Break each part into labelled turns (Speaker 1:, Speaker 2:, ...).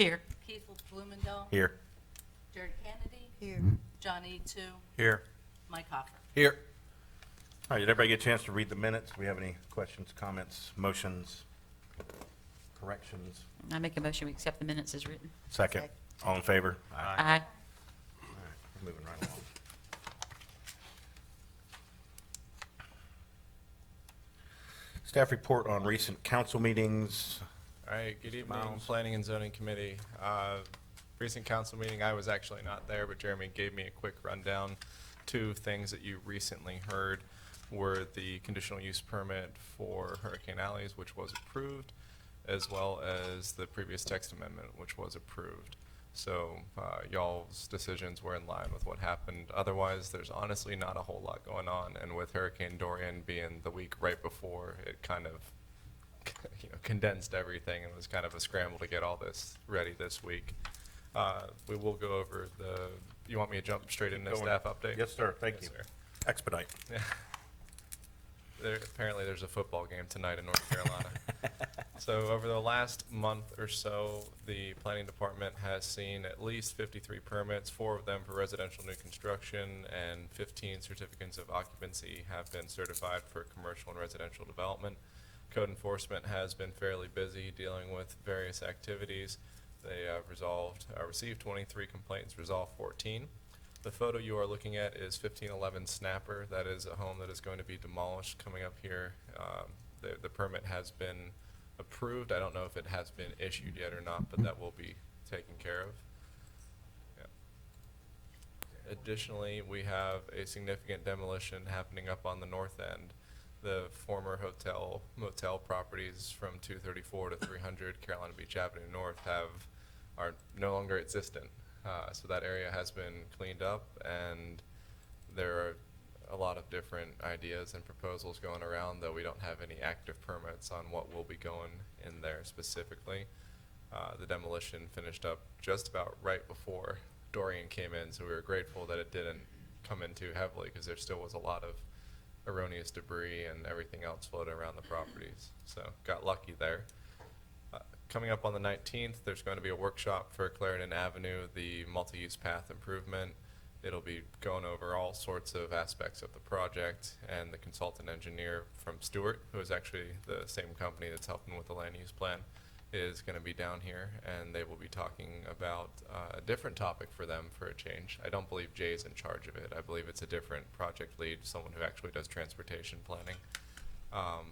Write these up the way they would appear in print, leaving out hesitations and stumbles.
Speaker 1: Here.
Speaker 2: Keith Bloemandaal.
Speaker 3: Here.
Speaker 2: Jared Kennedy.
Speaker 1: Here.
Speaker 2: John E. Tu.
Speaker 3: Here.
Speaker 2: Mike Hopper.
Speaker 3: Here. All right, did everybody get a chance to read the minutes? Do we have any questions, comments, motions, corrections?
Speaker 1: I make a motion, we accept the minutes as written.
Speaker 3: Second. All in favor?
Speaker 1: Aye.
Speaker 3: All right, we're moving right along. Staff report on recent council meetings.
Speaker 4: All right, good evening,
Speaker 3: Miles.
Speaker 4: Planning and Zoning Committee. Recent council meeting, I was actually not there, but Jeremy gave me a quick rundown. Two things that you recently heard were the conditional use permit for Hurricane Alleys, which was approved, as well as the previous text amendment, which was approved. So y'all's decisions were in line with what happened. Otherwise, there's honestly not a whole lot going on. And with Hurricane Dorian being the week right before, it kind of condensed everything and was kind of a scramble to get all this ready this week. We will go over you want me to jump straight into staff update?
Speaker 3: Yes, sir. Thank you.
Speaker 4: Sir.
Speaker 3: Expedite.
Speaker 4: Apparently there's a football game tonight in North Carolina. So over the last month or so, the planning department has seen at least 53 permits, 4 of them for residential new construction, and 15 certificates of occupancy have been certified for commercial and residential development. Code enforcement has been fairly busy dealing with various activities. They received 23 complaints, resolved 14. The photo you are looking at is 1511 Snapper. That is a home that is going to be demolished coming up here. The permit has been approved. I don't know if it has been issued yet or not, but that will be taken care of. Yeah. Additionally, we have a significant demolition happening up on the north end. The former motel properties from 234 to 300 Carolina Beach Avenue North are no longer existent. So that area has been cleaned up, and there are a lot of different ideas and proposals going around, though we don't have any active permits on what will be going in there specifically. The demolition finished up just about right before Dorian came in, so we were grateful that it didn't come in too heavily, because there still was a lot of erroneous debris and everything else floating around the properties. So got lucky there. Coming up on the 19th, there's going to be a workshop for Clarendon Avenue, the multi-use path improvement. It'll be going over all sorts of aspects of the project, and the consultant engineer from Stewart, who is actually the same company that's helping with the land use plan, is going to be down here, and they will be talking about a different topic for them for a change. I don't believe Jay's in charge of it. I believe it's a different project lead, someone who actually does transportation planning.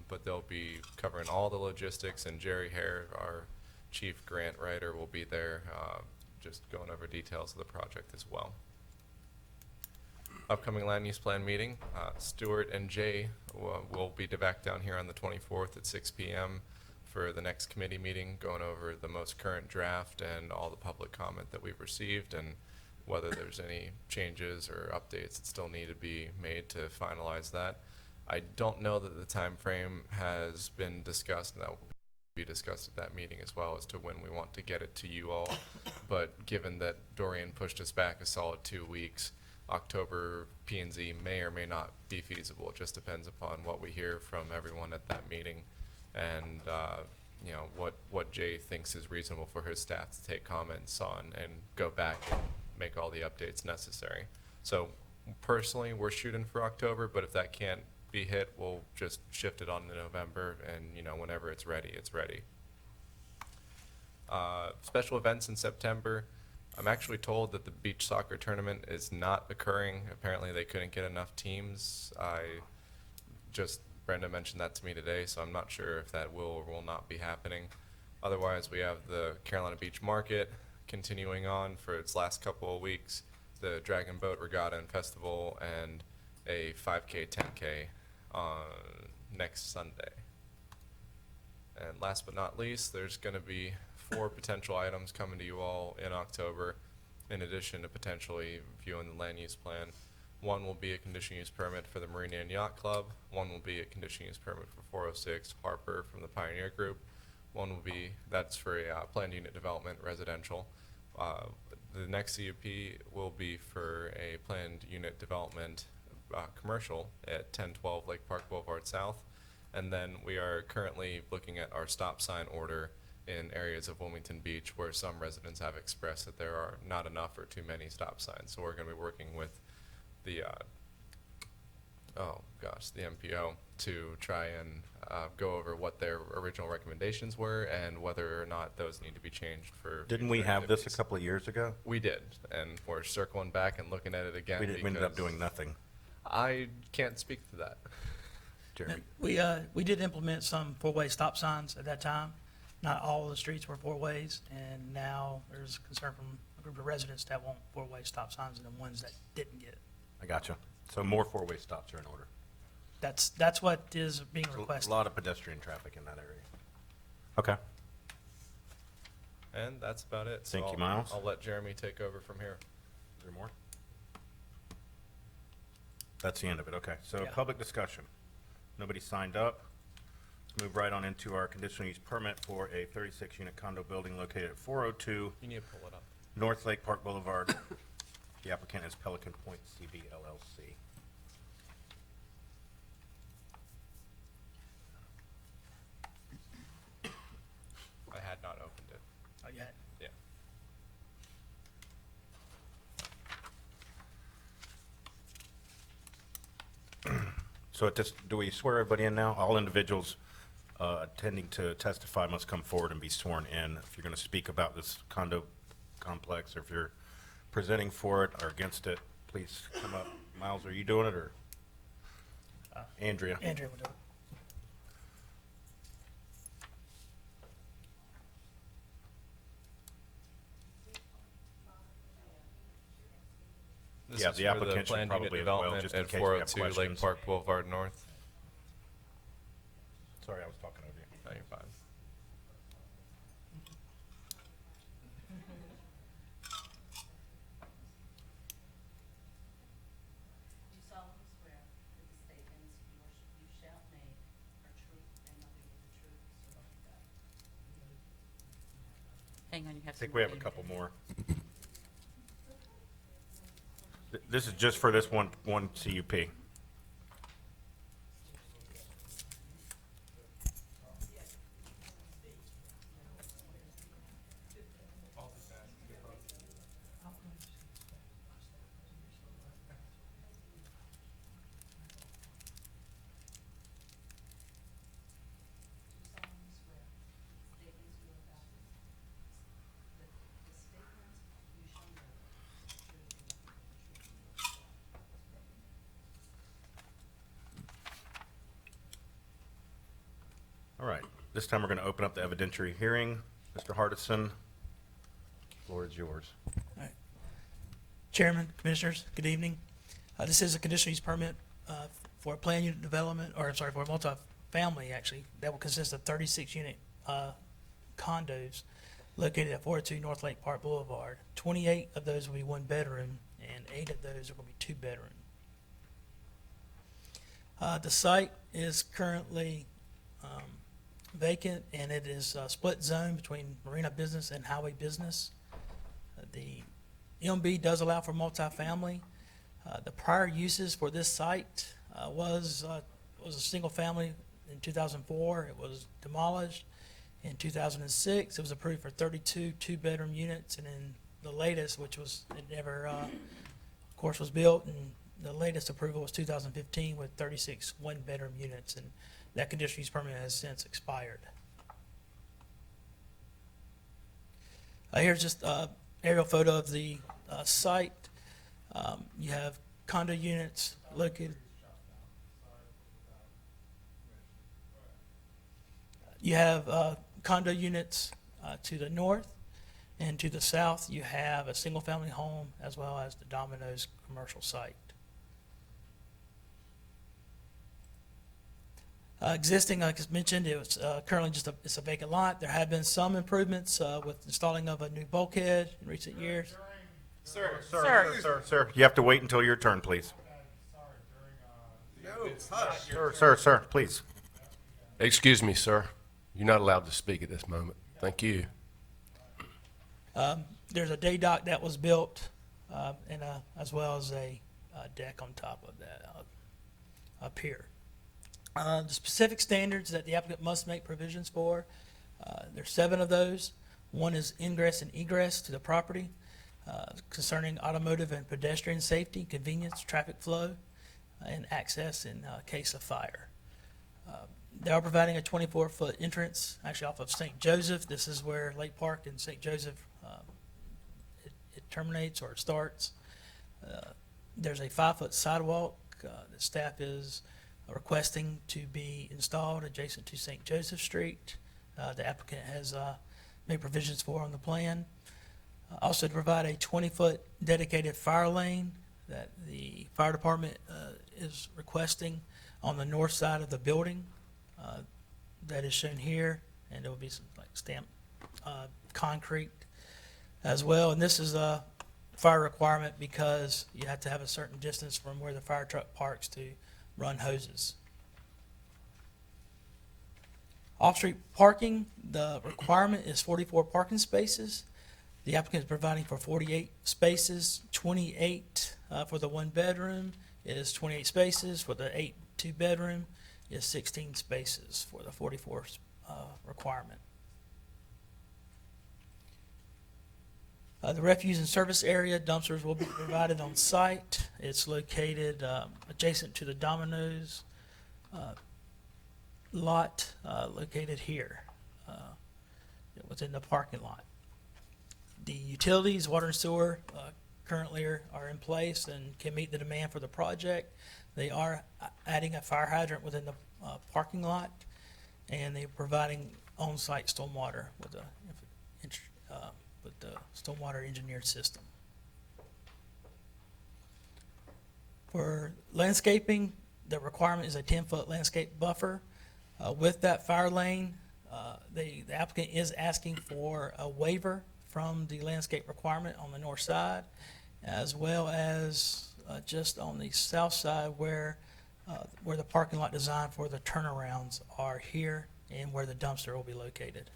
Speaker 4: But they'll be covering all the logistics, and Jerry Hare, our chief grant writer, will be there just going over details of the project as well. Upcoming land use plan meeting, Stuart and Jay will be back down here on the 24th at 6 p.m. for the next committee meeting, going over the most current draft and all the public comment that we've received, and whether there's any changes or updates that still need to be made to finalize that. I don't know that the time frame has been discussed, and that will be discussed at that meeting as well, as to when we want to get it to you all. But given that Dorian pushed us back a solid 2 weeks, October P&Z may or may not be feasible. It just depends upon what we hear from everyone at that meeting, and what Jay thinks is reasonable for his staff to take comments on and go back and make all the updates necessary. So personally, we're shooting for October, but if that can't be hit, we'll just shift it on to November, and whenever it's ready, it's ready. Special events in September. I'm actually told that the beach soccer tournament is not occurring. Apparently they couldn't get enough teams. Brenda mentioned that to me today, so I'm not sure if that will or will not be happening. Otherwise, we have the Carolina Beach Market continuing on for its last couple of weeks, the Dragon Boat Regatta and Festival, and a 5K, 10K on next Sunday. And last but not least, there's going to be 4 potential items coming to you all in October, in addition to potentially viewing the land use plan. One will be a conditional use permit for the Marina and Yacht Club. One will be a conditional use permit for 406 Harper from the Pioneer Group. One will be, that's for a planned unit development residential. The next CUP will be for a planned unit development commercial at 1012 Lake Park Boulevard South. And then we are currently looking at our stop sign order in areas of Wilmington Beach where some residents have expressed that there are not enough or too many stop signs. So we're going to be working with the, the MPO to try and go over what their original recommendations were and whether or not those need to be changed for.
Speaker 3: Didn't we
Speaker 4: future
Speaker 3: have this a
Speaker 4: activities.
Speaker 3: couple of years ago?
Speaker 4: We did, and we're circling back and looking at it again.
Speaker 3: We ended up
Speaker 4: because
Speaker 3: doing nothing.
Speaker 4: I can't speak to that.
Speaker 3: Jeremy?
Speaker 5: We did implement some four-way stop signs at that time. Not all of the streets were four ways, and now there's concern from a group of residents that want four-way stop signs and the ones that didn't get it.
Speaker 3: I got you. So more four-way stops are in order.
Speaker 5: That's what is being
Speaker 3: There's a
Speaker 5: requested.
Speaker 3: lot of pedestrian traffic in that area. Okay.
Speaker 4: And that's about it. So
Speaker 3: Thank you, Miles.
Speaker 4: I'll let Jeremy take over from here.
Speaker 3: Is there more? That's the end of it, okay. So
Speaker 5: Yeah.
Speaker 3: public discussion. Nobody signed up. Let's move right on into our conditional use permit for a 36-unit condo building located at 402
Speaker 4: You need to pull it up.
Speaker 3: North Lake Park Boulevard. The applicant is Pelican Point CB LLC.
Speaker 4: I had not opened it.
Speaker 5: Oh, yeah.
Speaker 4: Yeah.
Speaker 3: So at this, do we swear everybody in now? All individuals attending to testify must come forward and be sworn in. If you're going to speak about this condo complex, or if you're presenting for it or against it, please come up. Miles, are you doing it, or Andrea?
Speaker 5: Andrea will do it.
Speaker 4: This
Speaker 3: Yeah,
Speaker 4: is
Speaker 3: the
Speaker 4: for
Speaker 3: applicant should
Speaker 4: planned unit
Speaker 3: probably as well,
Speaker 4: development
Speaker 3: just in
Speaker 4: at
Speaker 3: case we have
Speaker 4: 402 Lake
Speaker 3: questions.
Speaker 4: Park Boulevard North.
Speaker 3: Sorry, I was talking over you.
Speaker 4: No, you're fine.
Speaker 2: Do you solemnly swear that the statements you shall make are true and nothing but the truth, so help you God?
Speaker 1: Hang on, you have
Speaker 3: I
Speaker 1: some.
Speaker 3: think we have a couple more. This is just for this one CUP.
Speaker 2: Do you solemnly swear that the statements you are about to make, that the statements you shall make are true and nothing but the truth, so help you God?
Speaker 3: All right, this time we're going to open up the evidentiary hearing. Mr. Hardison, floor is yours.
Speaker 5: All right. Chairman, Commissioners, good evening. This is a conditional use permit for a planned unit development, or I'm sorry, for a multifamily, actually, that will consist of 36-unit condos located at 402 North Lake Park Boulevard. 28 of those will be one bedroom, and 8 of those are going to be two bedroom. The site is currently vacant, and it is a split zone between marina business and highway business. The MB does allow for multifamily. The prior uses for this site was a single family in 2004. It was demolished. In 2006, it was approved for 32 two-bedroom units, and in the latest, which was, it never, of course, was built, and the latest approval was 2015 with 36 one-bedroom units, and that conditional use permit has since expired. Here's just an aerial photo of the site. You have condo units located. You have condo units to the north, and to the south you have a single-family home as well as the Domino's commercial site. Existing, like I mentioned, it was currently just it's a vacant lot. There have been some improvements with installing of a new bulkhead in recent years.
Speaker 3: Sir, you have to wait until your turn, please. Sir, please.
Speaker 6: Excuse me, sir. You're not allowed to speak at this moment. Thank you.
Speaker 5: There's a day dock that was built, and as well as a deck on top of that up here. The specific standards that the applicant must make provisions for There's 7 of those. One is ingress and egress to the property concerning automotive and pedestrian safety, convenience, traffic flow, and access in case of fire. They are providing a 24-foot entrance, actually off of St. Joseph. This is where Lake Park and St. Joseph, it terminates or it starts. There's a 5-foot sidewalk that staff is requesting to be installed adjacent to St. Joseph Street. The applicant has made provisions for on the plan. Also to provide a 20-foot dedicated fire lane that the fire department is requesting on the north side of the building. That is shown here, and there will be some like stamped concrete as well. And this is a fire requirement because you have to have a certain distance from where the fire truck parks to run hoses. Off-street parking, the requirement is 44 parking spaces. The applicant is providing for 48 spaces, 28 for the 1-bedroom is 28 spaces. For the 8 2-bedroom is 16 spaces for the 44 requirement. The refuse and service area, dumpsters will be provided on site. It's located adjacent to the Domino's lot located here within the parking lot. The utilities, water and sewer, currently are in place and can meet the demand for the project. They are adding a fire hydrant within the parking lot, and they're providing on-site stormwater with the stormwater engineered system. For landscaping, the requirement is a 10-foot landscape buffer. With that fire lane, the applicant is asking for a waiver from the landscape requirement on the north side, as well as just on the south side where the parking lot design for the turnarounds are here and where the dumpster will be located.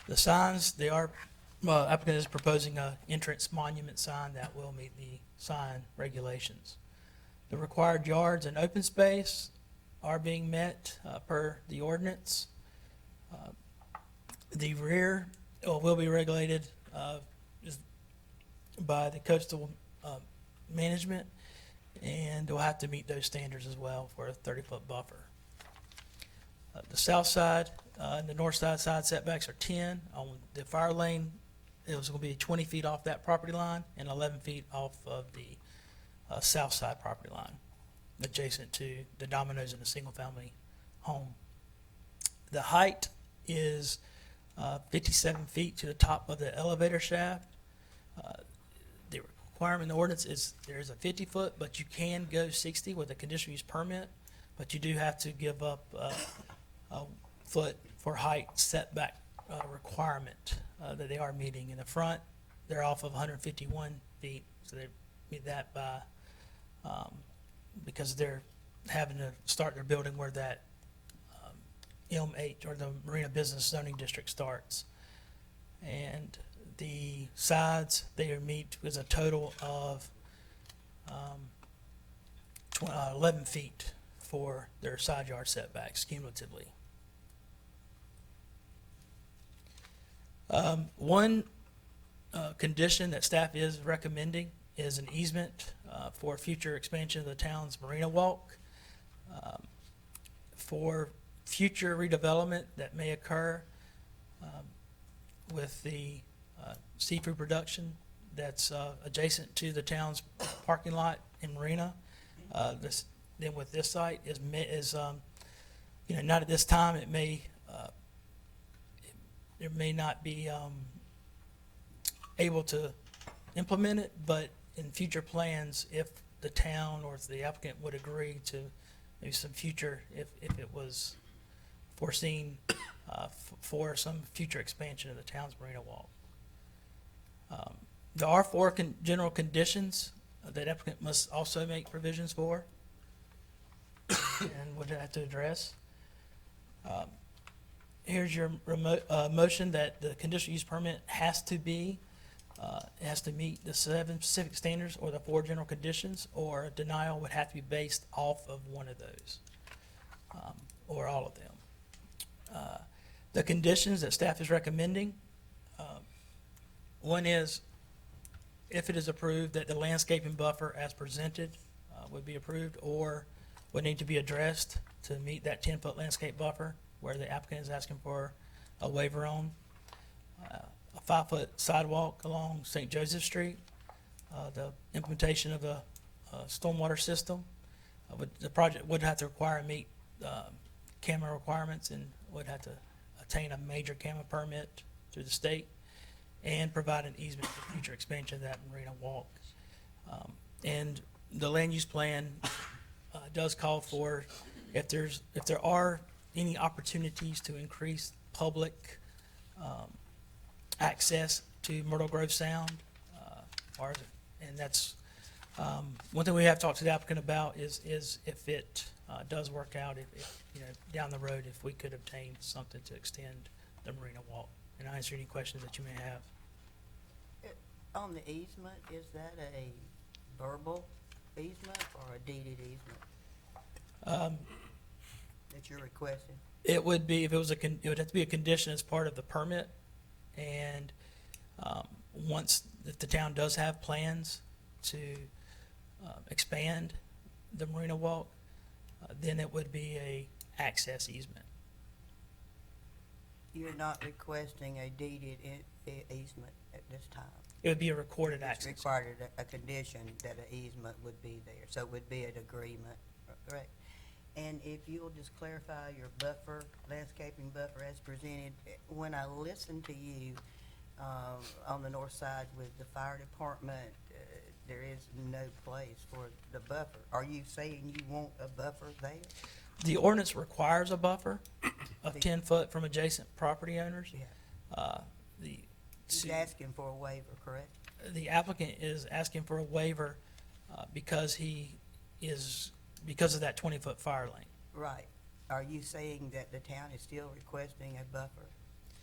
Speaker 5: The signs, applicant is proposing an entrance monument sign that will meet the sign regulations. The required yards and open space are being met per the ordinance. The rear will be regulated by the coastal management, and will have to meet those standards as well for a 30-foot buffer. The south side and the north side setbacks are 10. On the fire lane, it was going to be 20 feet off that property line and 11 feet off of the south side property line, adjacent to the Domino's in a single-family home. The height is 57 feet to the top of the elevator shaft. The requirement in the ordinance is there's a 50-foot, but you can go 60 with a conditional use permit, but you do have to give up a foot for height setback requirement that they are meeting. In the front, they're off of 151 feet, so they meet that by because they're having to start their building where that LeCompte or the Marina Business Zoning District starts. And the sides, they meet with a total of 11 feet for their side yard setbacks cumulatively. One condition that staff is recommending is an easement for future expansion of the town's Marina Walk. For future redevelopment that may occur with the seafood production that's adjacent to the town's parking lot in Marina. Then with this site is not at this time. It may there may not be able to implement it, but in future plans, if the town or if the applicant would agree to maybe some future, if it was foreseen for some future expansion of the town's Marina Walk. There are 4 general conditions that applicant must also make provisions for and would have to address. Here's your motion that the conditional use permit has to be, it has to meet the 7 specific standards or the 4 general conditions, or a denial would have to be based off of one of those. or all of them. The conditions that staff is recommending, one is, if it is approved, that the landscaping buffer as presented would be approved or would need to be addressed to meet that 10-foot landscape buffer where the applicant is asking for a waiver on. A 5-foot sidewalk along St. Joseph Street, the implementation of a stormwater system. The project would have to require and meet camera requirements and would have to obtain a major camera permit through the state and provide an easement for future expansion of that marina walk. And the land use plan does call for, if there are any opportunities to increase public access to Myrtle Grove Sound, and that's one thing we have talked to the applicant about is if it does work out, if down the road, if we could obtain something to extend the marina walk. And I'll answer any questions that you may have.
Speaker 7: On the easement, is that a verbal easement or a deeded easement that you're requesting?
Speaker 5: It would be, if it was it would have to be a condition as part of the permit. And if the town does have plans to expand the marina walk, then it would be a access easement.
Speaker 7: You're not requesting a deeded easement at this time?
Speaker 5: It would be a recorded
Speaker 7: It's
Speaker 5: access.
Speaker 7: required a condition that an easement would be there, so it would be an agreement, correct? And if you'll just clarify your buffer, landscaping buffer as presented, when I listened to you on the north side with the fire department, there is no place for the buffer. Are you saying you want a buffer there?
Speaker 5: The ordinance requires a buffer of 10 foot from adjacent property owners.
Speaker 7: Yeah.
Speaker 5: The
Speaker 7: He's asking for a waiver, correct?
Speaker 5: the applicant is asking for a waiver because of that 20-foot fire lane.
Speaker 7: Right. Are you saying that the town is still requesting a buffer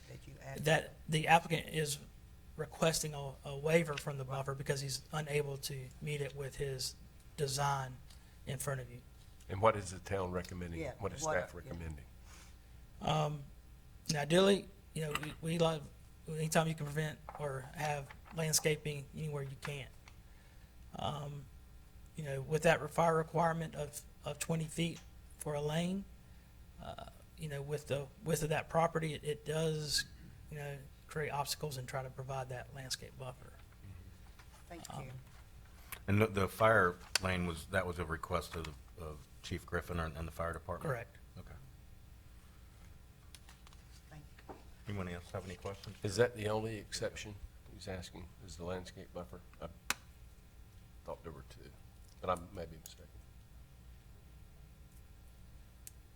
Speaker 7: that you asked?
Speaker 5: That the applicant is requesting a waiver from the buffer because he's unable to meet it with his design in front of you.
Speaker 6: And what is the town recommending?
Speaker 7: Yeah,
Speaker 6: What is
Speaker 7: what-
Speaker 6: staff
Speaker 7: yeah.
Speaker 6: recommending?
Speaker 5: Now, ideally, we love anytime you can prevent or have landscaping anywhere you can. With that fire requirement of 20 feet for a lane, with the width of that property, it does, create obstacles and try to provide that landscape buffer.
Speaker 7: Thank you.
Speaker 3: And the fire lane was a request of Chief Griffin and the fire department?
Speaker 5: Correct.
Speaker 3: Okay.
Speaker 7: Thank you.
Speaker 3: Anyone else have any questions?
Speaker 6: Is that the only exception he's asking, is the landscape buffer? I thought there were two, but I may be mistaken.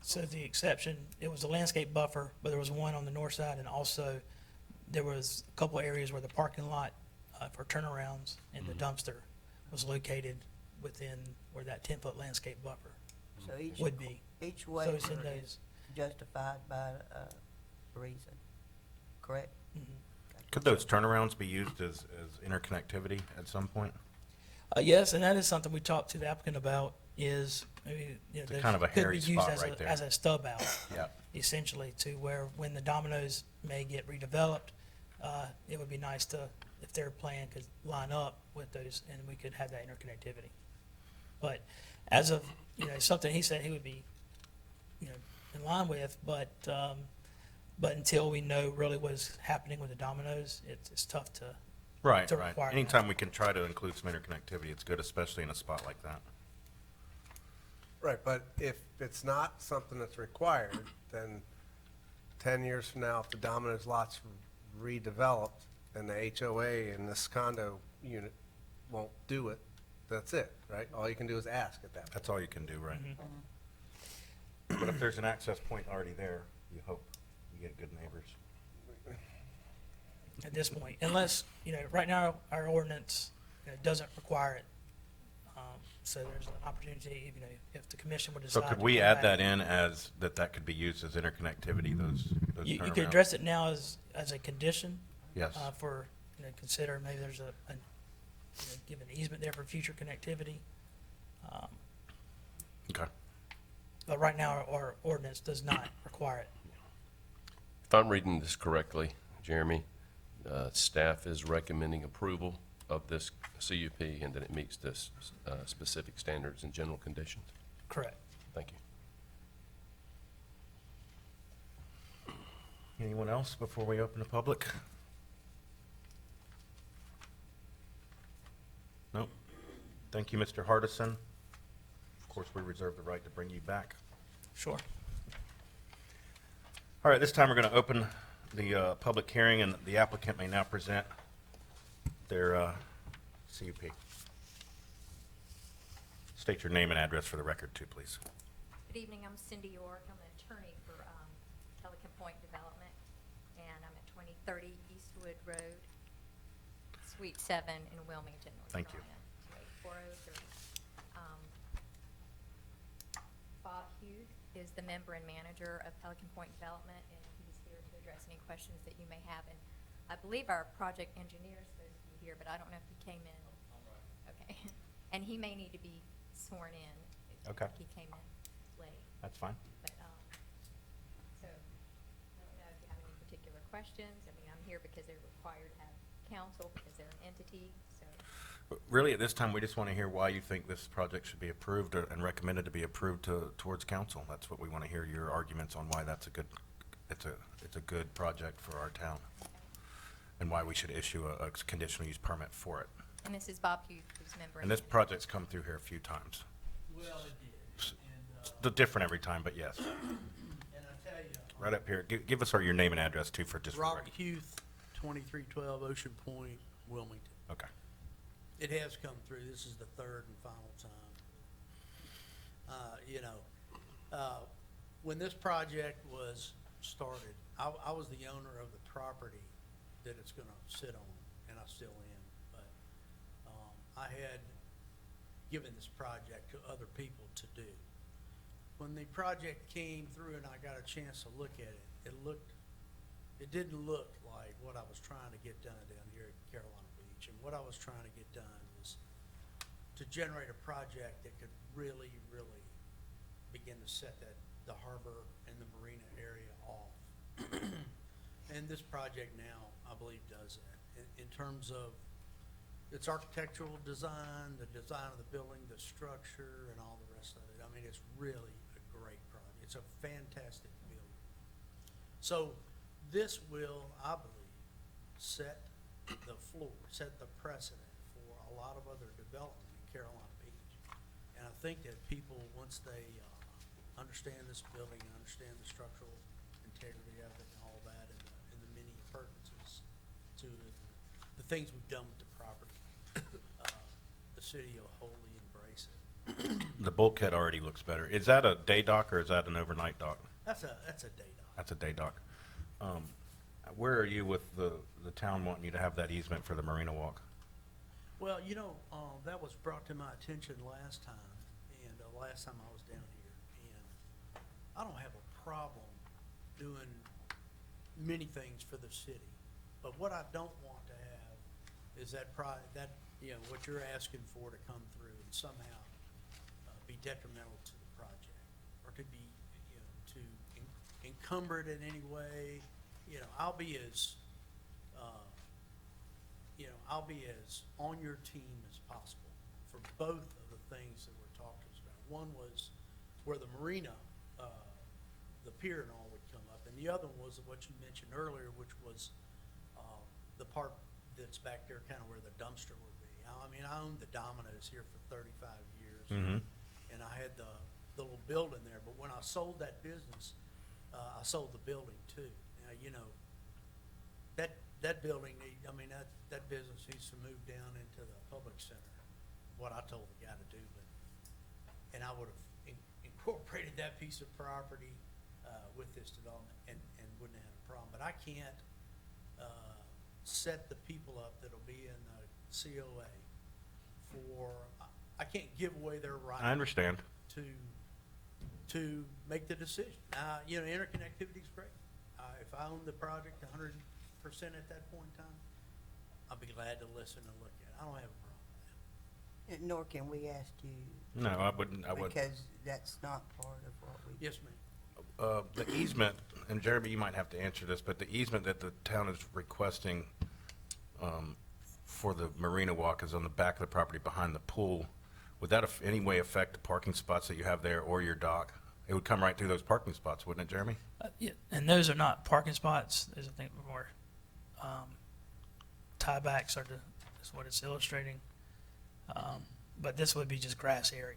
Speaker 5: So the exception, it was a landscape buffer, but there was one on the north side, and also there was a couple areas where the parking lot for turnarounds and the dumpster was located within where that 10-foot landscape buffer
Speaker 7: So
Speaker 5: would be.
Speaker 7: each
Speaker 5: So
Speaker 7: waiver
Speaker 5: it's in
Speaker 7: is
Speaker 5: those.
Speaker 7: justified by a reason, correct?
Speaker 5: Mhm.
Speaker 3: Could those turnarounds be used as interconnectivity at some point?
Speaker 5: Yes, and that is something we talked to the applicant about, is maybe,
Speaker 3: It's
Speaker 5: those
Speaker 3: kind of a
Speaker 5: could be
Speaker 3: hairy
Speaker 5: used
Speaker 3: spot
Speaker 5: as
Speaker 3: right there.
Speaker 5: as a stub out,
Speaker 3: Yeah.
Speaker 5: essentially, to where when the dominoes may get redeveloped, it would be nice to, if their plan could line up with those, and we could have that interconnectivity. But as of, something he said he would be, in line with, but until we know really what's happening with the dominoes, it's tough to,
Speaker 3: Right,
Speaker 5: to
Speaker 3: right.
Speaker 5: require that.
Speaker 3: Anytime we can try to include some interconnectivity, it's good, especially in a spot like that.
Speaker 8: Right, but if it's not something that's required, then 10 years from now, if the Domino's lot's redeveloped and the HOA and this condo unit won't do it, that's it, right? All you can do is ask at that point.
Speaker 3: That's all you can do, right?
Speaker 5: Mm-hmm.
Speaker 3: But if there's an access point already there, you hope you get good neighbors.
Speaker 5: at this point, unless, right now, our ordinance doesn't require it. So there's an opportunity, if the commission would
Speaker 3: So
Speaker 5: decide.
Speaker 3: could
Speaker 5: to
Speaker 3: we
Speaker 5: come
Speaker 3: add
Speaker 5: back.
Speaker 3: that in as, that could be used as interconnectivity, those
Speaker 5: You could
Speaker 3: turnarounds?
Speaker 5: address it now as a condition,
Speaker 3: Yes.
Speaker 5: for, consider maybe there's give an easement there for future connectivity.
Speaker 3: Okay.
Speaker 5: But right now, our ordinance does not require it.
Speaker 6: If I'm reading this correctly, Jeremy, staff is recommending approval of this CUP and that it meets this specific standards and general conditions.
Speaker 5: Correct.
Speaker 6: Thank you.
Speaker 3: Anyone else before we open the public? Nope. Thank you, Mr. Hardison. Of course, we reserve the right to bring you back.
Speaker 5: Sure.
Speaker 3: All right, this time we're going to open the public hearing, and the applicant may now present their CUP. State your name and address for the record, too, please.
Speaker 9: Good evening, I'm Cindy York, I'm an attorney for Pelican Point Development, and I'm at 2030 Eastwood Road, Suite 7 in Wilmington, North
Speaker 3: Thank you.
Speaker 9: Carolina, 28403. Bob Hughes is the member and manager of Pelican Point Development, and he's here to address any questions that you may have. And I believe our project engineer is supposed to be here, but I don't know if he came in. Okay, and he may need to be sworn in.
Speaker 3: Okay.
Speaker 9: He came in late.
Speaker 3: That's fine.
Speaker 9: But, so, I don't know if you have any particular questions. I mean, I'm here because they're required to have counsel because they're an entity, so.
Speaker 3: Really, at this time, we just want to hear why you think this project should be approved and recommended to be approved towards council. That's what we want to hear, your arguments on why that's a good, it's a good project for our town, and why we should issue a conditional use permit for it.
Speaker 9: And this is Bob Hughes, who's a member.
Speaker 3: And this project's come through here a few times.
Speaker 10: Well, it did, and,
Speaker 3: It's different every time, but yes.
Speaker 10: and I tell you.
Speaker 3: Right up here, give us your name and address, too, for just for the
Speaker 10: Robert
Speaker 3: record.
Speaker 10: Hughes, 2312 Ocean Point, Wilmington.
Speaker 3: Okay.
Speaker 10: It has come through. This is the third and final time. When this project was started, I was the owner of the property that it's gonna sit on, and I still am. But I had given this project to other people to do. When the project came through and I got a chance to look at it, it didn't look like what I was trying to get done down here at Carolina Beach. And what I was trying to get done was to generate a project that could really, really begin to set the harbor and the marina area off. And this project now, I believe, does that. In terms of its architectural design, the design of the building, the structure, and all the rest of it. I mean, it's really a great project. It's a fantastic building. So this will, I believe, set the floor, set the precedent for a lot of other development in Carolina Beach. And I think that people, once they understand this building and understand the structural integrity of it and all that, and the many appurtenances to it, the things we've done with the property, the city will wholly embrace it.
Speaker 3: The bulkhead already looks better. Is that a day dock or is that an overnight dock?
Speaker 10: That's a day dock.
Speaker 3: That's a day dock. Where are you with the town wanting you to have that easement for the Marina Walk?
Speaker 10: Well, that was brought to my attention last time, and last time I was down here, and I don't have a problem doing many things for the city, but what I don't want to have is what you're asking for to come through and somehow be detrimental to the project, or to be, to encumber it in any way. I'll be as on your team as possible for both of the things that we're talking about. One was where the marina, the pier and all would come up, and the other one was what you mentioned earlier, which was the part that's back there, kind of where the dumpster would be. I mean, I owned the Domino's here for 35 years, and I had the little building there. But when I sold that business, I sold the building too. Now, that building, that business needs to move down into the public center, what I told the guy to do. And I would have incorporated that piece of property with this development and wouldn't have had a problem. But I can't set the people up that'll be in the COA I can't give away their right.
Speaker 3: I understand.
Speaker 10: To make the decision. Interconnectivity is great. If I own the project 100% at that point in time, I'll be glad to listen and look at it. I don't have a problem with that.
Speaker 7: Nor can we ask you,
Speaker 3: No, I wouldn't, I would.
Speaker 7: because that's not part of what we.
Speaker 10: Yes, ma'am.
Speaker 3: The easement, and Jeremy, you might have to answer this, but the easement that the town is requesting for the Marina Walk is on the back of the property behind the pool. Would that in any way affect the parking spots that you have there or your dock? It would come right through those parking spots, wouldn't it, Jeremy?
Speaker 5: Yeah, and those are not parking spots. Those, I think, more tiebacks is what it's illustrating. But this would be just grass area.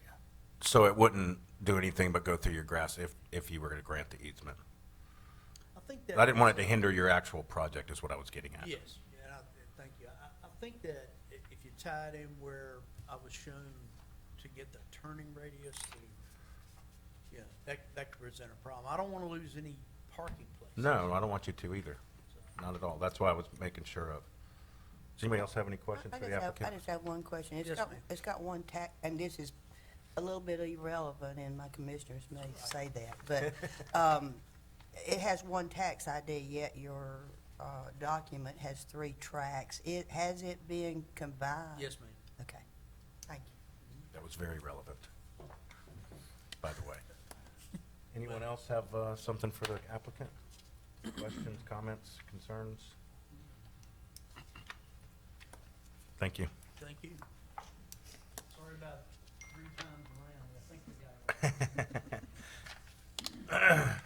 Speaker 3: So it wouldn't do anything but go through your grass if you were going to grant the easement?
Speaker 10: I think that.
Speaker 3: I didn't want it to hinder your actual project, is what I was getting at.
Speaker 10: Yes, yeah, and thank you. I think that if you tied in where I was shown to get the turning radius, yeah, that could present a problem. I don't want to lose any parking places.
Speaker 3: No, I don't want you to either. Not at all. That's why I was making sure of. Does anybody else have any questions
Speaker 7: I
Speaker 3: for the
Speaker 7: just have,
Speaker 3: applicant?
Speaker 7: I just have one question.
Speaker 10: Yes, ma'am.
Speaker 7: It's got one tax, and this is a little bit irrelevant, and my commissioners may say that, but, it has one tax ID, yet your, document has 3 tracks. Has it been combined?
Speaker 10: Yes, ma'am.
Speaker 7: Okay, thank you.
Speaker 3: That was very relevant, by the way. Anyone else have something for the applicant? Questions, comments, concerns? Thank you.
Speaker 10: Thank you. Sorry about 3 times around. I think we got it right.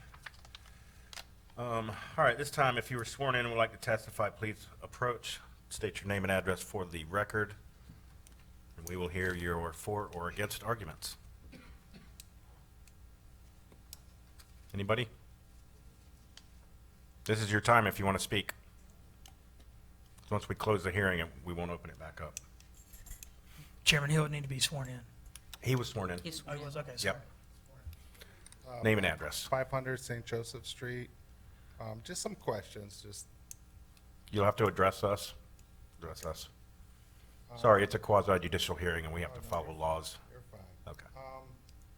Speaker 3: All right, this time, if you were sworn in and would like to testify, please approach, state your name and address for the record, and we will hear your for or against arguments. Anybody? This is your time if you want to speak. Once we close the hearing, we won't open it back up.
Speaker 5: Chairman Hill would need to be sworn in.
Speaker 3: He was sworn in.
Speaker 1: He's
Speaker 5: Oh, he was, okay, sorry.
Speaker 3: Yep. Name and address.
Speaker 11: 500 St. Joseph Street. Just some questions, just.
Speaker 3: You'll have to address us. Sorry, it's a quasi judicial hearing and we have to follow laws.
Speaker 11: You're fine.
Speaker 3: Okay.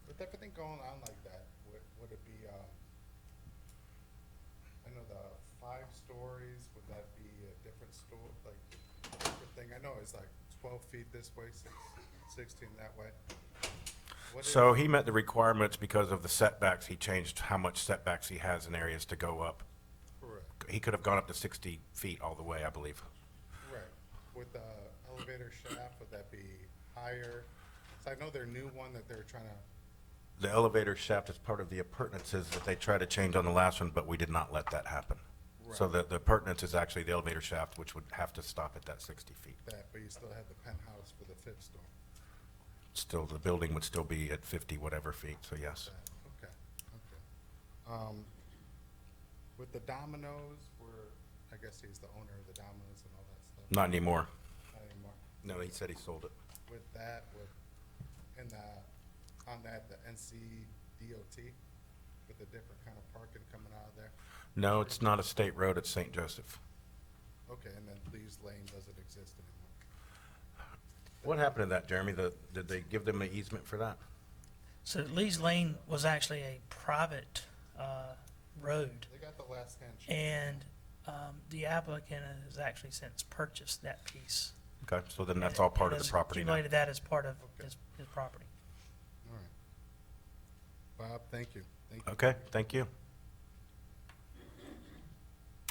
Speaker 11: With everything going on like that, would it be, I know the 5 stories, would that be a different different thing? I know it's like 12 feet this way, 16 that way. What
Speaker 3: So
Speaker 11: is-
Speaker 3: he met the requirements because of the setbacks. He changed how much setbacks he has in areas to go up.
Speaker 11: Correct,
Speaker 3: He could have gone up to 60 feet all the way, I believe.
Speaker 11: right. With the elevator shaft, would that be higher? So I know their new one that they're trying to,
Speaker 3: The elevator shaft is part of the appurtenances that they tried to change on the last one, but we did not let that happen. So
Speaker 11: Right.
Speaker 3: the appurtenance is actually the elevator shaft, which would have to stop at that 60 feet.
Speaker 11: but you still have the penthouse for the 5th story.
Speaker 3: Still, the building would still be at 50 whatever feet, so yes.
Speaker 11: Okay, okay. With the Domino's, I guess he's the owner of the Domino's and all that stuff.
Speaker 3: Not anymore.
Speaker 11: Not anymore.
Speaker 3: No, he said he sold it.
Speaker 11: With that, on that, the NCDOT, with the different kind of parking coming out of there?
Speaker 3: No, it's not a state road, it's St. Joseph.
Speaker 11: Okay, and then Lee's Lane doesn't exist anymore.
Speaker 3: What happened to that, Jeremy? Did they give them an easement for that?
Speaker 5: So Lee's Lane was actually a private road,
Speaker 11: They got the last hand check.
Speaker 5: and the applicant has actually since purchased that piece.
Speaker 3: Okay, so then that's all part of the
Speaker 5: Has
Speaker 3: property now.
Speaker 5: accumulated that as part of
Speaker 11: Okay.
Speaker 5: his property.
Speaker 11: All right. Bob, thank you. Thank you.
Speaker 3: Okay, thank you.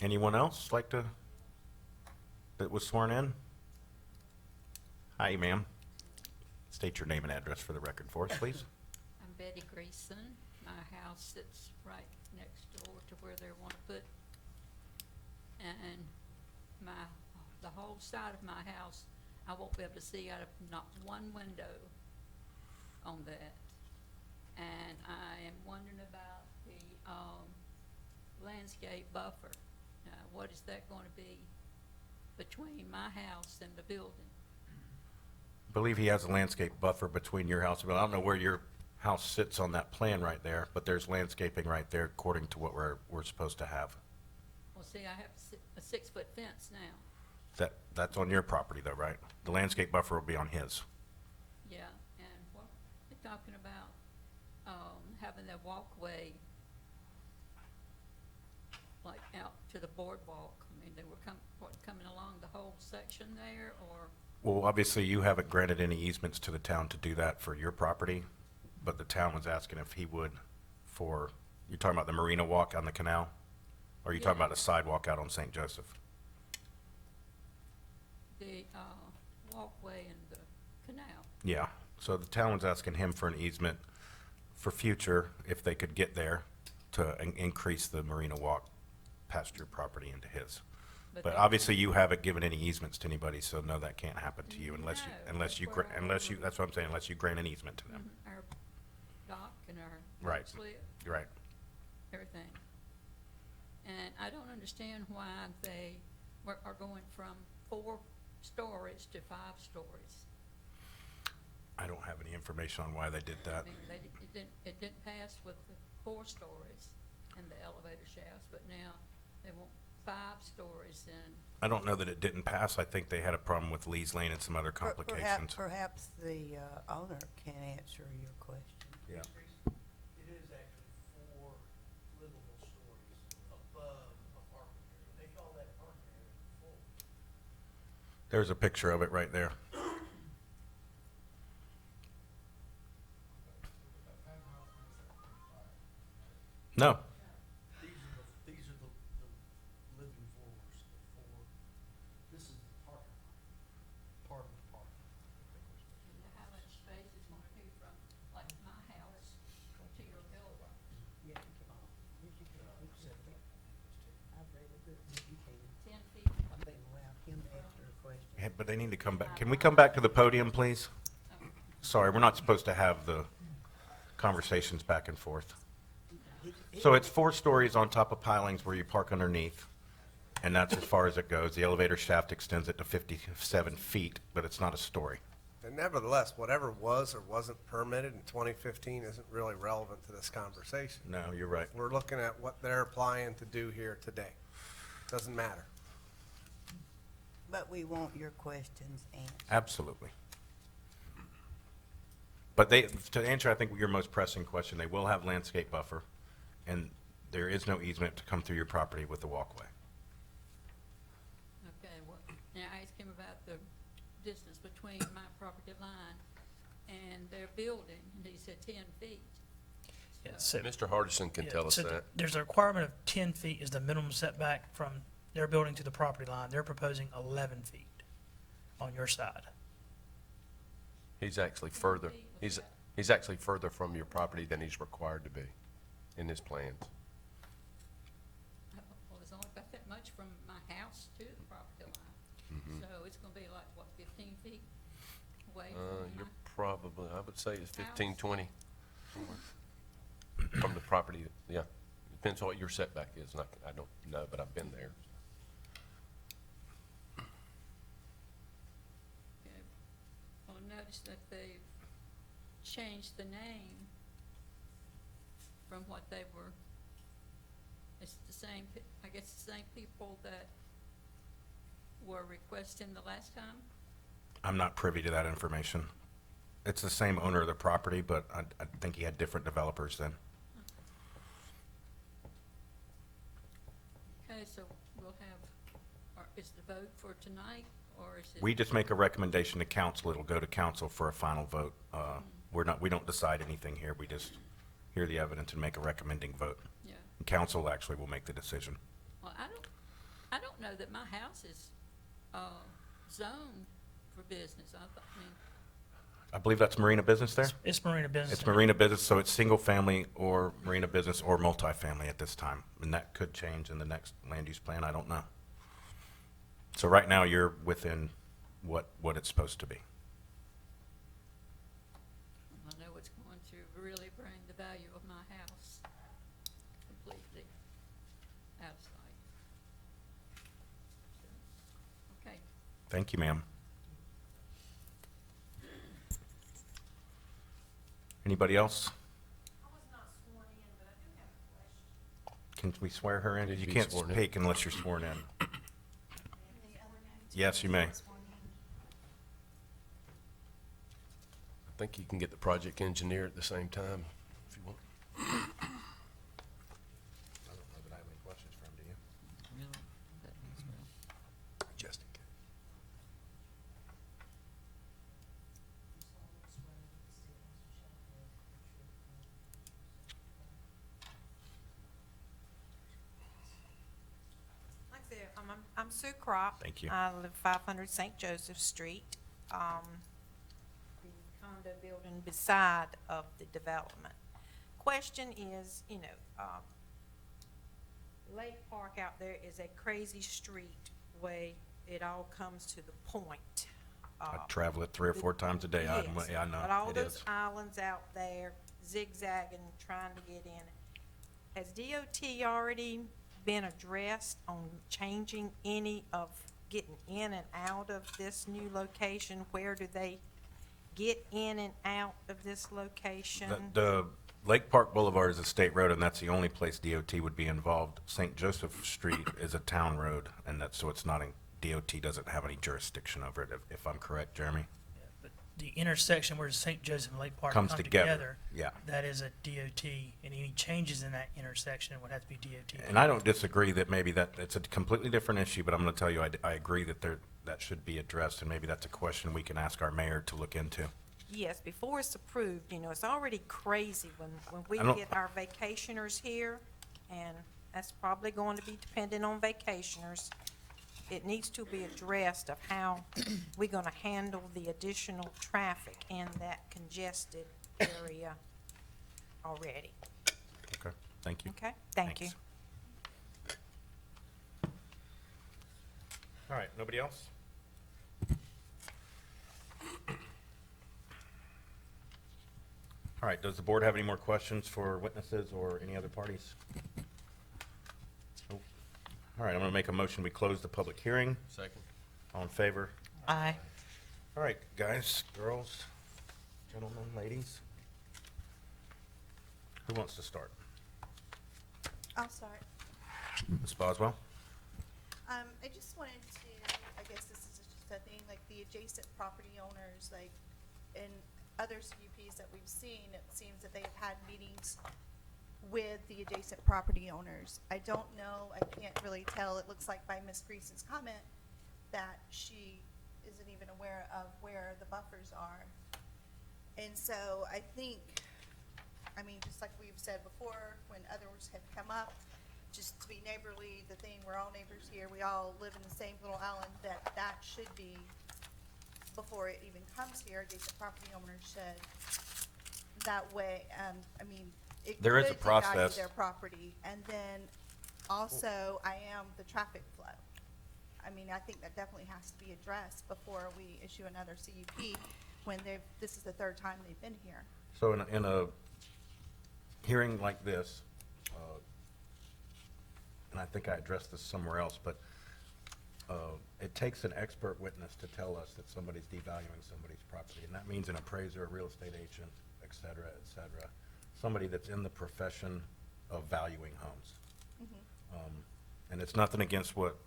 Speaker 3: Anyone else that was sworn in? Hi, ma'am. State your name and address for the record for us, please.
Speaker 1: I'm Betty Greason. My house sits right next door to where they want to put, and the whole side of my house, I won't be able to see out of not one window on that. And I am wondering about the landscape buffer. Now, what is that going to be between my house and the building?
Speaker 3: I believe he has a landscape buffer between your house, but I don't know where your house sits on that plan right there, but there's landscaping right there according to what we're supposed to have.
Speaker 1: Well, see, I have a 6-foot fence now.
Speaker 3: That's on your property though, right? The landscape buffer will be on his.
Speaker 1: Yeah, and what they're talking about, having that walkway like out to the boardwalk. I mean, they were coming along the whole section there, or?
Speaker 3: Well, obviously, you haven't granted any easements to the town to do that for your property, but the town was asking if he would for, you're talking about the marina walk on the canal? Or are you talking
Speaker 1: Yeah.
Speaker 3: about the sidewalk out on St. Joseph?
Speaker 1: The, walkway in the canal.
Speaker 3: Yeah, so the town was asking him for an easement for future, if they could get there, to increase the marina walk past your property into his. But
Speaker 1: they-
Speaker 3: obviously, you haven't given any easements to anybody, so no, that can't happen to you unless you,
Speaker 1: No,
Speaker 3: unless
Speaker 1: that's
Speaker 3: you,
Speaker 1: where
Speaker 3: unless you,
Speaker 1: all-
Speaker 3: that's what I'm saying, unless you grant an easement to them.
Speaker 1: Our dock and our
Speaker 3: Right.
Speaker 1: slip,
Speaker 3: Right.
Speaker 1: everything. And I don't understand why they are going from 4 stories to 5 stories.
Speaker 3: I don't have any information on why they did
Speaker 1: I
Speaker 3: that.
Speaker 1: mean, it didn't pass with the 4 stories and the elevator shafts, but now they want 5 stories and
Speaker 3: I don't know that it didn't pass. I think they had a problem with Lee's Lane and some other complications.
Speaker 7: Perhaps the owner can answer your question.
Speaker 3: Yeah.
Speaker 10: It is actually 4 livable stories above a parking area. They call that parking area full.
Speaker 3: There's a picture of it right there. No,
Speaker 10: These are the living floors, the 4. This is the parking lot, part of the parking.
Speaker 1: you know how much space is gonna be from, like, my house to your building.
Speaker 7: Yeah, you can. I've read it, but you can.
Speaker 1: 10 feet.
Speaker 7: I'm going to allow him to answer a question.
Speaker 3: yeah, but they need to come back. Can we come back to the podium, please? Sorry, we're not supposed to have the conversations back and forth. So it's 4 stories on top of pilings where you park underneath, and that's as far as it goes. The elevator shaft extends it to 57 feet, but it's not a story.
Speaker 8: And nevertheless, whatever was or wasn't permitted in 2015 isn't really relevant to this conversation.
Speaker 3: No, you're right.
Speaker 8: We're looking at what they're applying to do here today. Doesn't matter.
Speaker 7: But we want your questions answered.
Speaker 3: Absolutely. But they, to answer, I think, your most pressing question, they will have landscape buffer, and there is no easement to come through your property with the walkway.
Speaker 1: Okay, well, now I asked him about the distance between my property line and their building, and he said 10 feet.
Speaker 5: Yeah, so-
Speaker 6: Mr. Hardison can
Speaker 5: yeah,
Speaker 6: tell us
Speaker 5: so
Speaker 6: that.
Speaker 5: There's a requirement of 10 feet is the minimum setback from their building to the property line. They're proposing 11 feet on your side.
Speaker 6: He's actually further, he's actually further from your property than he's required to be in his plans.
Speaker 1: Well, it's only about that much from my house to the property line. So it's gonna be like, what, 15 feet away from
Speaker 6: You're
Speaker 1: my,
Speaker 6: probably, I would say it's 15,
Speaker 1: House.
Speaker 6: 20 from the property, yeah. Depends on what your setback is, and I don't know, but I've been there.
Speaker 1: okay. Well, notice that they've changed the name from what they were. It's the same, I guess the same people that were requesting the last time?
Speaker 3: I'm not privy to that information. It's the same owner of the property, but I think he had different developers then.
Speaker 1: Okay, so we'll have, or is the vote for tonight, or is it?
Speaker 3: We just make a recommendation to council. It'll go to council for a final vote. We don't decide anything here. We just hear the evidence and make a recommending vote.
Speaker 1: Yeah,
Speaker 3: And council actually will make the decision.
Speaker 1: well, I don't know that my house is, zoned for business. I mean,
Speaker 3: I believe that's marina business there?
Speaker 5: It's marina business.
Speaker 3: It's marina business, so it's single family or marina business or multifamily at this time. And that could change in the next land use plan. I don't know. So right now, you're within what it's supposed to be.
Speaker 1: I know it's going to really bring the value of my house completely out of sight. So, okay,
Speaker 3: Thank you, ma'am. Anybody else?
Speaker 2: I was not sworn in, but I do have a question.
Speaker 3: Can we swear her in?
Speaker 6: Need to
Speaker 3: You
Speaker 6: be
Speaker 3: can't
Speaker 6: sworn in.
Speaker 3: speak unless you're sworn in. Yes, you may.
Speaker 6: I think you can get the project engineer at the same time, if you want.
Speaker 3: I don't know that I have any questions for him, do you?
Speaker 1: really, that means well.
Speaker 3: Just in case.
Speaker 12: I'm Sue Crop.
Speaker 3: Thank you.
Speaker 12: I live 500 St. Joseph Street, the condo building beside of the development. Question is, Lake Park out there is a crazy street where it all comes to the point.
Speaker 3: I travel it 3 or 4 times a day.
Speaker 12: Yes,
Speaker 3: Yeah, I know.
Speaker 12: but all
Speaker 3: It
Speaker 12: those
Speaker 3: is.
Speaker 12: islands out there zigzagging, trying to get in. Has DOT already been addressed on changing any of getting in and out of this new location? Where do they get in and out of this location?
Speaker 3: The Lake Park Boulevard is a state road, and that's the only place DOT would be involved. St. Joseph Street is a town road, and so it's not, DOT doesn't have any jurisdiction over it, if I'm correct, Jeremy?
Speaker 5: But the intersection where St. Joseph and Lake Park
Speaker 3: Comes
Speaker 5: come
Speaker 3: together,
Speaker 5: together,
Speaker 3: yeah.
Speaker 5: that is a DOT, and any changes in that intersection would have to be DOT.
Speaker 3: And I don't disagree that maybe that, it's a completely different issue, but I'm gonna tell you, I agree that that should be addressed, and maybe that's a question we can ask our mayor to look into.
Speaker 12: Yes, before it's approved, it's already crazy when we
Speaker 3: I don't-
Speaker 12: get our vacationers here, and that's probably going to be dependent on vacationers. It needs to be addressed of how we're gonna handle the additional traffic in that congested area already.
Speaker 3: Okay, thank you.
Speaker 12: Okay, thank you.
Speaker 3: Thanks. All right, nobody else? All right, does the board have any more questions for witnesses or any other parties? Nope. All right, I'm gonna make a motion, we close the public hearing.
Speaker 6: Second.
Speaker 3: All in favor?
Speaker 12: Aye.
Speaker 3: All right, guys, girls, gentlemen, ladies. Who wants to start?
Speaker 13: I'll start.
Speaker 3: Ms. Boswell?
Speaker 13: I just wanted to, I guess this is just a thing, like the adjacent property owners, like in other CUPs that we've seen, it seems that they've had meetings with the adjacent property owners. I don't know, I can't really tell, it looks like by Ms. Greason's comment that she isn't even aware of where the buffers are. And so I think, just like we've said before, when others have come up, just to be neighborly, the thing, we're all neighbors here, we all live in the same little island, that should be, before it even comes here, adjacent property owners should, that way, it
Speaker 3: There is a
Speaker 13: could devalue
Speaker 3: process.
Speaker 13: their property. And then also, the traffic flow. I think that definitely has to be addressed before we issue another CUP when this is the 3rd time they've been here.
Speaker 3: So in a hearing like this, and I think I addressed this somewhere else, but it takes an expert witness to tell us that somebody's devaluing somebody's property, and that means an appraiser, a real estate agent, et cetera, somebody that's in the profession of valuing homes. And it's nothing against what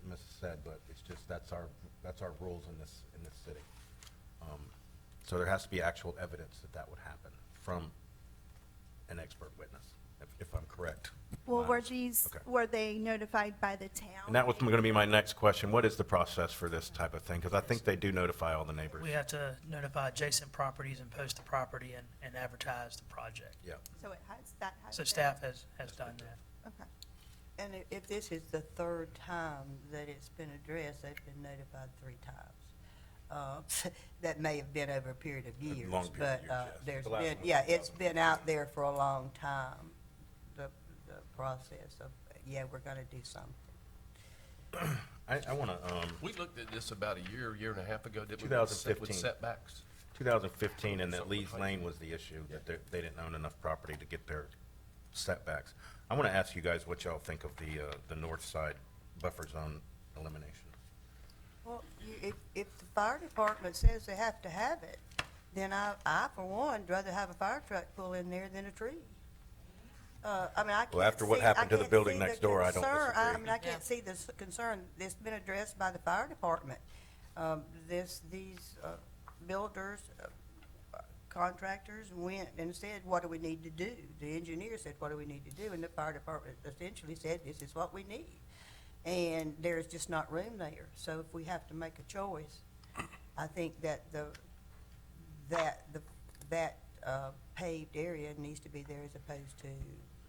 Speaker 3: Mrs. said, but it's just that's our rules in this city. So there has to be actual evidence that would happen from an expert witness, if I'm correct.
Speaker 13: Well,
Speaker 3: Okay.
Speaker 13: were they notified by the town?
Speaker 3: And that was going to be my next question. What is the process for this type of thing? Because I think they do notify all the neighbors.
Speaker 5: We have to notify adjacent properties and post the property and advertise the project.
Speaker 3: Yeah.
Speaker 13: So it has, that has.
Speaker 5: So
Speaker 13: been-
Speaker 5: staff has done that.
Speaker 13: Okay.
Speaker 7: And if this is the 3rd time that it's been addressed, they've been notified 3 times. That may have been over a period of years,
Speaker 3: long period
Speaker 7: but
Speaker 3: of years, yes.
Speaker 7: there's
Speaker 3: The last
Speaker 7: been,
Speaker 3: one was
Speaker 7: yeah, it's been out there for a long time, the process of, yeah, we're gonna do something.
Speaker 3: I want to,
Speaker 6: We looked at this about a year and a half ago, didn't we?
Speaker 3: 2015.
Speaker 6: With setbacks.
Speaker 3: 2015, and that Lee's Lane was the issue, that they didn't own enough property to get their setbacks. I want to ask you guys what y'all think of the north side buffer zone elimination.
Speaker 7: Well, if the fire department says they have to have it, then I for one, would rather have a fire truck pull in there than a tree. I can't
Speaker 3: Well, after what
Speaker 7: see-
Speaker 3: happened to the
Speaker 7: can't
Speaker 3: building
Speaker 7: see
Speaker 3: next door, I don't
Speaker 7: concern.
Speaker 3: disagree.
Speaker 7: I can't see the concern that's been addressed by the fire department. These builders, contractors went and said, what do we need to do? The engineer said, what do we need to do? And the fire department essentially said, this is what we need. And there's just not room there. So if we have to make a choice, I think that that paved area needs to be there as opposed to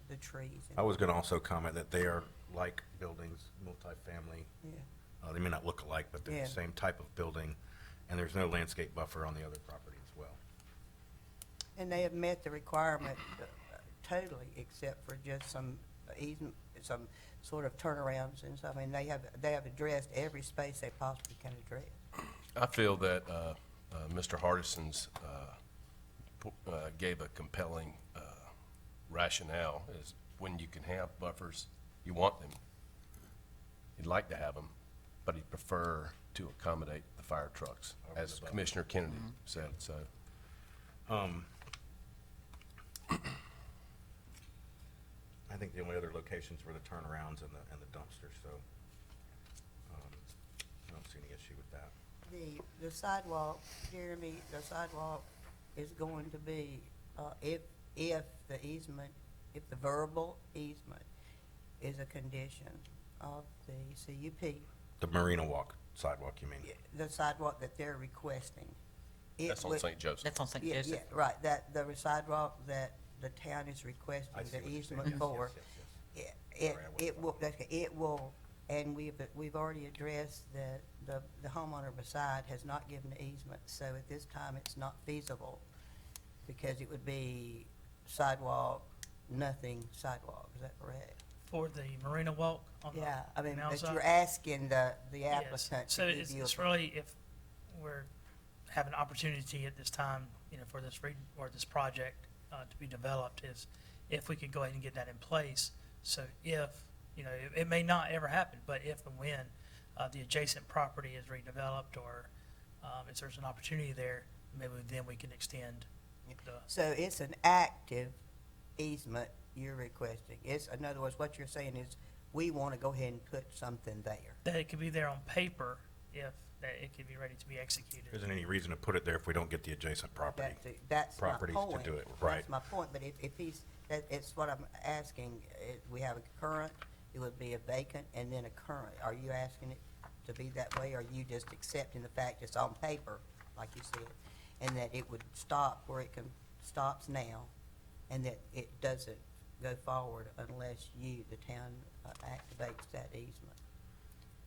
Speaker 7: the trees.
Speaker 3: I was going to also comment that they are like buildings, multifamily.
Speaker 7: Yeah.
Speaker 3: They may not look alike, but they're
Speaker 7: Yeah.
Speaker 3: the same type of building, and there's no landscape buffer on the other property as well.
Speaker 7: And they have met the requirement totally, except for just some easement, some sort of turnarounds and stuff. I mean, they have addressed every space they possibly can address.
Speaker 6: I feel that Mr. Hardison's gave a compelling rationale, is when you can have buffers, you want them. You'd like to have them, but he'd prefer to accommodate the fire trucks,
Speaker 3: Over
Speaker 6: as
Speaker 3: the buffer.
Speaker 6: Commissioner Kennedy said, so.
Speaker 3: I think the only other locations were the turnarounds and the dumpsters, so I don't see any issue with that.
Speaker 7: The sidewalk, Jeremy, the sidewalk is going to be, if the easement, if the verbal easement is a condition of the CUP,
Speaker 3: The Marina Walk sidewalk, you mean?
Speaker 7: the sidewalk that they're requesting. it
Speaker 6: That's on
Speaker 7: would-
Speaker 6: St. Joseph.
Speaker 2: That's on St.
Speaker 7: Yeah,
Speaker 2: Joseph.
Speaker 7: yeah, right, that, the sidewalk that the town is requesting
Speaker 3: I see
Speaker 7: the
Speaker 3: what you're saying.
Speaker 7: easement
Speaker 3: Yes,
Speaker 7: for,
Speaker 3: yes, yes, yes.
Speaker 7: it
Speaker 3: Sorry, I wasn't
Speaker 7: will, it will, and we've already addressed that the homeowner beside has not given the easement, so at this time, it's not feasible, because it would be sidewalk, nothing sidewalk, is that correct?
Speaker 5: For the Marina Walk on the
Speaker 7: Yeah, I mean,
Speaker 5: canal
Speaker 7: but
Speaker 5: side?
Speaker 7: you're asking the
Speaker 5: Yes.
Speaker 7: applicant
Speaker 5: So
Speaker 7: to give
Speaker 5: it's,
Speaker 7: you
Speaker 5: it's
Speaker 7: a,
Speaker 5: really, if we're having opportunity at this time, for this or this project, to be developed, is if we could go ahead and get that in place. So if, it may not ever happen, but if and when, the adjacent property is redeveloped, or, if there's an opportunity there, maybe then we can extend the,
Speaker 7: so it's an active easement you're requesting. In other words, what you're saying is, we want to go ahead and put something there.
Speaker 5: that it could be there on paper, if that it could be ready to be executed.
Speaker 3: There isn't any reason to put it there if we don't get the adjacent property.
Speaker 7: That's my
Speaker 3: properties to
Speaker 7: point.
Speaker 3: do it, right.
Speaker 7: That's my point, but if he's, it's what I'm asking, we have a current, it would be a vacant, and then a current. Are you asking it to be that way, or are you just accepting the fact it's on paper, like you said, and that it would stop where it stops now, and that it doesn't go forward unless you, the town, activates that easement?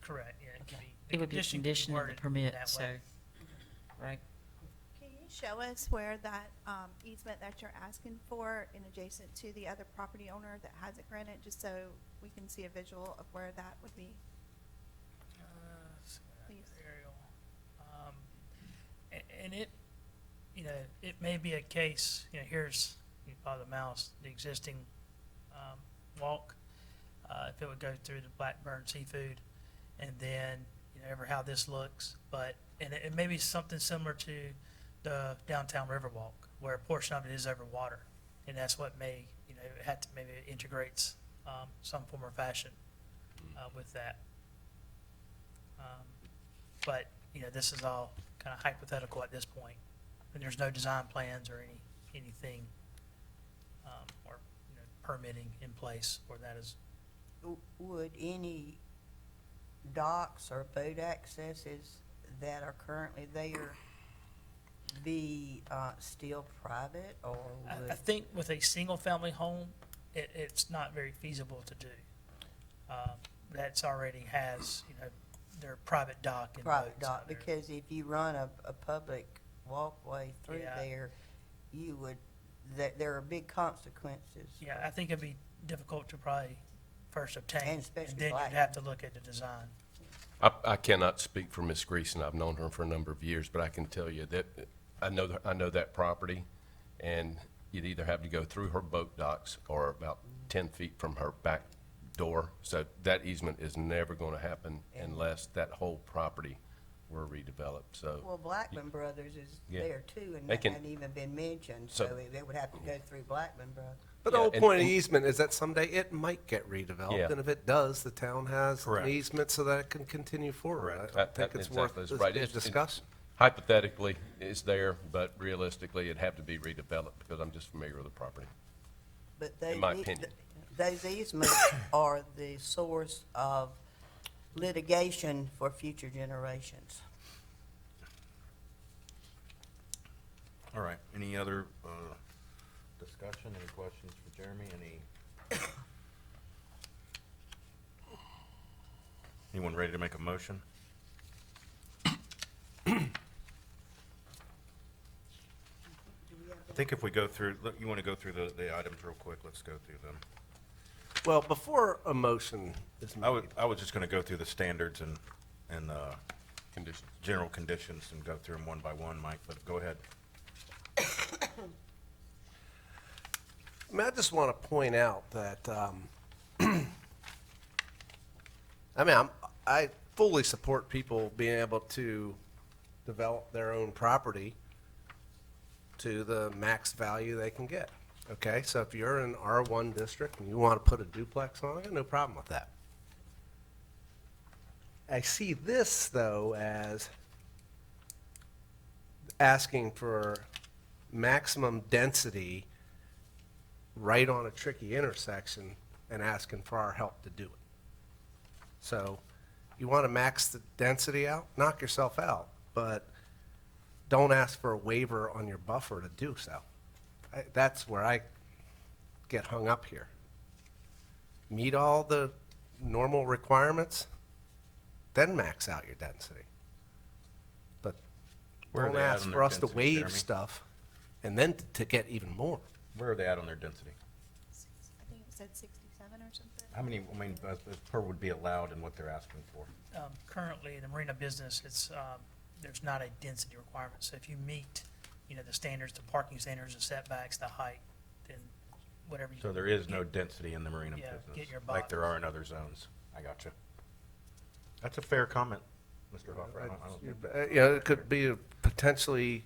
Speaker 5: Correct, yeah, it could
Speaker 7: Okay.
Speaker 5: be.
Speaker 2: It would be a
Speaker 5: condition
Speaker 2: condition of the
Speaker 5: worded
Speaker 2: permit,
Speaker 5: that
Speaker 2: so,
Speaker 5: way.
Speaker 2: right?
Speaker 13: Can you show us where that easement that you're asking for in adjacent to the other property owner that has it granted, just so we can see a visual of where that would be?
Speaker 5: Let's see what I have
Speaker 13: Please.
Speaker 5: there, Ariel. And it, it may be a case, here's, you follow the mouse, the existing walk, if it would go through the Blackburn Seafood, and then, ever how this looks, but, and it may be something similar to the downtown Riverwalk, where a portion of it is over water, and that's what may, maybe it integrates some form or fashion with that. But, this is all kind of hypothetical at this point, and there's no design plans or anything, or, permitting in place where that is.
Speaker 7: Would any docks or boat accesses that are currently there be still private, or
Speaker 5: I
Speaker 7: would?
Speaker 5: think with a single-family home, it's not very feasible to do. That's already has, their private dock and
Speaker 7: Private
Speaker 5: boats
Speaker 7: dock,
Speaker 5: on there.
Speaker 7: because if you run a public walkway through
Speaker 5: Yeah.
Speaker 7: there, you would, there are big consequences.
Speaker 5: Yeah, I think it'd be difficult to probably first obtain,
Speaker 7: And
Speaker 5: and
Speaker 7: especially
Speaker 5: then
Speaker 7: black.
Speaker 5: you'd have to look at the design.
Speaker 6: I cannot speak for Ms. Greason. I've known her for a number of years, but I can tell you that I know that property, and you'd either have to go through her boat docks or about 10 feet from her back door. So that easement is never going to happen unless that whole property were redeveloped. So
Speaker 7: Well, Blackman Brothers is
Speaker 6: Yeah.
Speaker 7: there too, and
Speaker 6: They
Speaker 7: that
Speaker 6: can-
Speaker 7: hadn't even been mentioned,
Speaker 6: So-
Speaker 7: so it would have to go through Blackman Brothers.
Speaker 8: But the
Speaker 6: Yeah,
Speaker 8: whole
Speaker 6: and-
Speaker 8: point of
Speaker 6: and-
Speaker 8: easement is that someday it might get redeveloped,
Speaker 6: Yeah.
Speaker 8: and if it does, the town has an
Speaker 3: Correct.
Speaker 8: easement so that it can continue forward.
Speaker 3: Correct.
Speaker 8: I think it's worth
Speaker 6: Exactly, that's right.
Speaker 8: a
Speaker 6: It's-
Speaker 8: discussion.
Speaker 6: hypothetically, it's there, but realistically, it'd have to be redeveloped because I'm just familiar with the property.
Speaker 7: But they,
Speaker 6: In my opinion.
Speaker 7: those easements are the source of litigation for future generations.
Speaker 3: All right, any other discussion, any questions for Jeremy, any? Anyone ready to make a motion? I think if we go through, look, you want to go through the items real quick, let's go through them.
Speaker 8: Well, before a motion is
Speaker 3: I
Speaker 8: made,
Speaker 3: was just going to go through the standards and
Speaker 6: Conditions.
Speaker 3: general conditions and go through them one by one, Mike, but go ahead.
Speaker 8: I mean, I just want to point out that, I mean, I fully support people being able to develop their own property to the max value they can get. Okay, so if you're in R1 district and you want to put a duplex on, I got no problem with that. I see this, though, as asking for maximum density right on a tricky intersection and asking for our help to do it. So you want to max the density out, knock yourself out, but don't ask for a waiver on your buffer to do so. That's where I get hung up here. Meet all the normal requirements, then max out your density. But
Speaker 3: Where are
Speaker 8: don't
Speaker 3: they at
Speaker 8: ask
Speaker 3: on
Speaker 8: for
Speaker 3: their
Speaker 8: us to
Speaker 3: density,
Speaker 8: waive
Speaker 3: Jeremy?
Speaker 8: stuff and then to get even more.
Speaker 3: Where are they at on their density?
Speaker 13: I think it said 67 or something.
Speaker 3: How many, I mean, as per would be allowed in what they're asking for?
Speaker 5: Currently, the marina business, it's, there's not a density requirement. So if you meet, the standards, the parking standards, the setbacks, the height, then whatever you.
Speaker 3: So there is no density in the marina
Speaker 5: Yeah,
Speaker 3: business?
Speaker 5: get your
Speaker 3: like there
Speaker 5: box.
Speaker 3: are in other zones? I got you. That's a fair comment, Mr. Hoffer. I don't think-
Speaker 8: It could be a potentially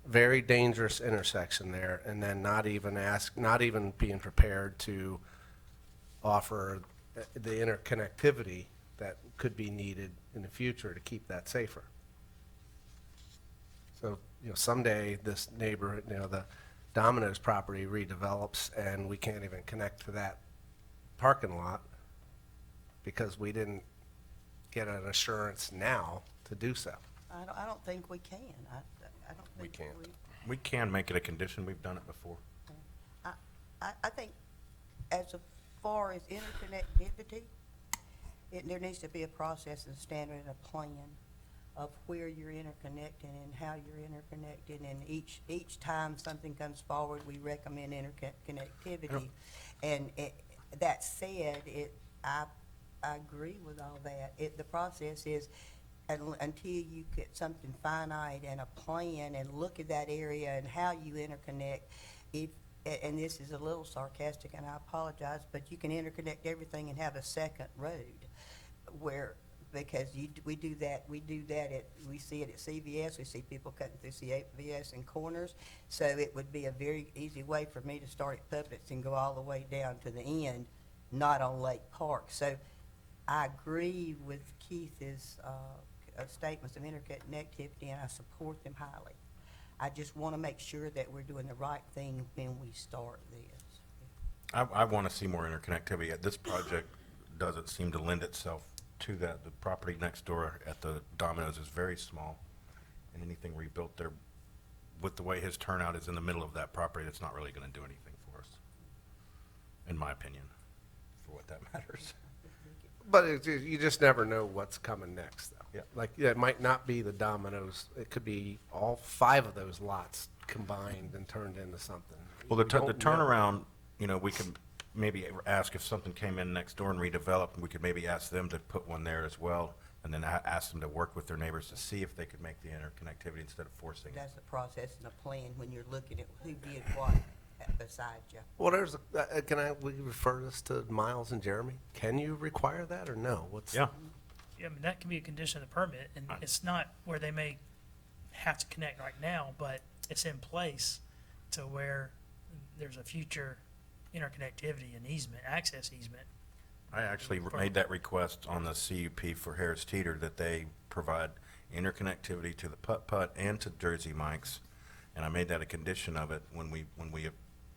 Speaker 8: very dangerous intersection there, and then not even being prepared to offer the interconnectivity that could be needed in the future to keep that safer. So, someday this neighborhood, the Domino's property redevelops, and we can't even connect to that parking lot because we didn't get an assurance now to do so.
Speaker 7: I don't think we can. I don't
Speaker 6: We
Speaker 7: think
Speaker 6: can't.
Speaker 3: We can make it a condition. We've done it before.
Speaker 7: I think as far as interconnectivity, there needs to be a process and standard and a plan of where you're interconnecting and how you're interconnected, and each time something comes forward, we recommend interconnectivity. And that said, I agree with all that. The process is until you get something finite and a plan and look at that area and how you interconnect, and this is a little sarcastic and I apologize, but you can interconnect everything and have a second road because we do that we see it at CVS, we see people cutting through CVS in corners, so it would be a very easy way for me to start at Publix and go all the way down to the end, not on Lake Park. So I agree with Keith's statements of interconnectivity, and I support them highly. I just want to make sure that we're doing the right thing when we start this.
Speaker 3: I want to see more interconnectivity. This project doesn't seem to lend itself to that. The property next door at the Domino's is very small, and anything rebuilt there, with the way his turnout is in the middle of that property, it's not really going to do anything for us, in my opinion, for what that matters.
Speaker 8: But you just never know what's coming next, though.
Speaker 3: Yeah.
Speaker 8: Like, it might not be the Domino's. It could be all 5 of those lots combined and turned into something.
Speaker 3: Well,
Speaker 8: We
Speaker 3: the
Speaker 8: don't know.
Speaker 3: turnaround, we could maybe ask if something came in next door and redeveloped, we could maybe ask them to put one there as well, and then ask them to work with their neighbors to see if they could make the interconnectivity instead of forcing it.
Speaker 7: That's the process and a plan when you're looking at who did what beside you.
Speaker 8: Well, we refer this to Miles and Jeremy? Can you require that or no?
Speaker 3: Yeah.
Speaker 5: Yeah, I mean, that can be a condition of the permit, and it's not where they may have to connect right now, but it's in place to where there's a future interconnectivity and easement, access easement.
Speaker 3: I actually made that request on the CUP for Harris Teeter, that they provide interconnectivity to the Putt-Putt and to Jersey Mike's, and I made that a condition of it when we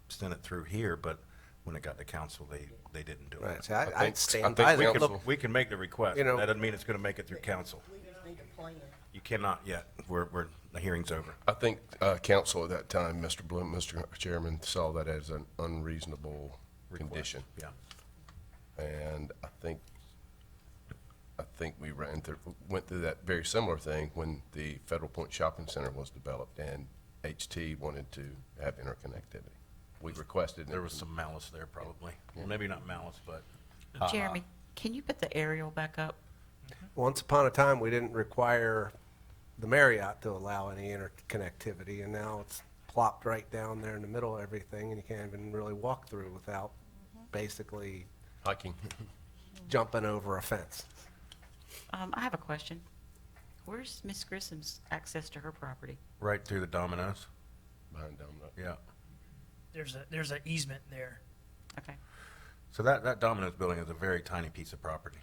Speaker 3: sent it through here, but when it got to council, they didn't do
Speaker 8: Right,
Speaker 3: it.
Speaker 8: see, I'd
Speaker 6: think-
Speaker 8: stand
Speaker 6: I think
Speaker 8: by
Speaker 6: we
Speaker 8: that.
Speaker 6: can-
Speaker 8: Look,
Speaker 3: We can make the request,
Speaker 8: You know-
Speaker 3: that doesn't mean it's gonna make it through council.
Speaker 7: We just need a plan.
Speaker 3: You cannot yet, the hearing's over.
Speaker 6: I think council at that time, Mr. Chairman, saw that as an unreasonable
Speaker 3: Request.
Speaker 6: condition.
Speaker 3: Yeah.
Speaker 6: And I think I think we went through that very similar thing when the Federal Point Shopping Center was developed and HT wanted to have interconnectivity. We requested.
Speaker 3: There was some malice there probably. Well, maybe not malice, but.
Speaker 2: Jeremy, can you put the aerial back up?
Speaker 8: Once upon a time, we didn't require the Marriott to allow any interconnectivity, and now it's plopped right down there in the middle of everything, and you can't even really walk through without basically
Speaker 6: Hiking.
Speaker 8: jumping over a fence.
Speaker 2: I have a question. Where's Miss Grissom's access to her property?
Speaker 3: Right through the Domino's,
Speaker 6: Behind Domino.
Speaker 3: yeah.
Speaker 5: There's an easement there.
Speaker 2: Okay.
Speaker 3: So that Domino's building is a very tiny piece of property.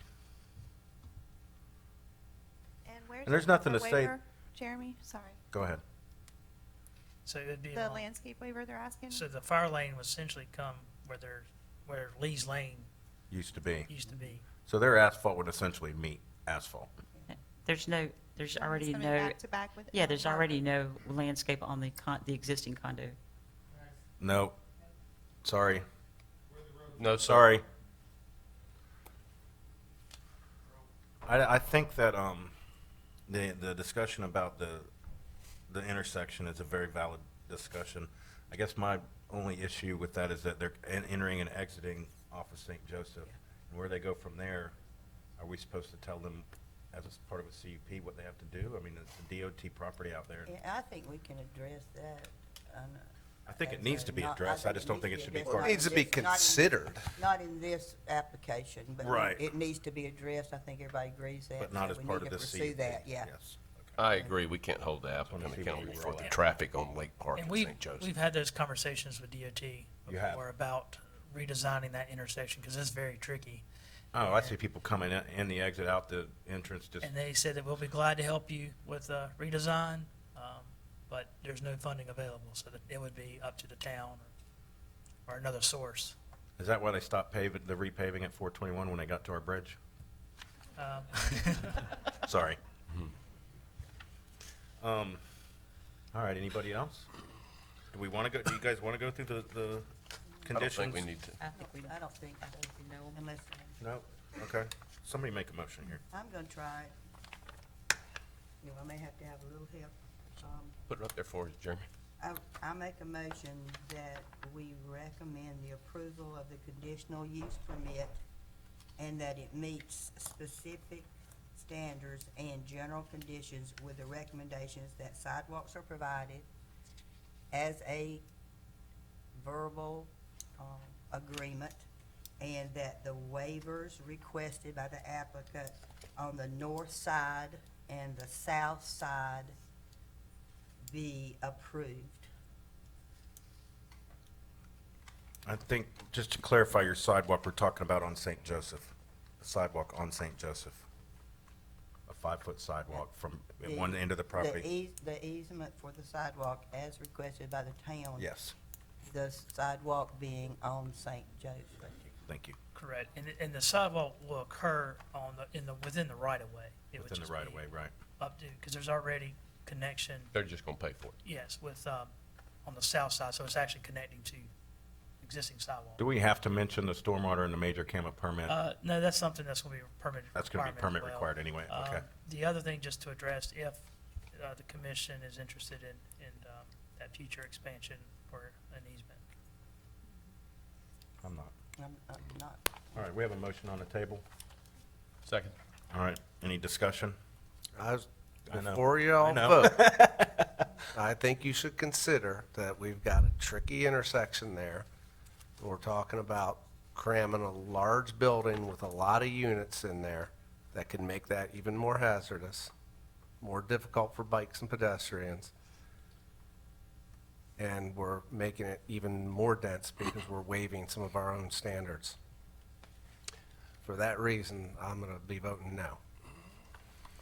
Speaker 13: And where's
Speaker 3: And there's
Speaker 13: the
Speaker 3: nothing to say-
Speaker 13: waiver, Jeremy, sorry.
Speaker 3: Go ahead.
Speaker 5: So it'd be
Speaker 13: The
Speaker 5: along-
Speaker 13: landscape waiver they're asking?
Speaker 5: So the fire lane would essentially come where Lee's Lane
Speaker 3: Used to be.
Speaker 5: used to be.
Speaker 3: So their asphalt would essentially meet asphalt.
Speaker 2: There's already
Speaker 13: It's gonna be
Speaker 2: no,
Speaker 13: back to back with
Speaker 2: yeah, there's
Speaker 13: Park.
Speaker 2: already no landscape on the existing condo.
Speaker 3: No, sorry,
Speaker 6: No, sir.
Speaker 3: sorry. I think that, the discussion about the intersection is a very valid discussion. I guess my only issue with that is that they're entering and exiting off of St. Joseph. And where they go from there, are we supposed to tell them as a part of a CUP what they have to do? I mean, it's a DOT property out there.
Speaker 7: Yeah, I think we can address that.
Speaker 3: I think it
Speaker 7: as
Speaker 3: needs
Speaker 7: a
Speaker 3: to be
Speaker 7: not-
Speaker 3: addressed. I just don't think it should be
Speaker 7: addressed.
Speaker 3: part
Speaker 8: It
Speaker 3: of
Speaker 8: needs to be
Speaker 7: Not in this-
Speaker 8: considered.
Speaker 7: Not in this application, but
Speaker 3: Right.
Speaker 7: it needs to be addressed. I think everybody agrees that.
Speaker 3: But not
Speaker 7: so
Speaker 3: as
Speaker 7: we
Speaker 3: part
Speaker 7: need
Speaker 3: of
Speaker 7: to
Speaker 3: this
Speaker 7: pursue
Speaker 3: CUP.
Speaker 7: that, yeah.
Speaker 3: Yes.
Speaker 6: I agree, we can't hold the applicant
Speaker 3: see what we
Speaker 6: accountable for
Speaker 3: roll
Speaker 6: the
Speaker 3: out.
Speaker 6: traffic on Lake Park
Speaker 5: And
Speaker 6: and
Speaker 5: we've
Speaker 6: St. Joseph.
Speaker 5: had those conversations with DOT
Speaker 3: You have.
Speaker 5: before about redesigning that intersection because it's very tricky.
Speaker 3: Oh, I see people coming in the exit, out the entrance, just,
Speaker 5: And they said that we'll be glad to help you with redesign, but there's no funding available, so that it would be up to the town or another source.
Speaker 3: is that why they stopped the repaving at 421 when they got to our bridge? Sorry. All right, anybody else? Do you guys want to go through the
Speaker 6: I don't
Speaker 3: conditions?
Speaker 6: think we need to.
Speaker 2: I think we,
Speaker 7: I don't think so,
Speaker 2: know 'em.
Speaker 7: unless,
Speaker 3: No? Okay. Somebody make a motion here.
Speaker 7: I'm gonna try it. You know, I may have to have a little help.
Speaker 6: Put it up there for us, Jeremy.
Speaker 7: I make a motion that we recommend the approval of the conditional use permit and that it meets specific standards and general conditions with the recommendations that sidewalks are provided as a verbal, agreement, and that the waivers requested by the applicant on the north side and the south side be approved.
Speaker 3: I think, just to clarify your sidewalk, we're talking about on St. Joseph, the sidewalk on St. Joseph. A 5-foot sidewalk from one end of the property.
Speaker 7: The easement for the sidewalk as requested by the town.
Speaker 3: Yes,
Speaker 7: The sidewalk being on St. Joseph.
Speaker 3: thank you.
Speaker 5: Correct, and the sidewalk will occur within the right of way. It would
Speaker 3: Within the
Speaker 5: just
Speaker 3: right of
Speaker 5: be
Speaker 3: way, right.
Speaker 5: Up to, because there's already connection,
Speaker 6: They're just gonna pay for it.
Speaker 5: yes, with, on the south side, so it's actually connecting to existing sidewalk.
Speaker 3: Do we have to mention the stormwater and the major CAMA permit?
Speaker 5: No, that's something that's gonna be a permit
Speaker 3: That's gonna be
Speaker 5: requirement as
Speaker 3: permit
Speaker 5: well.
Speaker 3: required anyway, okay.
Speaker 5: The other thing, just to address, if the commission is interested in that future expansion for an easement.
Speaker 3: I'm not.
Speaker 7: I'm not.
Speaker 3: All right, we have a motion on the table.
Speaker 6: Second.
Speaker 3: All right, any discussion?
Speaker 8: I
Speaker 3: know.
Speaker 8: Before you
Speaker 3: I
Speaker 8: all
Speaker 3: know.
Speaker 8: vote, I think you should consider that we've got a tricky intersection there. We're talking about cramming a large building with a lot of units in there that can make that even more hazardous, more difficult for bikes and pedestrians. And we're making it even more dense because we're waiving some of our own standards. For that reason, I'm gonna be voting no.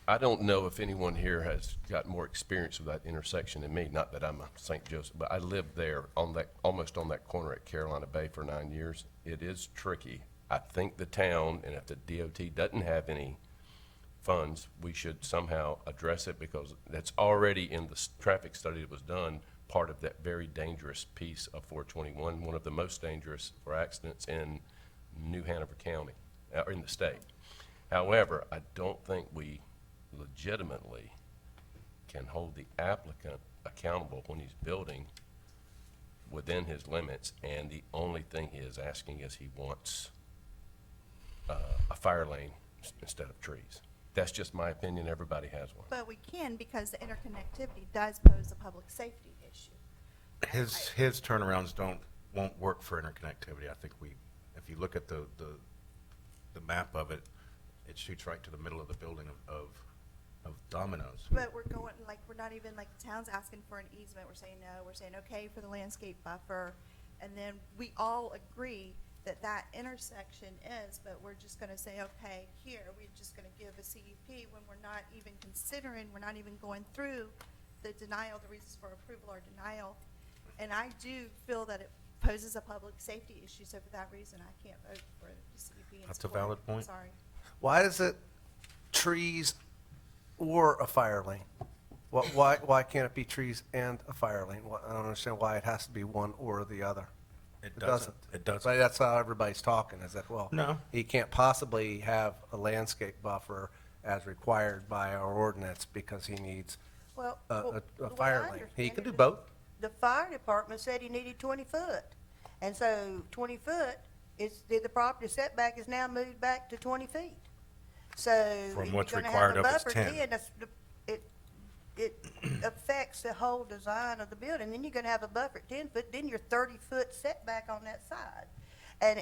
Speaker 6: I don't know if anyone here has got more experience with that intersection than me, not that I'm a St. Joseph, but I lived there almost on that corner at Carolina Bay for 9 years. It is tricky. I think the town, and if the DOT doesn't have any funds, we should somehow address it because that's already in the traffic study that was done, part of that very dangerous piece of 421, one of the most dangerous for accidents in New Hanover County, or in the state. However, I don't think we legitimately can hold the applicant accountable when he's building within his limits, and the only thing he is asking is he wants a fire lane instead of trees. That's just my opinion, everybody has one.
Speaker 13: But we can, because the interconnectivity does pose a public safety issue.
Speaker 3: His turnarounds won't work for interconnectivity. I think if you look at the map of it, it shoots right to the middle of the building of Domino's.
Speaker 13: But we're going, like, we're not even, like, the town's asking for an easement, we're saying no, we're saying okay for the landscape buffer, and then we all agree that that intersection is, but we're just gonna say, okay, here, we're just gonna give a CUP when we're not even considering, we're not even going through the denial, the reasons for approval or denial. And I do feel that it poses a public safety issue, so for that reason, I can't vote for the CUP in
Speaker 3: That's a
Speaker 13: support.
Speaker 3: valid point.
Speaker 13: Sorry.
Speaker 8: Why is it trees or a fire lane? Why can't it be trees and a fire lane? I don't understand why it has to be one or the other.
Speaker 3: It doesn't. It doesn't.
Speaker 8: But that's how everybody's talking, is that, well,
Speaker 3: No.
Speaker 8: he can't possibly have a landscape buffer as required by our ordinance because he needs
Speaker 7: Well,
Speaker 8: a
Speaker 7: the way
Speaker 8: fire
Speaker 7: I
Speaker 8: lane. He
Speaker 7: understand
Speaker 8: could
Speaker 7: it
Speaker 8: do
Speaker 7: is
Speaker 8: both.
Speaker 7: The fire department said he needed 20 foot. And so 20 foot, the property setback is now moved back to 20 feet. So.
Speaker 3: From
Speaker 7: if
Speaker 3: what's
Speaker 7: you're gonna have
Speaker 3: required
Speaker 7: a
Speaker 3: of is
Speaker 7: buffer
Speaker 3: 10.
Speaker 7: 10, it affects the whole design of the building. Then you're gonna have a buffer at 10 foot, then you're 30-foot setback on that side. And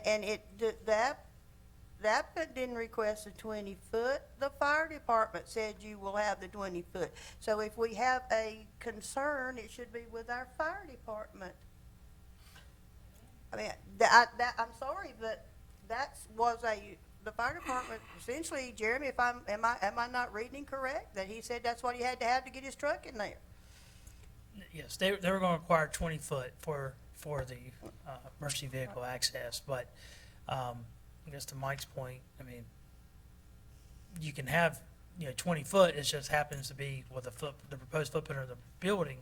Speaker 7: the applicant didn't request a 20 foot. The fire department said you will have the 20 foot. So if we have a concern, it should be with our fire department. I mean, I'm sorry, but the fire department, essentially, Jeremy, am I not reading correct? That he said that's what he had to have to get his truck in there?
Speaker 5: Yes, they were gonna require 20 foot for the emergency vehicle access, but I guess to Mike's point, I mean, you can have, 20 foot, it just happens to be with the proposed footprint of the building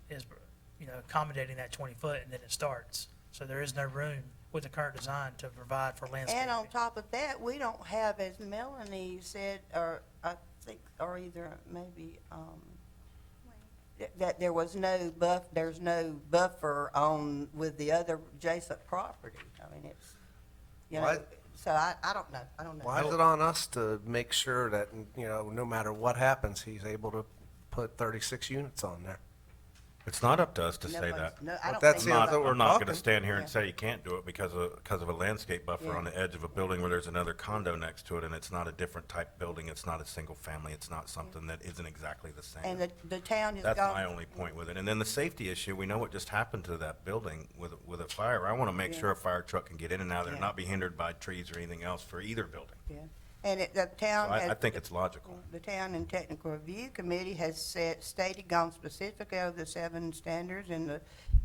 Speaker 5: is, accommodating that 20 foot, and then it starts. So there is no room with the current design to provide for landscaping.
Speaker 7: And on top of that, we don't have, as Melanie said, or I think, or either maybe, that there's no buffer on, with the other adjacent property. I mean, it's,
Speaker 8: Why-
Speaker 7: so I don't know,
Speaker 8: Why is it on us to make sure that, no matter what happens, he's able to put 36 units on there?
Speaker 3: It's not up to us to say
Speaker 7: Nobody's-
Speaker 3: that.
Speaker 7: no, I
Speaker 8: But
Speaker 7: don't
Speaker 8: that's
Speaker 7: think
Speaker 8: the
Speaker 3: Not,
Speaker 8: other-
Speaker 7: so.
Speaker 3: we're not going to
Speaker 8: talking.
Speaker 3: stand here and
Speaker 7: Yeah.
Speaker 3: say you can't do it because of a landscape buffer
Speaker 7: Yeah.
Speaker 3: on the edge of a building where there's another condo next to it, and it's not a different type building, it's not a single family, it's not something that isn't exactly the same.
Speaker 7: And the town has
Speaker 3: That's
Speaker 7: gone.
Speaker 3: my only point with it. And then the safety issue, we know what just happened to that building with a fire. I want to make
Speaker 7: Yeah.
Speaker 3: sure a fire truck can get in and out of there,
Speaker 7: Yeah.
Speaker 3: not be hindered by trees or anything else for either building.
Speaker 7: Yeah. And the
Speaker 3: So
Speaker 7: town has.
Speaker 3: I think it's logical.
Speaker 7: The Town and Technical Review Committee has gone specifically over the 7 standards and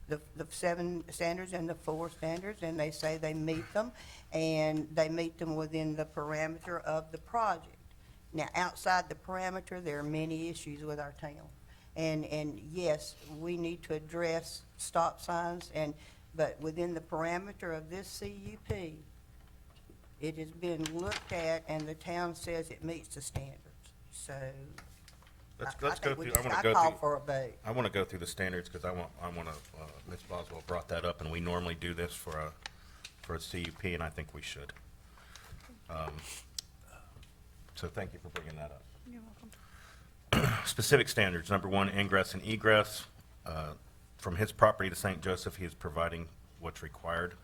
Speaker 7: the 7 standards and the 4 standards, and they say they meet them, and they meet them within the parameter of the project. Now, outside the parameter, there are many issues with our town. And yes, we need to address stop signs, but within the parameter of this CUP, it has been looked at, and the town says it meets the standards. So
Speaker 3: Let's
Speaker 7: I
Speaker 3: go
Speaker 7: think we
Speaker 3: through, I
Speaker 7: just-
Speaker 3: want to
Speaker 7: I
Speaker 3: go
Speaker 7: call
Speaker 3: through.
Speaker 7: for a vote.
Speaker 3: I want to go through the standards because Ms. Boswell brought that up, and we normally do this for a CUP, and I think we should. So thank you for bringing that up.
Speaker 13: You're welcome.
Speaker 3: Specific standards, number 1, ingress and egress. From his property to St. Joseph, he is providing what's required.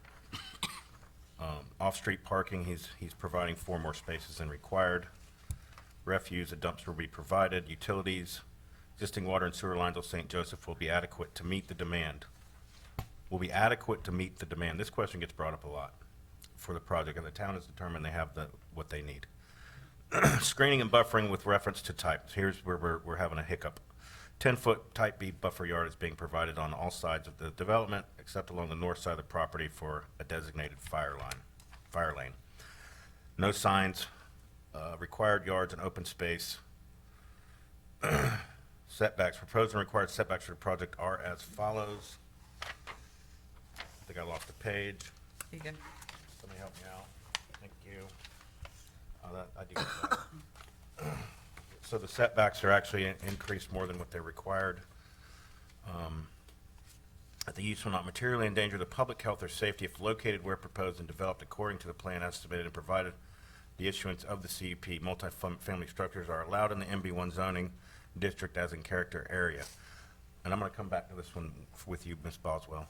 Speaker 3: Off-street parking, he's providing 4 more spaces than required. Refuse, a dumpster will be provided. Utilities, existing water and sewer lines of St. Joseph will be adequate to meet the demand. Will be adequate to meet the demand. This question gets brought up a lot for the project, and the town has determined they have what they need. Screening and buffering with reference to types. Here's where we're having a hiccup. 10-foot type B buffer yard is being provided on all sides of the development, except along the north side of the property for a designated fire lane. No signs, required yards and open space. Setbacks, proposed and required setbacks for the project are as follows. I think I lost a page.
Speaker 1: You can,
Speaker 3: Somebody help me out. Thank you. I do get that. So the setbacks are actually increased more than what they required. That the use will not materially endanger the public health or safety if located where proposed and developed according to the plan estimated and provided the issuance of the CUP. Multifamily structures are allowed in the MB1 zoning district as in character area. And I'm going to come back to this one with you, Ms. Boswell.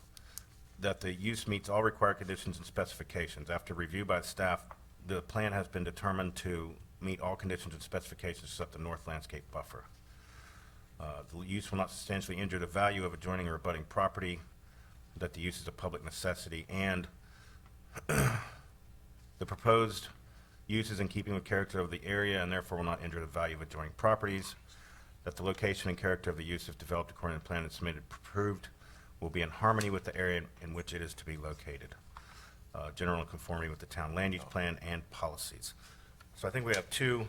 Speaker 3: That the use meets all required conditions and specifications. After review by staff, the plan has been determined to meet all conditions and specifications except the north landscape buffer. The use will not substantially injure the value of adjoining or abutting property, that the use is a public necessity, and the proposed use is in keeping with character of the area and therefore will not injure the value of adjoining properties, that the location and character of the use, if developed according to the plan and submitted approved, will be in harmony with the area in which it is to be located. General conformity with the town land use plan and policies. So I think we have two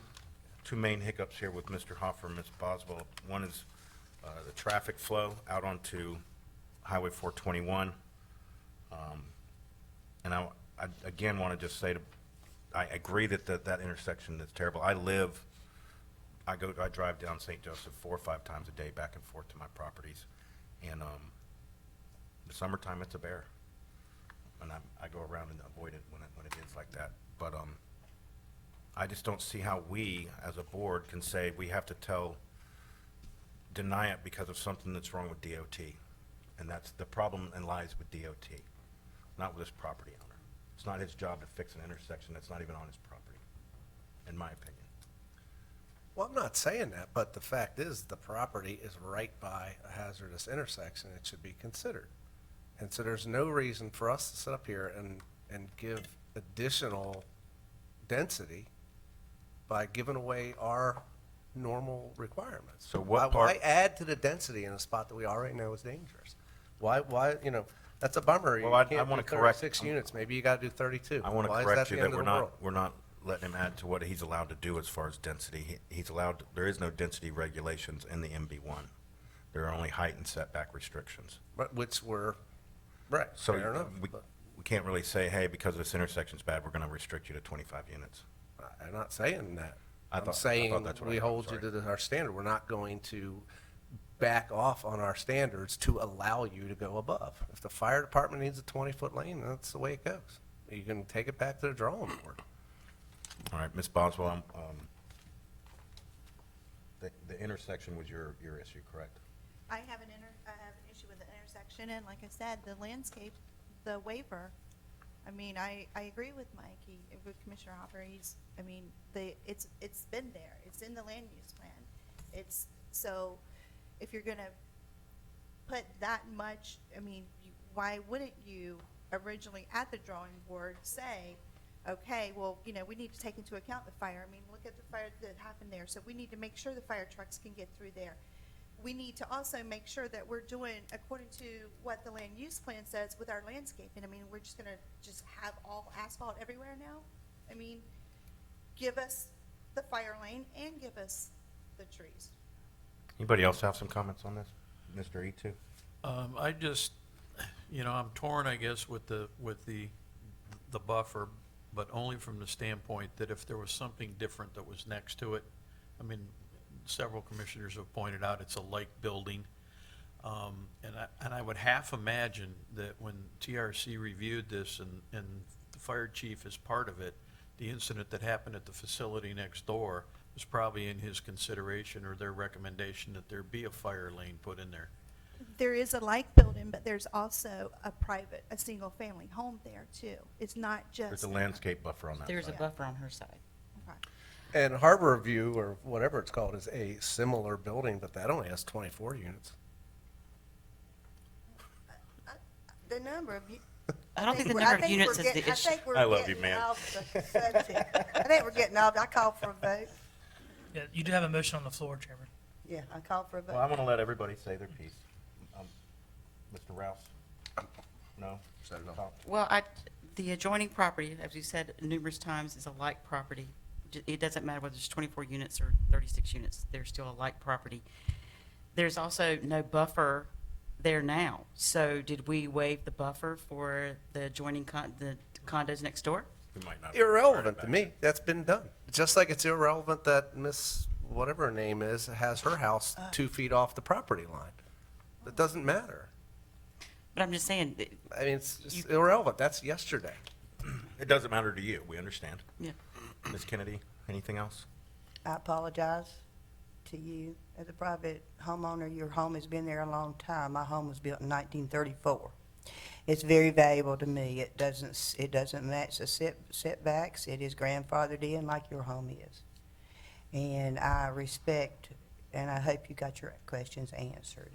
Speaker 3: main hiccups here with Mr. Hoffer and Ms. Boswell. One is the traffic flow out onto Highway 421. And I again want to just say, I agree that that intersection is terrible. I drive down St. Joseph 4 or 5 times a day back and forth to my properties. And the summertime, it's a bear. And I go around and avoid it when it is like that. But I just don't see how we, as a board, can say we have to deny it because of something that's wrong with DOT. And that's the problem, and lies with DOT, not with this property owner. It's not his job to fix an intersection that's not even on his property, in my opinion.
Speaker 8: Well, I'm not saying that, but the fact is, the property is right by a hazardous intersection. It should be considered. And so there's no reason for us to sit up here and give additional density by giving away our normal requirements.
Speaker 3: So what
Speaker 8: Why add to the density in a spot that we already know is dangerous? Why, that's a bummer.
Speaker 3: Well,
Speaker 8: You
Speaker 3: I
Speaker 8: can't
Speaker 3: wanna
Speaker 8: do
Speaker 3: correct-
Speaker 8: 36 units. Maybe you gotta do 32.
Speaker 3: I want to
Speaker 8: Why is
Speaker 3: correct
Speaker 8: the
Speaker 3: you
Speaker 8: end
Speaker 3: that
Speaker 8: of the world?
Speaker 3: we're not letting him add to what he's allowed to do as far as density. He's allowed, there is no density regulations in the MB1. There are only height and setback restrictions.
Speaker 8: But which were, right,
Speaker 3: So
Speaker 8: fair enough.
Speaker 3: we
Speaker 8: but
Speaker 3: can't really say, hey, because this intersection's bad, we're going to restrict you to 25 units.
Speaker 8: I'm not saying that.
Speaker 3: I
Speaker 8: I'm
Speaker 3: thought
Speaker 8: saying
Speaker 3: that's what I
Speaker 8: we
Speaker 3: heard,
Speaker 8: hold you
Speaker 3: sorry.
Speaker 8: to our standard. We're not going to back off on our standards to allow you to go above. If the fire department needs a 20-foot lane, that's the way it goes. You can take it back to the drawing board.
Speaker 3: All right, Ms. Boswell, the intersection was your issue, correct?
Speaker 13: I have an issue with the intersection, and like I said, the landscape, the waiver. I mean, I agree with Mikey, with Commissioner Hopper. It's been there. It's in the land use plan. So if you're gonna put that much, I mean, why wouldn't you originally at the drawing board say, okay, well, we need to take into account the fire. I mean, look at the fire that happened there. So we need to make sure the fire trucks can get through there. We need to also make sure that we're doing according to what the land use plan says with our landscaping. I mean, we're just gonna have all asphalt everywhere now? I mean, give us the fire lane and give us the trees.
Speaker 3: Anybody else have some comments on this? Mr. E2?
Speaker 14: I just, I'm torn, I guess, with the buffer, but only from the standpoint that if there was something different that was next to it, I mean, several commissioners have pointed out it's a like building. And I would half imagine that when TRC reviewed this and the fire chief is part of it, the incident that happened at the facility next door was probably in his consideration or their recommendation that there be a fire lane put in there.
Speaker 13: There is a like building, but there's also a single-family home there too. It's not just.
Speaker 3: There's a landscape buffer on that
Speaker 2: There's a
Speaker 3: side.
Speaker 2: buffer on her side.
Speaker 13: Okay.
Speaker 8: And Harbor View, or whatever it's called, is a similar building, but that only has 24 units.
Speaker 7: The number of,
Speaker 2: I don't think the number of units is the
Speaker 7: I
Speaker 2: issue.
Speaker 7: think we're
Speaker 3: I love you,
Speaker 7: getting
Speaker 3: man.
Speaker 7: off the subject. I think we're getting off. I call for a vote.
Speaker 5: Yeah, you do have a motion on the floor, Chairman.
Speaker 7: Yeah, I call for a
Speaker 3: Well, I
Speaker 7: vote.
Speaker 3: want to let everybody say their piece. Mr. Rouse? No?
Speaker 2: Well, the adjoining property, as you said numerous times, is a like property. It doesn't matter whether it's 24 units or 36 units, they're still a like property. There's also no buffer there now. So did we waive the buffer for the adjoining the condos next door?
Speaker 3: We might not.
Speaker 8: Irrelevant to me. That's been done. Just like it's irrelevant that Miss, whatever her name is, has her house 2 feet off the property line. It doesn't matter.
Speaker 2: But I'm just saying,
Speaker 8: I mean, it's just irrelevant. That's yesterday.
Speaker 3: It doesn't matter to you, we understand.
Speaker 2: yeah.
Speaker 3: Ms. Kennedy, anything else?
Speaker 7: I apologize to you. As a private homeowner, your home has been there a long time. My home was built in 1934. It's very valuable to me. It doesn't match the setbacks. It is grandfathered in like your home is. And I respect, and I hope you got your questions answered.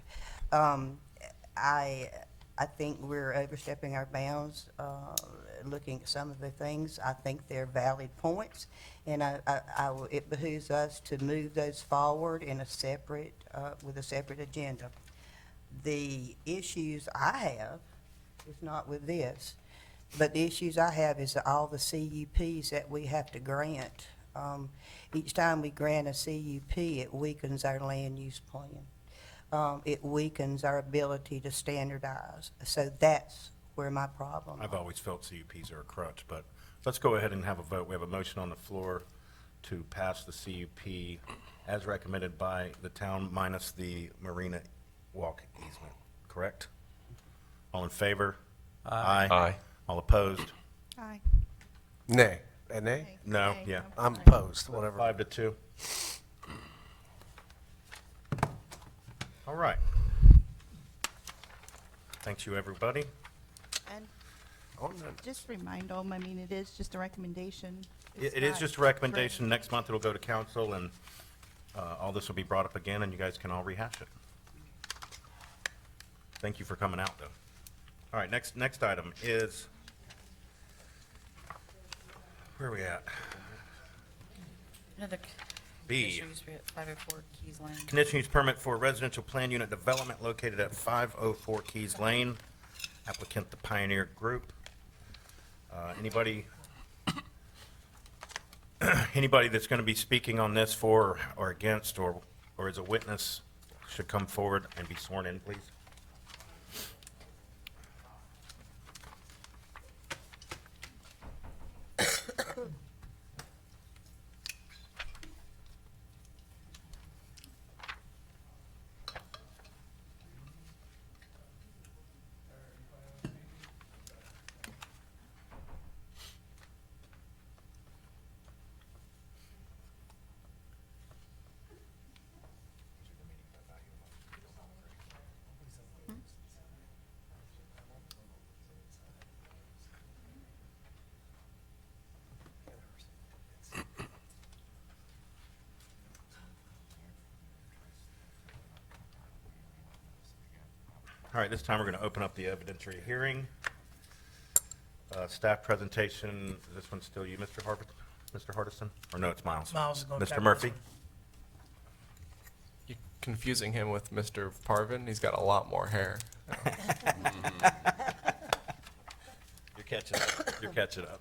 Speaker 7: I think we're overstepping our bounds, looking at some of the things. I think they're valid points, and it behooves us to move those forward in a separate, with a separate agenda. The issues I have is not with this, but the issues I have is all the CUPs that we have to grant. Each time we grant a CUP, it weakens our land use plan. It weakens our ability to standardize. So that's where my problem
Speaker 3: I've
Speaker 7: lies.
Speaker 3: always felt CUPs are a crutch, but let's go ahead and have a vote. We have a motion on the floor to pass the CUP as recommended by the town minus the marina walk easement, correct? All in favor? Aye.
Speaker 6: Aye.
Speaker 3: All opposed?
Speaker 13: Aye.
Speaker 8: Nay. A nay?
Speaker 3: No,
Speaker 13: Aye.
Speaker 3: yeah.
Speaker 8: I'm opposed, whatever.
Speaker 3: 5-2. All right. Thanks you, everybody.
Speaker 13: And
Speaker 8: On the-
Speaker 13: just remind them, I mean, it is just a recommendation. It's
Speaker 3: It is
Speaker 13: not
Speaker 3: just a recommendation.
Speaker 13: binding.
Speaker 3: Next month it'll go to council and all this will be brought up again and you guys can all rehash it. Thank you for coming out, though. All right, next item is, where are we at?
Speaker 2: Another
Speaker 3: B.
Speaker 2: conditional use permit, 504 Keys Lane.
Speaker 3: Conditional use permit for residential plan unit development located at 504 Keys Lane. Applicant, the Pioneer Group. Anybody that's going to be speaking on this for or against or as a witness should come forward and be sworn in, please. All right, this time we're going to open up the evidentiary hearing. Staff presentation, is this one still you, Mr. Hardison? Or no, it's Miles?
Speaker 5: Miles is gonna
Speaker 3: Mr.
Speaker 5: tackle
Speaker 3: Murphy?
Speaker 5: this one.
Speaker 4: You're confusing him with Mr. Parvin. He's got a lot more hair.
Speaker 3: You're catching up. You're catching up.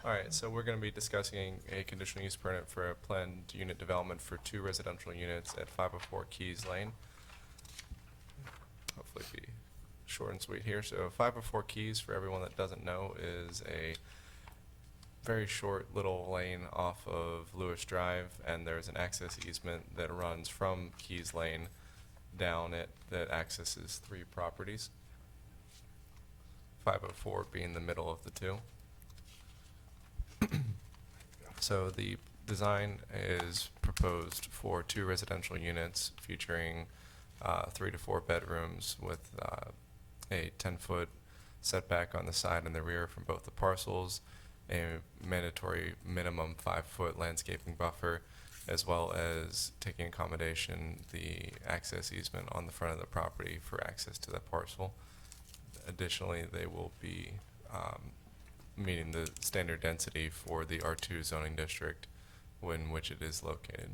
Speaker 4: All right, so we're going to be discussing a conditional use permit for a planned unit development for 2 residential units at 504 Keys Lane. Hopefully be short and sweet here. So 504 Keys, for everyone that doesn't know, is a very short little lane off of Lewis Drive, and there's an access easement that runs from Keys Lane down it that accesses 3 properties. 504 being the middle of the 2. So the design is proposed for 2 residential units featuring 3 to 4 bedrooms with a 10-foot setback on the side and the rear from both the parcels, a mandatory minimum 5-foot landscaping buffer, as well as taking accommodation the access easement on the front of the property for access to that parcel. Additionally, they will be meeting the standard density for the R2 zoning district in which it is located.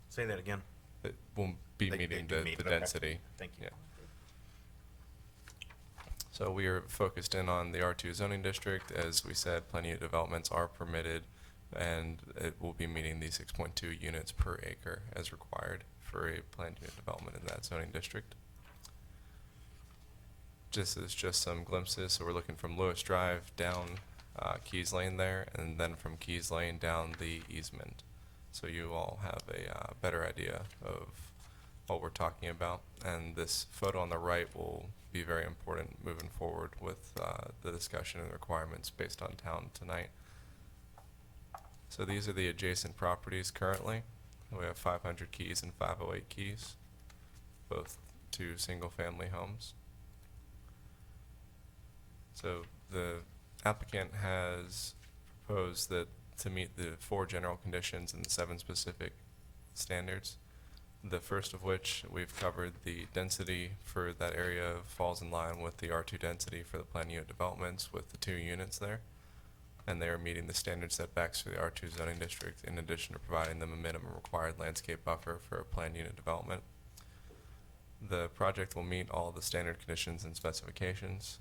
Speaker 3: Say that again.
Speaker 4: It won't be
Speaker 3: They
Speaker 4: meeting
Speaker 3: do
Speaker 4: the
Speaker 3: meet it, okay.
Speaker 4: density.
Speaker 3: Thank you.
Speaker 4: Yeah. So we are focused in on the R2 zoning district. As we said, plenty of developments are permitted, and it will be meeting the 6.2 units per acre as required for a planned unit development in that zoning district. This is just some glimpses. So we're looking from Lewis Drive down Keys Lane there, and then from Keys Lane down the easement. So you all have a better idea of what we're talking about. And this photo on the right will be very important moving forward with the discussion and requirements based on town tonight. So these are the adjacent properties currently. We have 500 keys and 508 keys, both to single-family homes. So the applicant has proposed that to meet the 4 general conditions and the 7 specific standards, the first of which we've covered. The density for that area falls in line with the R2 density for the planned unit developments with the 2 units there, and they are meeting the standard setbacks for the R2 zoning district in addition to providing them a minimum required landscape buffer for a planned unit development. The project will meet all the standard conditions and specifications.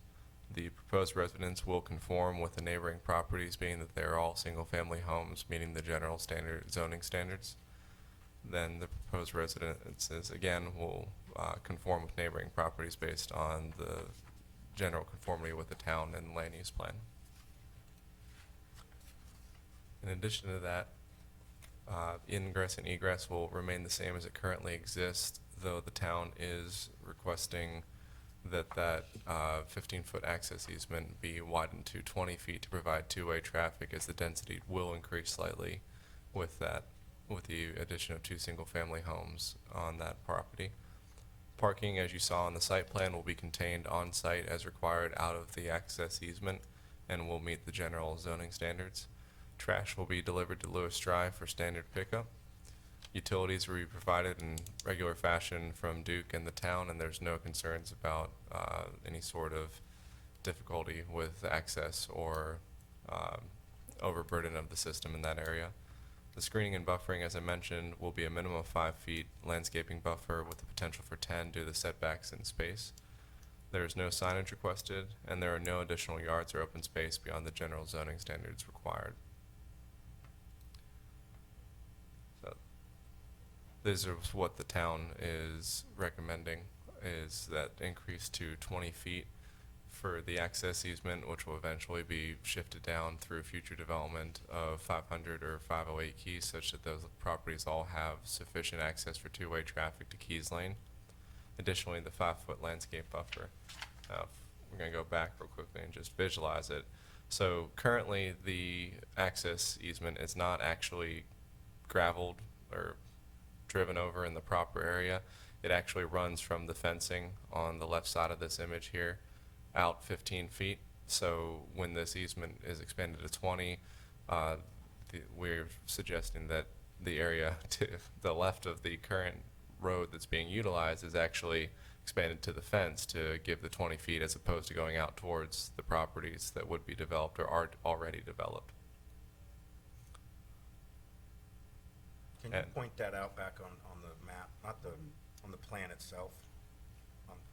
Speaker 4: The proposed residence will conform with the neighboring properties, being that they are all single-family homes meeting the general standard zoning standards. Then the proposed residences, again, will conform with neighboring properties based on the general conformity with the town and land use plan. In addition to that, ingress and egress will remain the same as it currently exists, though the town is requesting that 15-foot access easement be widened to 20 feet to provide 2-way traffic, as the density will increase slightly with the addition of 2 single-family homes on that property. Parking, as you saw on the site plan, will be contained on site as required out of the access easement and will meet the general zoning standards. Trash will be delivered to Lewis Drive for standard pickup. Utilities will be provided in regular fashion from Duke and the town, and there's no concerns about any sort of difficulty with access or overburden of the system in that area. The screening and buffering, as I mentioned, will be a minimum of 5 feet landscaping buffer with the potential for 10 due to the setbacks in space. There is no signage requested, and there are no additional yards or open space beyond the general zoning standards required. This is what the town is recommending, is that increase to 20 feet for the access easement, which will eventually be shifted down through future development of 500 or 508 keys, such that those properties all have sufficient access for 2-way traffic to Keys Lane. Additionally, the 5-foot landscape buffer. Now, we're going to go back real quickly and just visualize it. So currently, the access easement is not actually graveled or driven over in the proper area. It actually runs from the fencing on the left side of this image here out 15 feet. So when this easement is expanded to 20, we're suggesting that the area to the left of the current road that's being utilized is actually expanded to the fence to give the 20 feet, as opposed to going out towards the properties that would be developed or are already developed.
Speaker 3: Can you point that out back on the map, not on the plan itself?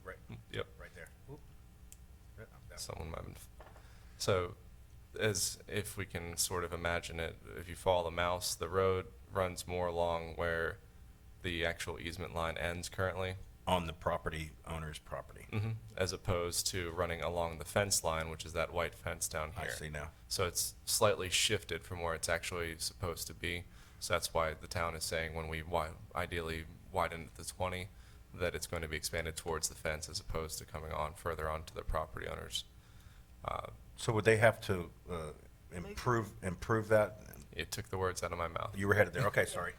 Speaker 3: Right,
Speaker 4: Yep.
Speaker 3: right there. Oop. Yeah, that one.
Speaker 4: Someone might have. So, as if we can sort of imagine it, if you follow the mouse, the road runs more along where the actual easement line ends currently.
Speaker 3: On the property owner's property.
Speaker 4: As opposed to running along the fence line, which is that white fence down here.
Speaker 3: I see now.
Speaker 4: So it's slightly shifted from where it's actually supposed to be. So that's why the town is saying when we ideally widen it to 20, that it's going to be expanded towards the fence as opposed to coming on further onto the property owners.
Speaker 3: So would they have to improve that?
Speaker 4: It took the words out of my mouth.
Speaker 3: You were headed there. Okay, sorry.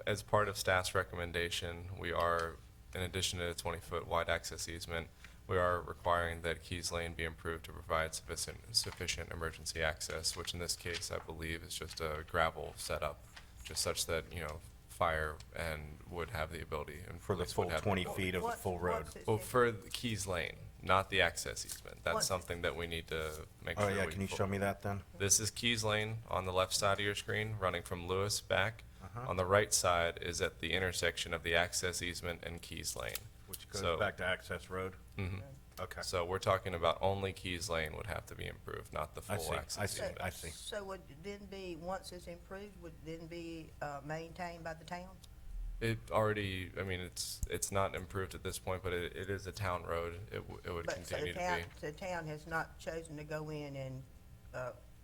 Speaker 4: As part of staff's recommendation, we are, in addition to the 20-foot wide access easement, we are requiring that Keys Lane be improved to provide sufficient emergency access, which in this case, I believe, is just a gravel setup, just such that, fire and would have the ability. And
Speaker 3: For the
Speaker 4: police
Speaker 3: full
Speaker 4: would have
Speaker 3: 20 feet of the full road?
Speaker 4: Well, for the Keys Lane, not the access easement. That's
Speaker 7: What's-
Speaker 4: something that we need to make
Speaker 3: Oh,
Speaker 4: sure
Speaker 3: yeah,
Speaker 4: we
Speaker 3: can you show me that then?
Speaker 4: This is Keys Lane on the left side of your screen, running from Lewis back.
Speaker 3: Uh-huh.
Speaker 4: On the right side is at the intersection of the access easement and Keys Lane.
Speaker 3: Which goes
Speaker 4: So-
Speaker 3: back to Access Road?
Speaker 4: Mhm.
Speaker 3: Okay.
Speaker 4: So we're talking about only Keys Lane would have to be improved, not the
Speaker 3: I
Speaker 4: full
Speaker 3: see,
Speaker 4: access
Speaker 3: I see.
Speaker 4: easement.
Speaker 3: I see.
Speaker 7: So would then be, once it's improved, would then be maintained by the town?
Speaker 4: It already, it's not improved at this point, but it is a town road. It would
Speaker 7: But so
Speaker 4: continue
Speaker 7: the
Speaker 4: to
Speaker 7: town,
Speaker 4: be.
Speaker 7: the town has not chosen to go in and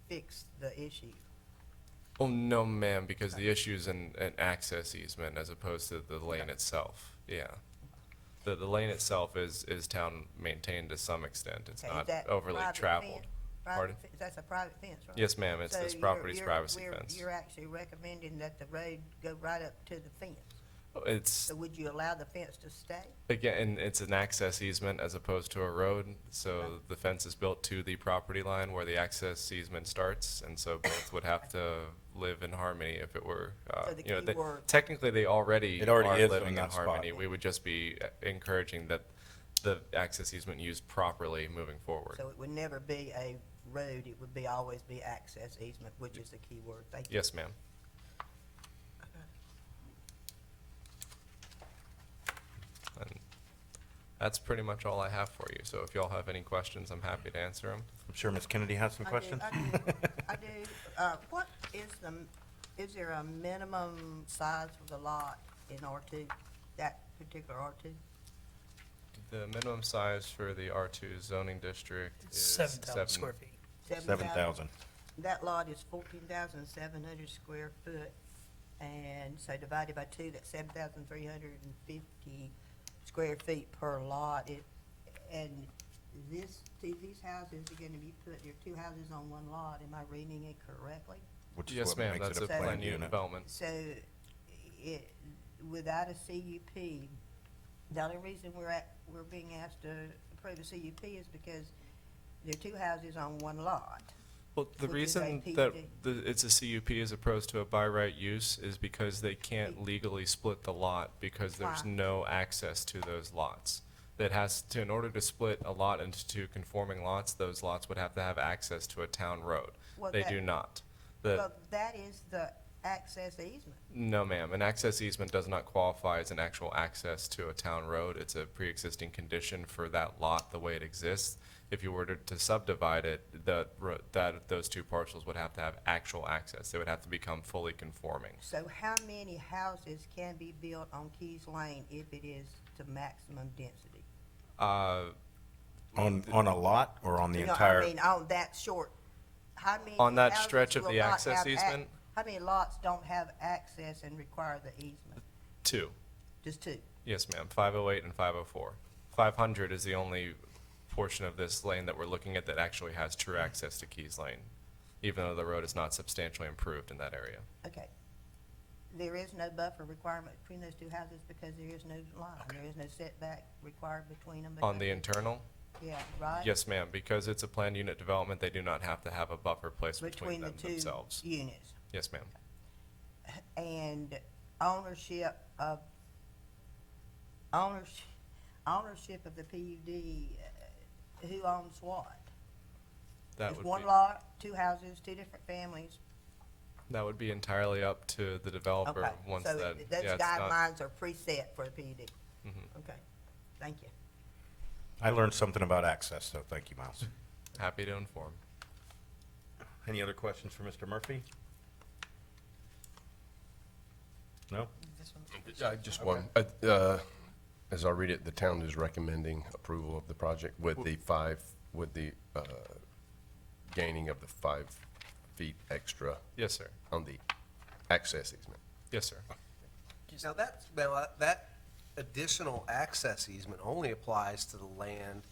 Speaker 7: fix the issue?
Speaker 4: Oh, no, ma'am, because the issue is an access easement as opposed to the lane itself. Yeah. The lane itself is town maintained to some extent. It's
Speaker 7: Okay, is
Speaker 4: not
Speaker 7: that
Speaker 4: overly
Speaker 7: private
Speaker 4: traveled.
Speaker 7: fence?
Speaker 4: Pardon?
Speaker 7: That's a private fence, right?
Speaker 4: Yes, ma'am, it's
Speaker 7: So
Speaker 4: this
Speaker 7: you're-
Speaker 4: property's
Speaker 7: you're-
Speaker 4: privacy
Speaker 7: we're-
Speaker 4: fence.
Speaker 7: You're actually recommending that the road go right up to the fence.
Speaker 4: It's,
Speaker 7: So would you allow the fence to stay?
Speaker 4: again, it's an access easement as opposed to a road, so the fence is built to the property line where the access easement starts, and so both would have to live in harmony if it were,
Speaker 7: So the
Speaker 4: you know,
Speaker 7: key word-
Speaker 4: technically they already
Speaker 3: It already
Speaker 4: are
Speaker 3: is
Speaker 4: living
Speaker 3: in
Speaker 4: in
Speaker 3: that spot.
Speaker 4: harmony. We would just be encouraging that the access easement used properly moving forward.
Speaker 7: So it would never be a road, it would always be access easement, which is the key word. Thank you.
Speaker 4: Yes, ma'am. And that's pretty much all I have for you, so if y'all have any questions, I'm happy to answer them.
Speaker 3: I'm sure Ms. Kennedy has some
Speaker 7: I do,
Speaker 3: questions.
Speaker 7: I do. What is there a minimum size for the lot in R2, that particular R2?
Speaker 4: The minimum size for the R2 zoning district is
Speaker 5: 7,000 square feet.
Speaker 3: 7,000.
Speaker 7: That lot is 14,700 square foot, and so divided by 2, that's 7,350 square feet per lot. And these houses are gonna be put, there are 2 houses on 1 lot, am I reading it correctly?
Speaker 3: Which is
Speaker 4: Yes,
Speaker 3: what
Speaker 4: ma'am,
Speaker 3: makes
Speaker 4: that's
Speaker 3: it
Speaker 4: a
Speaker 3: planned
Speaker 4: planned unit
Speaker 3: unit.
Speaker 4: development.
Speaker 7: So, without a CUP, the only reason we're being asked to approve a CUP is because there are 2 houses on 1 lot.
Speaker 4: Well, the
Speaker 7: Which is a
Speaker 4: reason
Speaker 7: PUD.
Speaker 4: that it's a CUP as opposed to a by right use is because they can't legally split the lot because there's
Speaker 7: Why?
Speaker 4: no access to those lots. That has to, in order to split a lot into 2 conforming lots, those lots would have to have access to a town road.
Speaker 7: Well,
Speaker 4: They
Speaker 7: that-
Speaker 4: do not.
Speaker 7: Well, that is the access easement.
Speaker 4: No, ma'am. An access easement does not qualify as an actual access to a town road. It's a pre-existing condition for that lot the way it exists. If you were to subdivide it, those 2 parcels would have to have actual access. They would have to become fully conforming.
Speaker 7: So how many houses can be built on Keys Lane if it is to maximum density?
Speaker 4: Uh,
Speaker 3: On a lot or on the
Speaker 7: No,
Speaker 3: entire?
Speaker 7: I mean, on that short, how many
Speaker 4: On that
Speaker 7: houses
Speaker 4: stretch of
Speaker 7: will
Speaker 4: the
Speaker 7: not
Speaker 4: access
Speaker 7: have
Speaker 4: easement?
Speaker 7: How many lots don't have access and require the easement?
Speaker 4: 2.
Speaker 7: Just 2?
Speaker 4: Yes, ma'am. 508 and 504. 500 is the only portion of this lane that we're looking at that actually has true access to Keys Lane, even though the road is not substantially improved in that area.
Speaker 7: Okay. There is no buffer requirement between those 2 houses because there is no line, there is no setback required between them?
Speaker 4: On the
Speaker 7: because-
Speaker 4: internal?
Speaker 7: Yeah, right?
Speaker 4: Yes, ma'am. Because it's a planned unit development, they do not have to have a buffer placed between
Speaker 7: Between the
Speaker 4: them
Speaker 7: 2
Speaker 4: themselves.
Speaker 7: units.
Speaker 4: Yes, ma'am.
Speaker 7: And ownership of the PUD, who owns what?
Speaker 4: That
Speaker 7: It's
Speaker 4: would
Speaker 7: 1
Speaker 4: be,
Speaker 7: lot, 2 houses, 2 different families.
Speaker 4: that would be entirely up to the developer
Speaker 7: Okay,
Speaker 4: once
Speaker 7: so
Speaker 4: that,
Speaker 7: those
Speaker 4: yeah, it's not.
Speaker 7: guidelines are preset for the PUD.
Speaker 4: Mhm.
Speaker 7: Okay, thank you.
Speaker 3: I learned something about access, so thank you, Miles.
Speaker 4: Happy to inform.
Speaker 3: Any other questions for Mr. Murphy? No?
Speaker 6: Just one. As I read it, the town is recommending approval of the project with the gaining of the 5 feet extra
Speaker 4: Yes, sir.
Speaker 6: on the access easement.
Speaker 4: Yes, sir.
Speaker 8: Now that additional access easement only applies to the land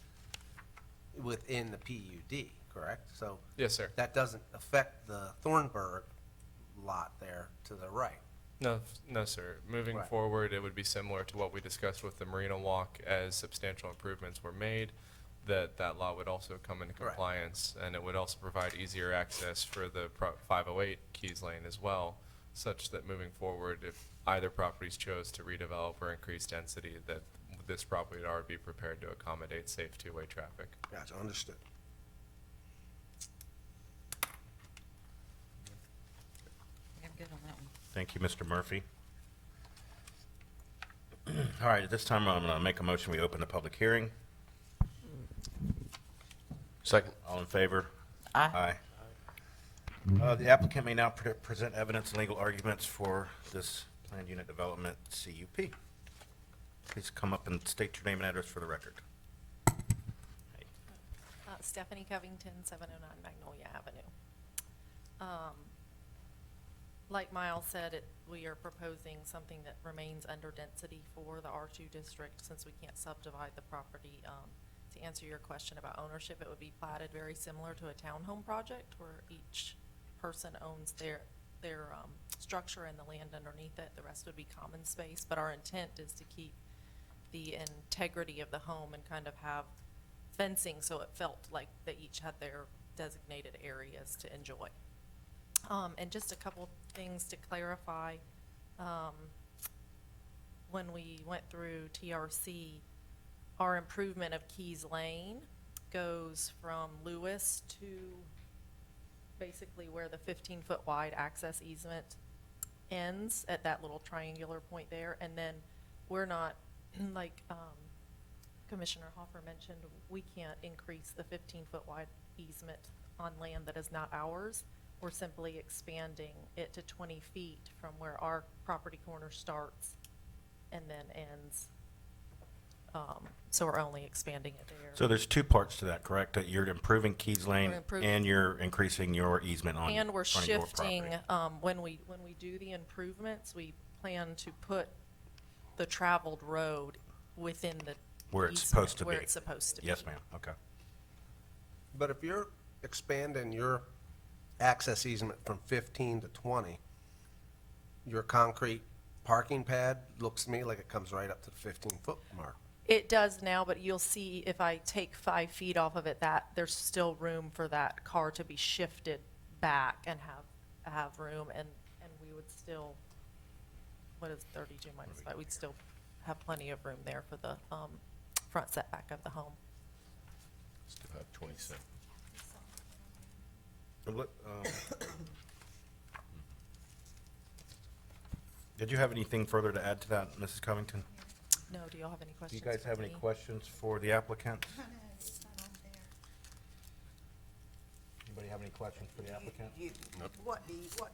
Speaker 8: within the PUD, correct? So
Speaker 4: Yes, sir.
Speaker 8: that doesn't affect the Thornburg lot there to the right.
Speaker 4: No, no, sir. Moving
Speaker 8: Right.
Speaker 4: forward, it would be similar to what we discussed with the Marina Walk. As substantial improvements were made, that law would also come into
Speaker 8: Correct.
Speaker 4: compliance, and it would also provide easier access for the 508 Keys Lane as well, such that moving forward, if either properties chose to redevelop or increase density, that this property would already be prepared to accommodate safe 2-way traffic.
Speaker 8: Gotcha, understood.
Speaker 2: I'm good on that one.
Speaker 3: Thank you, Mr. Murphy. All right, at this time, I'm going to make a motion, we open the public hearing.
Speaker 6: Second.
Speaker 3: All in favor?
Speaker 2: Aye.
Speaker 3: Aye. The applicant may now present evidence and legal arguments for this planned unit development CUP. Please come up and state your name and address for the record.
Speaker 15: Stephanie Covington, 709 Magnolia Avenue. Like Miles said, we are proposing something that remains under density for the R2 district since we can't subdivide the property. To answer your question about ownership, it would be platted very similar to a townhome project where each person owns their structure and the land underneath it. The rest would be common space, but our intent is to keep the integrity of the home and kind of have fencing so it felt like they each had their designated areas to enjoy. And just a couple things to clarify. When we went through TRC, our improvement of Keys Lane goes from Lewis to basically where the 15-foot wide access easement ends at that little triangular point there. And then we're not, like Commissioner Hoffer mentioned, we can't increase the 15-foot wide easement on land that is not ours. We're simply expanding it to 20 feet from where our property corner starts and then ends. So we're only expanding it there.
Speaker 3: So there's two parts to that, correct? That you're improving Keys Lane
Speaker 15: We're improving-
Speaker 3: and you're increasing your easement on
Speaker 15: And we're
Speaker 3: front of your
Speaker 15: shifting,
Speaker 3: property.
Speaker 15: when we do the improvements, we plan to put the traveled road within the
Speaker 3: Where it's
Speaker 15: easement,
Speaker 3: supposed to
Speaker 15: where
Speaker 3: be.
Speaker 15: it's supposed to be.
Speaker 3: Yes, ma'am, okay.
Speaker 8: But if you're expanding your access easement from 15 to 20, your concrete parking pad looks to me like it comes right up to the 15-foot mark.
Speaker 15: It does now, but you'll see if I take 5 feet off of it, that there's still room for that car to be shifted back and have room, and we would still, what is 32 minus 5? We'd still have plenty of room there for the front setback of the home.
Speaker 6: Still have 27.
Speaker 3: Did you have anything further to add to that, Mrs. Covington?
Speaker 15: No, do y'all have any
Speaker 3: Do
Speaker 15: questions?
Speaker 3: you guys
Speaker 15: for
Speaker 3: have any
Speaker 15: me?
Speaker 3: questions for the applicant?
Speaker 13: It's not on there.
Speaker 3: Anybody have any questions for the applicant?
Speaker 7: What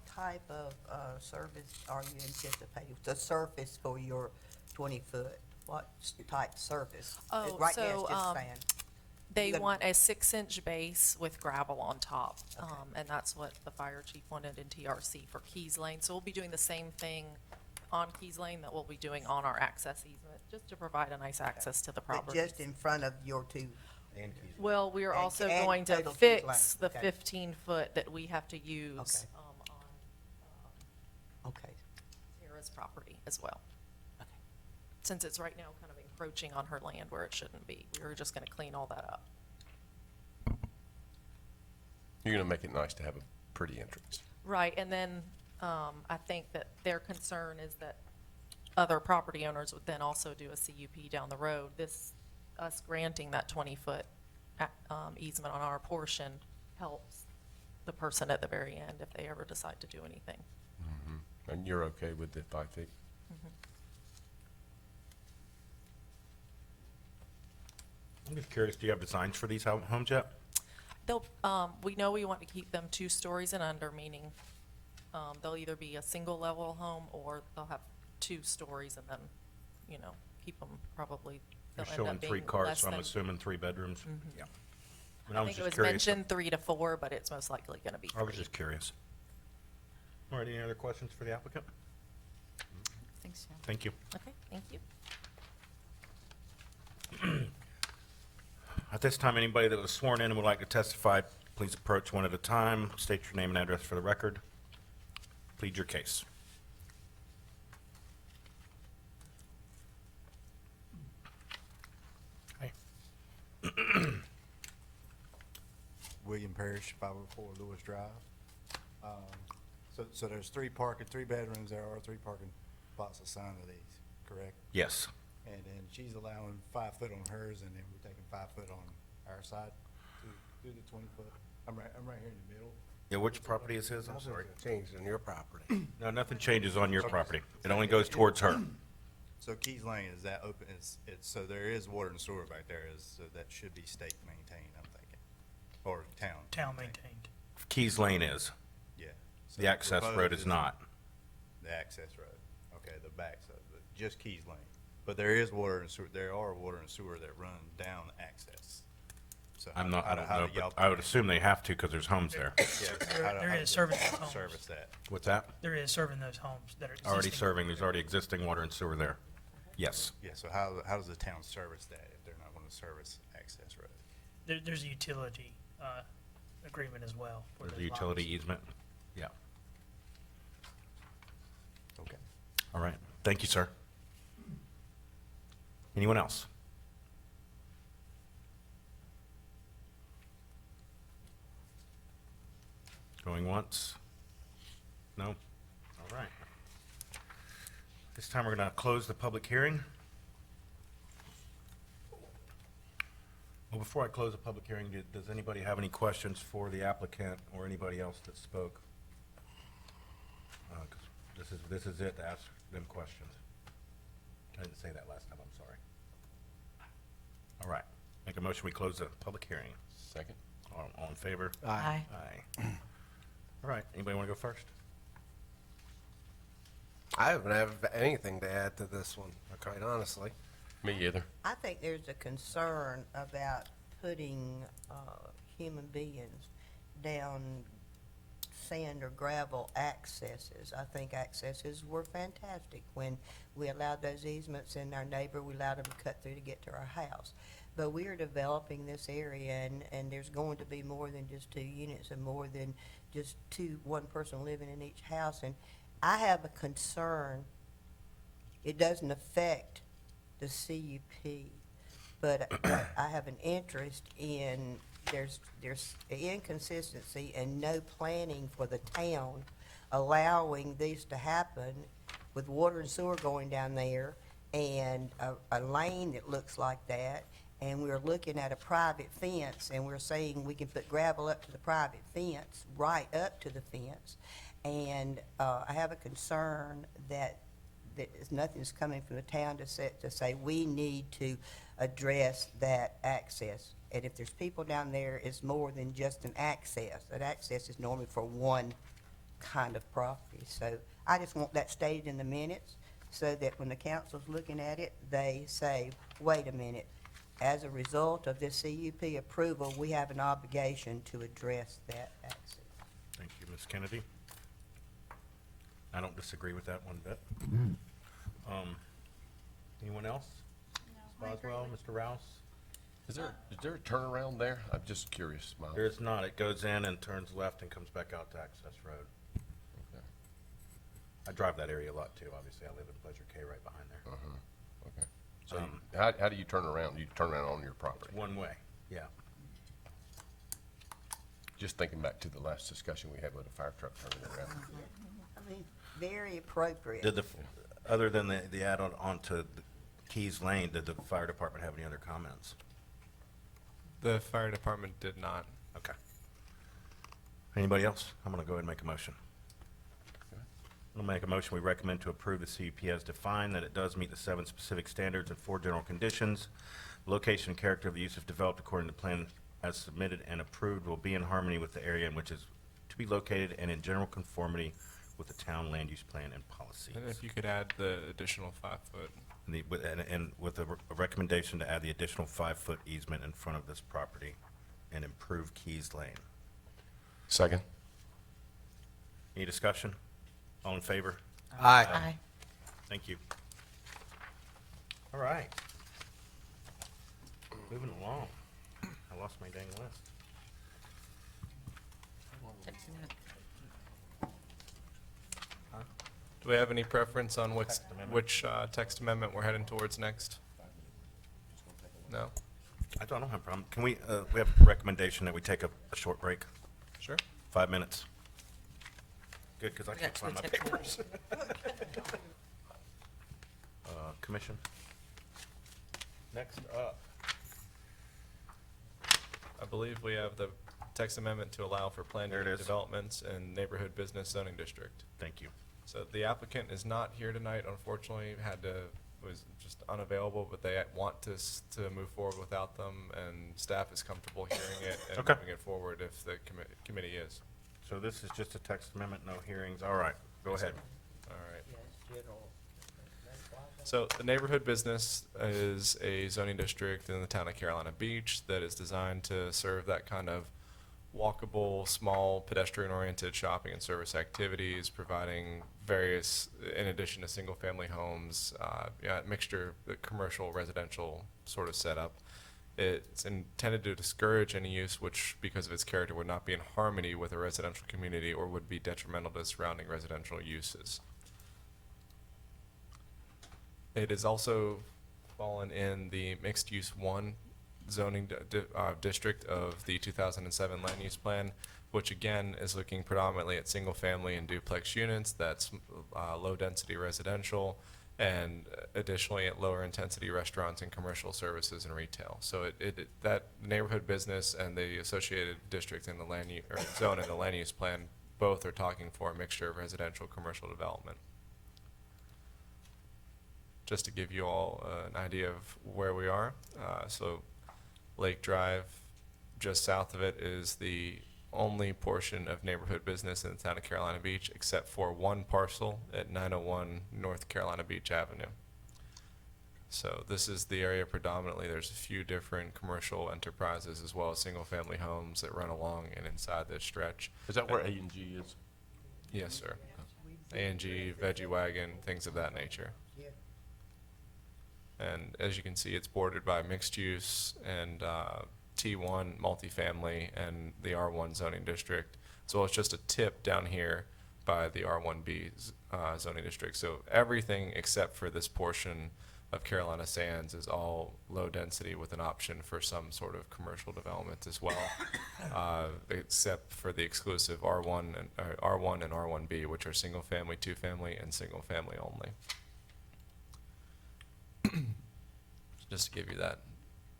Speaker 7: type of service are you anticipating? The surface for your 20-foot, what type surface?
Speaker 15: Oh,
Speaker 7: Right now, it's
Speaker 15: so,
Speaker 7: just sand.
Speaker 15: They
Speaker 7: You gonna-
Speaker 15: want a 6-inch base with gravel on top,
Speaker 7: Okay.
Speaker 15: and that's what the fire chief wanted in TRC for Keys Lane. So we'll be doing the same thing on Keys Lane that we'll be doing on our access easement, just to provide a nice access to the
Speaker 7: But
Speaker 15: property.
Speaker 7: just in front of your two,
Speaker 3: And Keys Lane.
Speaker 15: Well, we are
Speaker 7: And-
Speaker 15: also
Speaker 7: and
Speaker 15: going to
Speaker 7: total Keys
Speaker 15: fix
Speaker 7: Lane,
Speaker 15: the
Speaker 7: okay.
Speaker 15: 15-foot that we have to use
Speaker 7: Okay.
Speaker 15: on
Speaker 7: okay.
Speaker 15: Tara's property as well.
Speaker 7: Okay.
Speaker 15: Since it's right now kind of encroaching on her land where it shouldn't be. We were just gonna clean all that up.
Speaker 6: You're gonna make it nice to have a pretty entrance.
Speaker 15: Right, and then, I think that their concern is that other property owners would then also do a CUP down the road. Us granting that 20-foot, easement on our portion helps the person at the very end if they ever decide to do anything.
Speaker 6: And you're okay with the 5 feet?
Speaker 3: I'm just curious, do you have designs for these homes yet?
Speaker 15: We know we want to keep them 2 stories and under, meaning, they'll either be a single-level home or they'll have 2 stories and then, keep them probably,
Speaker 3: You're
Speaker 15: they'll end
Speaker 3: showing
Speaker 15: up
Speaker 3: 3
Speaker 15: being
Speaker 3: cars,
Speaker 15: less
Speaker 3: so I'm
Speaker 15: than-
Speaker 3: assuming 3 bedrooms? Yeah. And
Speaker 15: I think it was mentioned 3 to 4, but it's most likely gonna be 3.
Speaker 3: I was just curious. All right, any other questions for the applicant?
Speaker 1: I think so.
Speaker 3: Thank you.
Speaker 15: Okay, thank you.
Speaker 3: At this time, anybody that was sworn in and would like to testify, please approach one at a time. State your name and address for the record. Plead your case. Hi.
Speaker 16: William Parrish, 504 Lewis Drive. So there's 3 bedrooms, there are 3 parking spots assigned to these, correct?
Speaker 3: Yes.
Speaker 16: And then she's allowing 5 foot on hers, and then we're taking 5 foot on our side to do the 20 foot. I'm right here in the middle.
Speaker 3: Yeah, which property is his? I'm
Speaker 8: Nothing's
Speaker 3: sorry.
Speaker 8: changed on your property.
Speaker 3: No, nothing changes on your property. It only goes towards her.
Speaker 16: So Keys Lane, is that open, so there is water and sewer back there, so that should be state maintained, I'm thinking, or town?
Speaker 5: Town maintained.
Speaker 3: Keys Lane is.
Speaker 16: Yeah. So
Speaker 3: The access road
Speaker 16: proposed
Speaker 3: is not.
Speaker 16: The access road, okay, the backside, but just Keys Lane. But there is water and sewer, there are water and sewer that run down access. So
Speaker 3: I'm not, I
Speaker 16: how do-
Speaker 3: don't
Speaker 16: how
Speaker 3: know,
Speaker 16: do y'all
Speaker 3: but I would
Speaker 16: plan-
Speaker 3: assume they have to because there's homes there.
Speaker 16: Yes, how do-
Speaker 5: There
Speaker 16: how
Speaker 5: is
Speaker 16: does
Speaker 5: serving
Speaker 16: it
Speaker 5: those homes.
Speaker 16: Service that.
Speaker 3: What's that?
Speaker 5: There is serving those homes that are existing.
Speaker 3: Already serving, there's already existing water and sewer there. Yes.
Speaker 16: Yeah, so how does the town service that if they're not going to service access road?
Speaker 5: There's a utility agreement as well. for
Speaker 3: There's a
Speaker 5: those lots.
Speaker 3: utility easement. Yeah.
Speaker 16: Okay.
Speaker 3: All right. Thank you, sir. Anyone else? Going once? No? All right. This time we're going to close the public hearing. Well, before I close the public hearing, does anybody have any questions for the applicant or anybody else that spoke? 'Cause this is it, to ask them questions. I didn't say that last time, I'm sorry. All right. Make a motion, we close the public hearing.
Speaker 6: Second?
Speaker 3: All in favor?
Speaker 12: Aye.
Speaker 3: Aye. All right, anybody want to go first?
Speaker 8: I don't have anything to add to this one, quite honestly.
Speaker 6: Me either.
Speaker 7: I think there's a concern about putting human beings down sand or gravel accesses. I think accesses were fantastic when we allowed those easements and our neighbor, we allowed them to cut through to get to our house. But we are developing this area and there's going to be more than just 2 units and more than just one person living in each house. And I have a concern, it doesn't affect the CUP, but I have an interest in, there's inconsistency and no planning for the town allowing these to happen with water and sewer going down there and a lane that looks like that. And we're looking at a private fence and we're saying we can put gravel up to the private fence, right up to the fence. And I have a concern that nothing's coming from the town to say we need to address that access. And if there's people down there, it's more than just an access. That access is normally for one kind of property. So I just want that stated in the minutes so that when the council's looking at it, they say, wait a minute, as a result of this CUP approval, we have an obligation to address that access.
Speaker 3: Thank you, Ms. Kennedy. I don't disagree with that one bit. Anyone else?
Speaker 13: No, I
Speaker 3: Ms.
Speaker 13: agree
Speaker 3: Boswell,
Speaker 13: with-
Speaker 3: Mr. Rouse?
Speaker 6: Is there a turnaround there? I'm just curious, Miles.
Speaker 3: There's not. It goes in and turns left and comes back out to Access Road.
Speaker 6: Okay.
Speaker 3: I drive that area a lot too, obviously. I live in Pleasure K right behind there.
Speaker 6: Uh-huh. Okay. So
Speaker 3: Um,
Speaker 6: how do you turn around? You turn around on your property?
Speaker 3: One way, yeah.
Speaker 6: Just thinking back to the last discussion we had with the fire truck turning around.
Speaker 7: I mean, very appropriate.
Speaker 3: Did other than the add-on onto the Keys Lane, did the fire department have any other comments?
Speaker 4: The fire department did not.
Speaker 3: Okay. Anybody else? I'm gonna go ahead and make a motion. I'm gonna make a motion, we recommend to approve the CUP as defined, that it does meet the 7 specific standards and 4 general conditions. Location and character of the use if developed according to plan as submitted and approved will be in harmony with the area in which is to be located and in general conformity with the town land use plan and policies.
Speaker 4: And if you could add the additional 5-foot.
Speaker 3: And with a recommendation to add the additional 5-foot easement in front of this property and improve Keys Lane.
Speaker 6: Second?
Speaker 3: Any discussion? All in favor?
Speaker 8: Aye.
Speaker 3: Thank you. All right. Moving along. I lost my dang list.
Speaker 4: Do we have any preference on
Speaker 3: Text amendment.
Speaker 4: which text amendment we're heading towards next? No?
Speaker 3: I don't have a problem. Can we have a recommendation that we take a short break?
Speaker 4: Sure.
Speaker 3: 5 minutes. Good, because I can't find my papers. Commission. Next up.
Speaker 4: I believe we have the text amendment to allow for planned
Speaker 3: There it
Speaker 4: unit
Speaker 3: is.
Speaker 4: developments in neighborhood business zoning district.
Speaker 3: Thank you.
Speaker 4: So the applicant is not here tonight, unfortunately, was just unavailable, but they want to move forward without them, and staff is comfortable hearing it and
Speaker 3: Okay.
Speaker 4: moving it forward if the committee is.
Speaker 3: So this is just a text amendment, no hearings. All right, go
Speaker 4: Yes, sir.
Speaker 3: ahead.
Speaker 4: All right.
Speaker 7: Yes, general.
Speaker 4: So the neighborhood business is a zoning district in the town of Carolina Beach that is designed to serve that kind of walkable, small, pedestrian-oriented shopping and service activities, providing various, in addition to single-family homes, mixture, commercial, residential sort of setup. It's intended to discourage any use which, because of its character, would not be in harmony with a residential community or would be detrimental to surrounding residential uses. It is also fallen in the mixed-use 1 zoning district of the 2007 land use plan, which again is looking predominantly at single-family and duplex units. That's low-density residential, and additionally at lower-intensity restaurants and commercial services and retail. So that neighborhood business and the associated district in the land or zone in the land use plan both are talking for a mixture of residential commercial development. Just to give you all an idea of where we are, so Lake Drive, just south of it, is the only portion of neighborhood business in the town of Carolina Beach, except for one parcel at 901 North Carolina Beach Avenue. So this is the area predominantly. There's a few different commercial enterprises as well as single-family homes that run along and inside this stretch.
Speaker 6: Is that where A&G is?
Speaker 4: Yes, sir. A&G, Veggie Wagon, things of that nature.
Speaker 7: Yeah.
Speaker 4: And as you can see, it's bordered by mixed use and T1 multifamily and the R1 zoning district, as well as just a tip down here by the R1B zoning district. So everything except for this portion of Carolina Sands is all low density with an option for some sort of commercial development as well, except for the exclusive R1 and R1B, which are single family, 2-family, and single family only. Just to give you that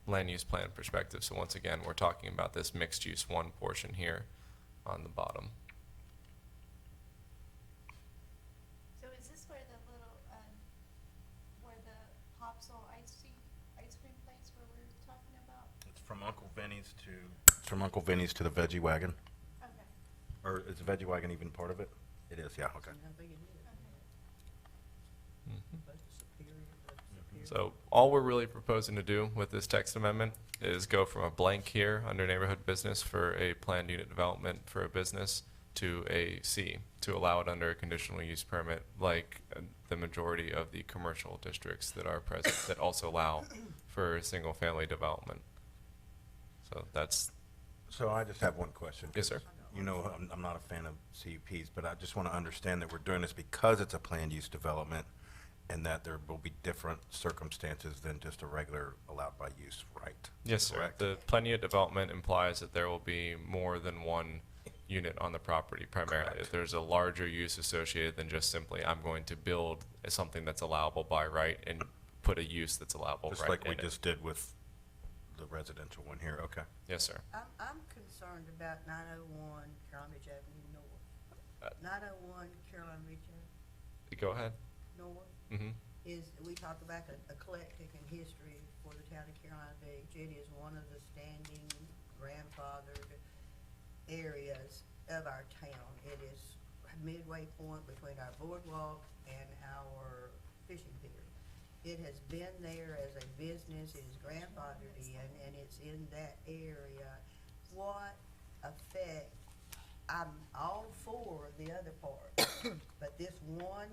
Speaker 4: land use plan perspective. So once again, we're talking about this mixed use 1 portion here on the bottom.
Speaker 13: So is this where the little, where the Popsol ice cream place where we're talking about?
Speaker 3: It's from Uncle Vinny's to the Veggie Wagon.
Speaker 13: Okay.
Speaker 3: Or is the Veggie Wagon even part of it? It is, yeah, okay.
Speaker 7: I think it is. But the superior.
Speaker 4: So all we're really proposing to do with this text amendment is go from a blank here under neighborhood business for a planned unit development for a business to a C, to allow it under a conditional use permit, like the majority of the commercial districts that are present that also allow for single family development. So that's,
Speaker 3: So I just have one question.
Speaker 4: Yes, sir.
Speaker 3: You know, I'm not a fan of CUPs, but I just want to understand that we're doing this because it's a planned use development and that there will be different circumstances than just a regular allowed by use, right?
Speaker 4: yes, sir.
Speaker 3: Correct.
Speaker 4: The planned unit development implies that there will be more than one unit on the property primarily.
Speaker 3: Correct.
Speaker 4: If there's a larger use associated than just simply, I'm going to build something that's allowable by right and put a use that's allowable
Speaker 3: Just
Speaker 4: right
Speaker 3: like we
Speaker 4: in it.
Speaker 3: just did with the residential one here, okay.
Speaker 4: Yes, sir.
Speaker 7: I'm concerned about 901 Carolina Beach Avenue North. 901 Carolina Beach Avenue
Speaker 4: Go ahead.
Speaker 7: North
Speaker 4: Mm-hmm.
Speaker 7: is, we talk about eclectic in history for the town of Carolina Beach. It is one of the standing grandfathered areas of our town. It is a midway point between our boardwalk and our fishing pier. It has been there as a business, it is grandfathered in, and it's in that area. What effect, I'm all for the other part, but this one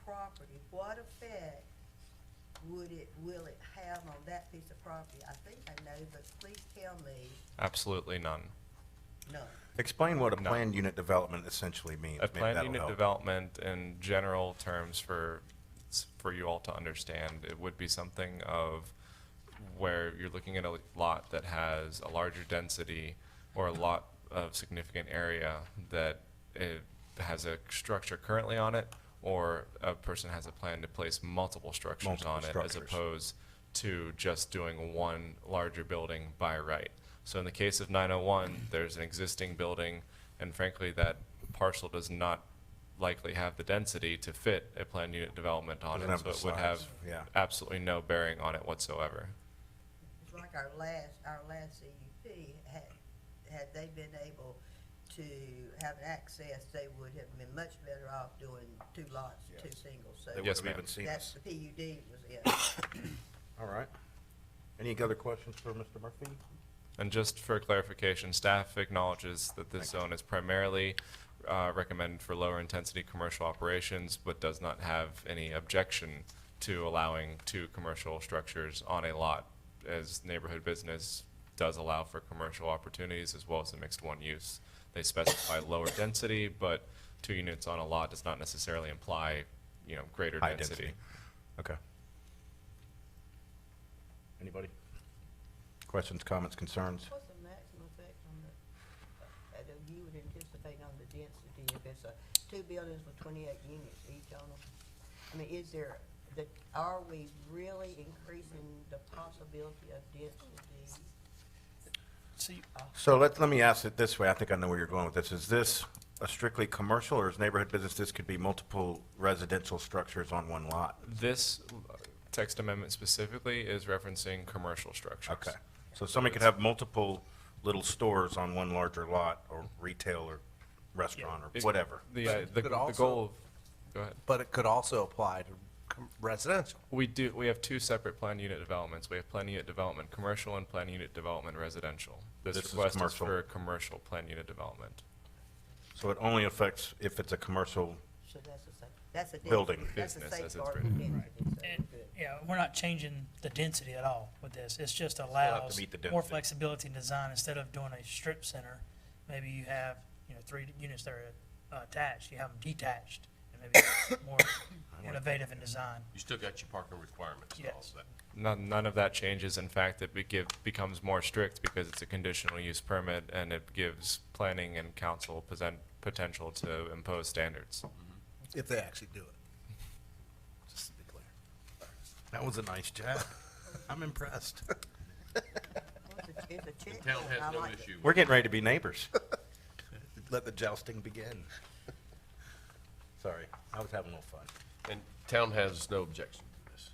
Speaker 7: property, what effect will it have on that piece of property? I think I know, but please tell me.
Speaker 4: Absolutely none.
Speaker 7: None.
Speaker 3: Explain what a
Speaker 4: No.
Speaker 3: planned unit development essentially means.
Speaker 4: A
Speaker 3: Maybe
Speaker 4: planned
Speaker 3: that'll
Speaker 4: unit
Speaker 3: help.
Speaker 4: development in general terms for you all to understand, it would be something of where you're looking at a lot that has a larger density or a lot of significant area that it has a structure currently on it, or a person has a plan to place multiple structures
Speaker 3: Multiple
Speaker 4: on it, as
Speaker 3: structures.
Speaker 4: opposed to just doing one larger building by right. So in the case of 901, there's an existing building, and frankly, that parcel does not likely have the density to fit a planned unit development on
Speaker 3: Doesn't
Speaker 4: it,
Speaker 3: have
Speaker 4: so
Speaker 3: the
Speaker 4: it would have
Speaker 3: size, yeah.
Speaker 4: absolutely no bearing on it whatsoever.
Speaker 7: It's like our last CUP, had they been able to have access, they would have been much better off doing 2 lots, 2 singles, so.
Speaker 3: They
Speaker 4: Yes,
Speaker 3: would have
Speaker 4: ma'am.
Speaker 3: even seen
Speaker 7: That's
Speaker 3: us.
Speaker 7: the PUD was it.
Speaker 3: All right. Any other questions for Mr. Murphy?
Speaker 4: And just for clarification, staff acknowledges that this zone is primarily recommended for lower intensity commercial operations, but does not have any objection to allowing 2 commercial structures on a lot, as neighborhood business does allow for commercial opportunities as well as a mixed one use. They specify lower density, but 2 units on a lot does not necessarily imply, greater
Speaker 3: High
Speaker 4: density.
Speaker 3: Okay. Anybody? Questions, comments, concerns?
Speaker 7: What's the maximum effect on the, you would anticipate on the density if it's 2 buildings with 28 units each on them? I mean, are we really increasing the possibility of density?
Speaker 5: See,
Speaker 3: So let me ask it this way. I think I know where you're going with this. Is this a strictly commercial or is neighborhood business, this could be multiple residential structures on one lot?
Speaker 4: This text amendment specifically is referencing commercial structures.
Speaker 3: Okay. So somebody could have multiple little stores on one larger lot, or retail or restaurant or
Speaker 4: It-
Speaker 3: whatever.
Speaker 4: The,
Speaker 8: But
Speaker 4: the,
Speaker 8: it could
Speaker 4: the
Speaker 8: also-
Speaker 4: goal of, go ahead.
Speaker 8: But it could also apply to residential.
Speaker 4: We have 2 separate plan unit developments. We have plan unit development commercial and plan unit development residential. This
Speaker 3: This is
Speaker 4: request is
Speaker 3: commercial.
Speaker 4: for commercial plan unit development.
Speaker 3: So it only affects if it's a commercial,
Speaker 7: So that's a safe, that's a density.
Speaker 3: Building.
Speaker 7: That's a
Speaker 4: Business as it's
Speaker 7: safeguard for
Speaker 4: written.
Speaker 7: density, so
Speaker 5: And,
Speaker 7: good.
Speaker 5: yeah, we're not changing the density at all with this. It's just
Speaker 3: have to
Speaker 5: allows
Speaker 3: meet the
Speaker 5: more
Speaker 3: density.
Speaker 5: flexibility in design. Instead of doing a strip center, maybe you have, 3 units that are attached, you have them detached, and maybe more innovative in design.
Speaker 6: You still got your parking requirements and all
Speaker 5: Yes.
Speaker 6: of that.
Speaker 4: None of that changes. In fact, it becomes more strict because it's a conditional use permit and it gives planning and council potential to impose standards.
Speaker 8: If they actually do it. Just to be clear.
Speaker 3: that was a nice job. I'm impressed.
Speaker 7: It's a check.
Speaker 6: Town
Speaker 7: I
Speaker 6: has no
Speaker 7: like it.
Speaker 6: issue.
Speaker 3: We're getting ready to be neighbors. Let the jousting begin. Sorry, I was having a little fun.
Speaker 6: And town has no objection to this.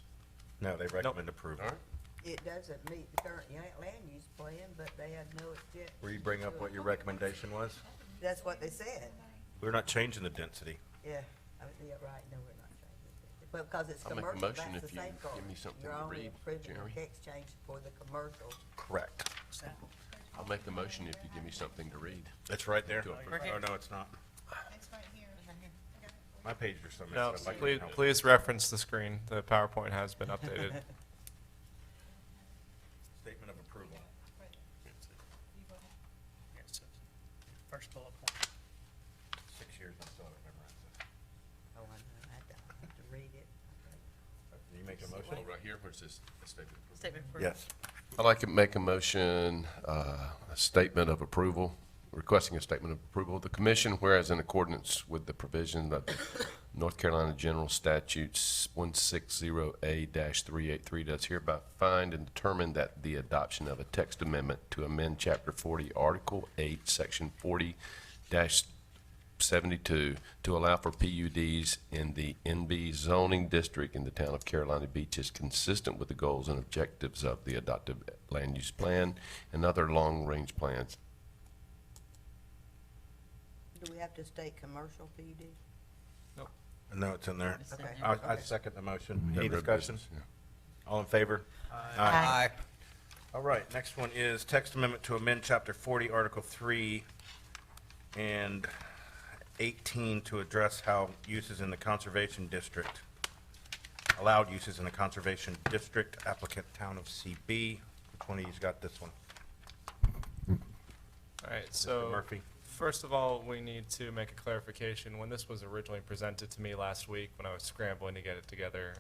Speaker 3: No, they recommend approval.
Speaker 6: All right.
Speaker 7: It doesn't meet the current land use plan, but they have no objection.
Speaker 3: Will you bring up what your recommendation was?
Speaker 7: That's what they said.
Speaker 3: We're not changing the density.
Speaker 7: Yeah, yeah, right, no, we're not changing it. But because it's
Speaker 6: I'll make a
Speaker 7: commercial,
Speaker 6: motion
Speaker 7: that's
Speaker 6: if
Speaker 7: the
Speaker 6: you
Speaker 7: safeguard.
Speaker 6: give me something
Speaker 7: You're
Speaker 6: to
Speaker 7: only
Speaker 6: read,
Speaker 7: approving the
Speaker 6: Jerry.
Speaker 7: text change for the commercial.
Speaker 3: Correct.
Speaker 6: I'll make the motion if you give me something to read.
Speaker 3: It's right there?
Speaker 6: Do it.
Speaker 3: Oh, no, it's not.
Speaker 13: It's right here.
Speaker 3: My page or something.
Speaker 4: No,
Speaker 3: so if I can
Speaker 4: please,
Speaker 3: help.
Speaker 4: please reference the screen. The PowerPoint has been updated.
Speaker 3: Statement of approval.
Speaker 5: Yeah, so first bullet point.
Speaker 3: 6 years, I still haven't memorized it.
Speaker 7: Oh, I know, I have to read it.
Speaker 3: Can you make a
Speaker 6: Oh,
Speaker 3: motion?
Speaker 6: right here, where's this statement? of approval?
Speaker 15: Statement for.
Speaker 3: Yes.
Speaker 6: I'd like to make a motion, a statement of approval, requesting a statement of approval of the commission, whereas in accordance with the provision of North Carolina General Statutes 160A-383 does hereby find and determine that the adoption of a text amendment to amend Chapter 40, Article 8, Section 40-72 to allow for PUDs in the NB zoning district in the town of Carolina Beach is consistent with the goals and objectives of the adopted land use plan and other long-range plans.
Speaker 7: Do we have to state commercial PUD?
Speaker 3: No, it's in there.
Speaker 7: Okay.
Speaker 3: I second the motion. Any
Speaker 6: Neighborhood
Speaker 3: discussion?
Speaker 6: business, yeah.
Speaker 3: All in favor?
Speaker 8: Aye.
Speaker 3: All right, next one is text amendment to amend Chapter 40, Article 3 and 18 to address how uses in the Conservation District, allowed uses in the Conservation District, applicant Town of CB. Which one of you's got this one?
Speaker 4: All right,
Speaker 3: Mr.
Speaker 4: so.
Speaker 3: Murphy?
Speaker 4: First of all, we need to make a clarification. When this was originally presented to me last week, when I was scrambling to get it together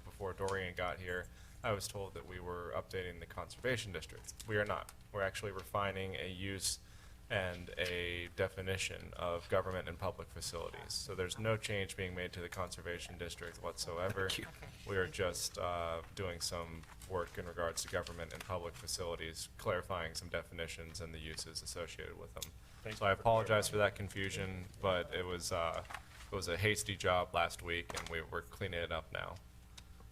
Speaker 4: before Dorian got here, I was told that we were updating the conservation district. We are not. We're actually refining a use and a definition of government and public facilities. So there's no change being made to the conservation district whatsoever. We are just doing some work in regards to government and public facilities, clarifying some definitions and the uses associated with them. So I apologize for that confusion, but it was a hasty job last week, and we're cleaning it up now.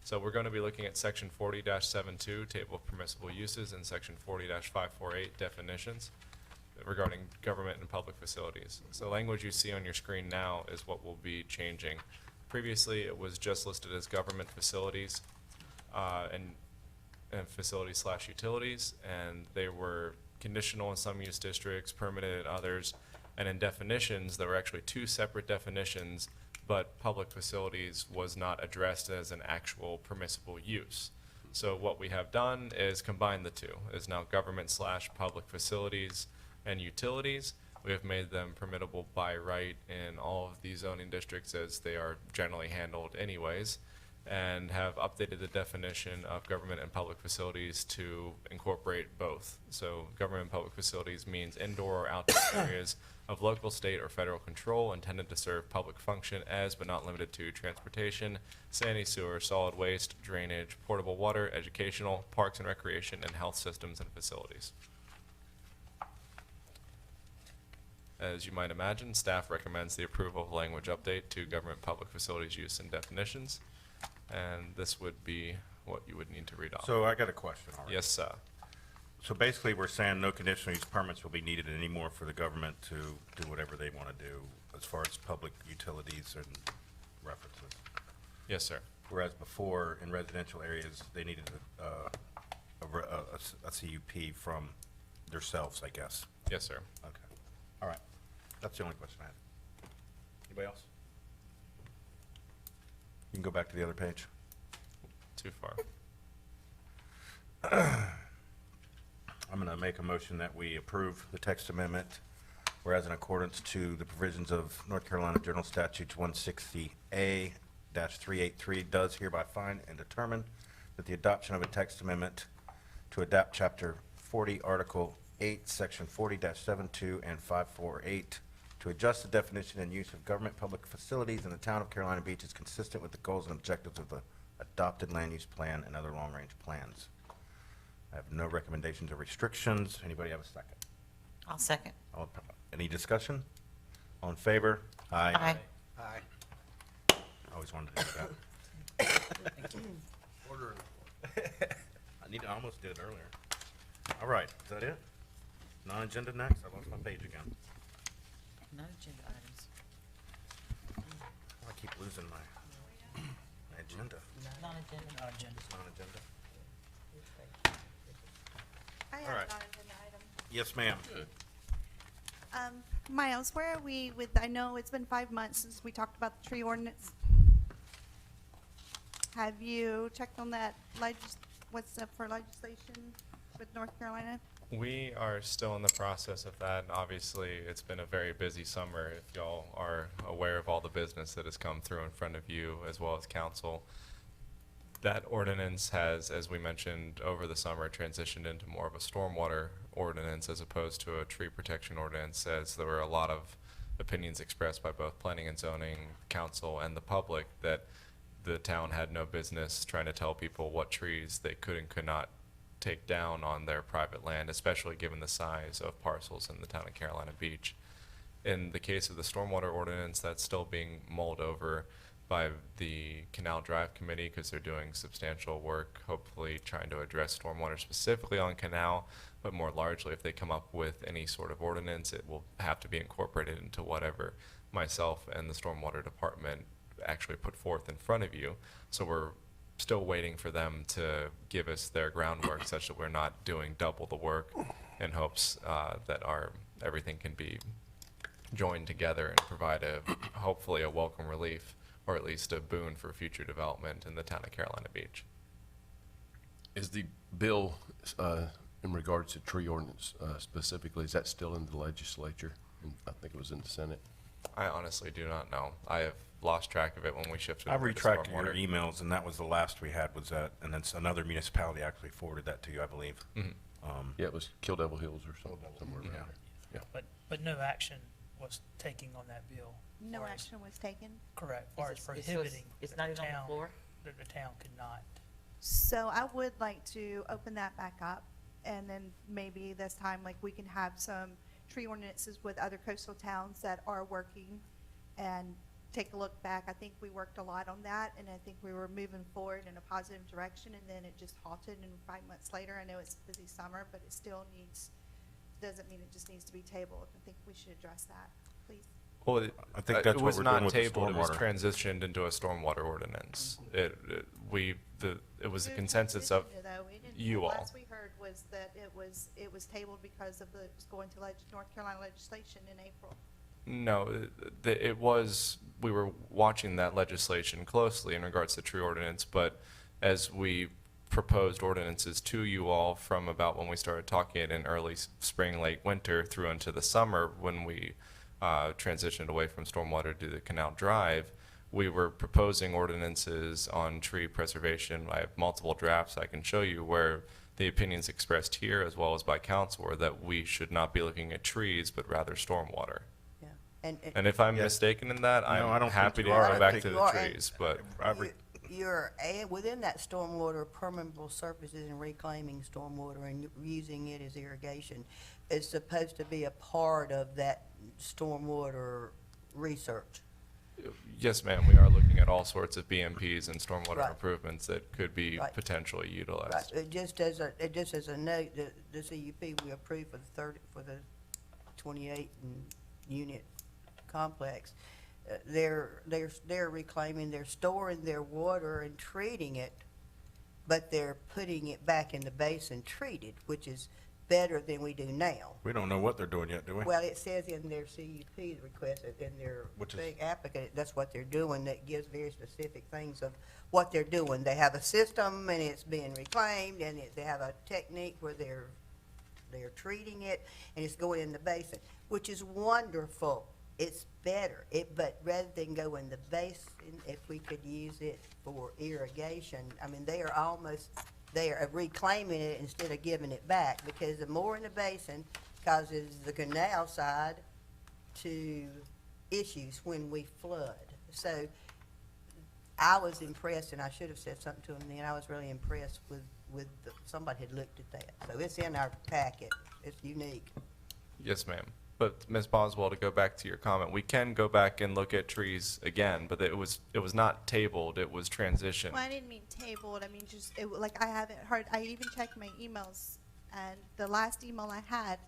Speaker 4: So we're going to be looking at Section 40-72, Table of Permissible Uses, and Section 40-548, Definitions. regarding government and public facilities. So the language you see on your screen now is what will be changing. Previously, it was just listed as government facilities and facilities/utilities, and they were conditional in some use districts, permitted in others, and in definitions, there were actually two separate definitions, but public facilities was not addressed as an actual permissible use. So what we have done is combine the two, is now government/public facilities and utilities. We have made them permittable by right in all of these zoning districts as they are generally handled anyways, and have updated the definition of government and public facilities to incorporate both. So government and public facilities means indoor or outdoor areas of local, state, or federal control intended to serve public function as but not limited to transportation, sanitary sewer, solid waste, drainage, portable water, educational, parks and recreation, and health systems and facilities. As you might imagine, staff recommends the approval of language update to government public facilities use and definitions. And this would be what you would need to read off.
Speaker 3: So I got a question already.
Speaker 4: Yes, sir.
Speaker 3: So basically, we're saying no conditional use permits will be needed anymore for the government to do whatever they want to do as far as public utilities and references.
Speaker 4: Yes, sir.
Speaker 3: Whereas before, in residential areas, they needed a CUP from themselves, I guess.
Speaker 4: Yes, sir.
Speaker 3: Okay. All right. That's the only question I had. Anybody else? You can go back to the other page.
Speaker 4: Too far.
Speaker 3: I'm going to make a motion that we approve the text amendment, whereas in accordance to the provisions of North Carolina General Statutes 160A-383 does hereby find and determine that the adoption of a text amendment to adapt Chapter 40, Article 8, Section 40-72 and 548 to adjust the definition and use of government public facilities in the town of Carolina Beach is consistent with the goals and objectives of the adopted land use plan and other long-range plans. I have no recommendations or restrictions. Anybody have a second?
Speaker 2: I'll second.
Speaker 3: Any discussion? All in favor?
Speaker 2: Aye.
Speaker 8: Aye.
Speaker 3: I always wanted to do that.
Speaker 8: Order.
Speaker 3: I almost did it earlier. All right, is that it? Non-agenda next? I lost my page again.
Speaker 2: Non-agenda items.
Speaker 3: I keep losing my agenda.
Speaker 2: Non-agenda.
Speaker 5: Non-agenda.
Speaker 3: Non-agenda.
Speaker 13: I
Speaker 3: All
Speaker 13: have
Speaker 3: right.
Speaker 13: not an item.
Speaker 3: Yes, ma'am.
Speaker 13: Miles, where are we with, I know it's been 5 months since we talked about the tree ordinance. Have you checked on that what's up for legislation with North Carolina?
Speaker 4: We are still in the process of that, and obviously, it's been a very busy summer. If y'all are aware of all the business that has come through in front of you, as well as council, that ordinance has, as we mentioned over the summer, transitioned into more of a stormwater ordinance as opposed to a tree protection ordinance, as there were a lot of opinions expressed by both planning and zoning, council, and the public that the town had no business trying to tell people what trees they could and could not take down on their private land, especially given the size of parcels in the town of Carolina Beach. In the case of the stormwater ordinance, that's still being mulled over by the Canal Drive Committee because they're doing substantial work, hopefully trying to address stormwater specifically on Canal, but more largely if they come up with any sort of ordinance, it will have to be incorporated into whatever myself and the stormwater department actually put forth in front of you. So we're still waiting for them to give us their groundwork such that we're not doing double the work in hopes that everything can be joined together and provide hopefully a welcome relief or at least a boon for future development in the town of Carolina Beach.
Speaker 6: Is the bill in regards to tree ordinance specifically, is that still in the legislature? I think it was in the Senate.
Speaker 4: I honestly do not know. I have lost track of it when we shifted
Speaker 3: I
Speaker 4: over to
Speaker 3: retracted your
Speaker 4: stormwater.
Speaker 3: emails, and that was the last we had was that, and then another municipality actually forwarded that to you, I believe.
Speaker 4: Mhm.
Speaker 6: Yeah, it was Kill Devil Hills or something, somewhere around
Speaker 3: Yeah.
Speaker 6: there.
Speaker 5: But no action was taken on that bill.
Speaker 13: No
Speaker 5: Or as-
Speaker 13: action was taken.
Speaker 5: Correct, or as
Speaker 2: It's- it's-
Speaker 5: prohibiting.
Speaker 2: it's
Speaker 5: the
Speaker 2: not even on the
Speaker 5: town-
Speaker 2: floor?
Speaker 5: That the town could not.
Speaker 13: So I would like to open that back up, and then maybe this time, like, we can have some tree ordinances with other coastal towns that are working and take a look back. I think we worked a lot on that, and I think we were moving forward in a positive direction, and then it just halted, and 5 months later, I know it's a busy summer, but it still needs doesn't mean it just needs to be tabled. I think we should address that, please.
Speaker 4: Well,
Speaker 3: I think that's
Speaker 4: it
Speaker 3: what
Speaker 4: was
Speaker 3: we're
Speaker 4: not
Speaker 3: doing with the
Speaker 4: tabled, it was
Speaker 3: stormwater.
Speaker 4: transitioned into a stormwater ordinance. It was the
Speaker 13: Who
Speaker 4: consensus of
Speaker 13: transitioned it, though? We didn't-
Speaker 4: you
Speaker 13: the
Speaker 4: all.
Speaker 13: Last we heard was that it was tabled because of it's going to North Carolina legislation in April.
Speaker 4: No, it was, we were watching that legislation closely in regards to tree ordinance, but as we proposed ordinances to you all from about when we started talking it in early spring, late winter through into the summer, when we transitioned away from stormwater to the Canal Drive, we were proposing ordinances on tree preservation. I have multiple drafts I can show you where the opinions expressed here as well as by council were that we should not be looking at trees, but rather stormwater.
Speaker 7: Yeah.
Speaker 4: And if I'm
Speaker 3: Yeah.
Speaker 4: mistaken in that,
Speaker 3: No, I
Speaker 4: I'm
Speaker 3: don't
Speaker 4: happy
Speaker 3: think
Speaker 4: to
Speaker 3: you are.
Speaker 4: go
Speaker 3: I
Speaker 4: back
Speaker 3: think
Speaker 4: to
Speaker 7: you
Speaker 4: the
Speaker 7: are, and-
Speaker 4: trees, but
Speaker 7: You're within that stormwater permeable surfaces and reclaiming stormwater and using it as irrigation is supposed to be a part of that stormwater research.
Speaker 4: yes, ma'am, we are looking at all sorts of BMPs and stormwater
Speaker 7: Right.
Speaker 4: improvements that could be
Speaker 7: Right.
Speaker 4: potentially
Speaker 7: Right,
Speaker 4: utilized.
Speaker 7: just as a note, the CUP we approved for the 28 unit complex, they're reclaiming, they're storing their water and treating it, but they're putting it back in the basin treated, which is better than we do now.
Speaker 3: We don't know what they're doing yet, do we?
Speaker 7: Well, it says in their CUP request, in their
Speaker 3: Which is-
Speaker 7: big applicant, that's what they're doing, that gives very specific things of what they're doing. They have a system and it's being reclaimed, and they have a technique where they're treating it and it's going in the basin, which is wonderful. It's better, but rather than go in the basin, if we could use it for irrigation, I mean, they are reclaiming it instead of giving it back, because the more in the basin causes the canal side to issues when we flood. So I was impressed, and I should have said something to him then, I was really impressed with somebody had looked at that. So it's in our packet, it's unique.
Speaker 4: Yes, ma'am. But Ms. Boswell, to go back to your comment, we can go back and look at trees again, but it was not tabled, it was transitioned.
Speaker 13: Well, I didn't mean tabled, I mean just, like, I haven't heard, I even checked my emails, and the last email I had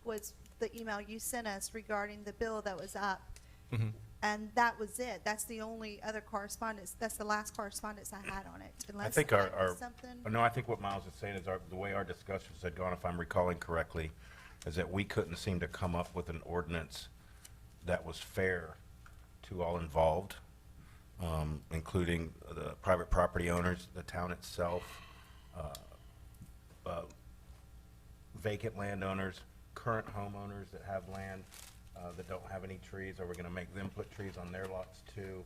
Speaker 13: was the email you sent us regarding the bill that was up.
Speaker 4: Mhm.
Speaker 13: And that was it, that's the only other correspondence, that's the last correspondence I had on it,
Speaker 3: I
Speaker 13: unless
Speaker 3: think
Speaker 13: I
Speaker 3: our,
Speaker 13: missed something.
Speaker 3: no, I think what Miles is saying is the way our discussions had gone, if I'm recalling correctly, is that we couldn't seem to come up with an ordinance that was fair to all involved, including the private property owners, the town itself, vacant landowners, current homeowners that have land that don't have any trees. Are we gonna make them put trees on their lots too?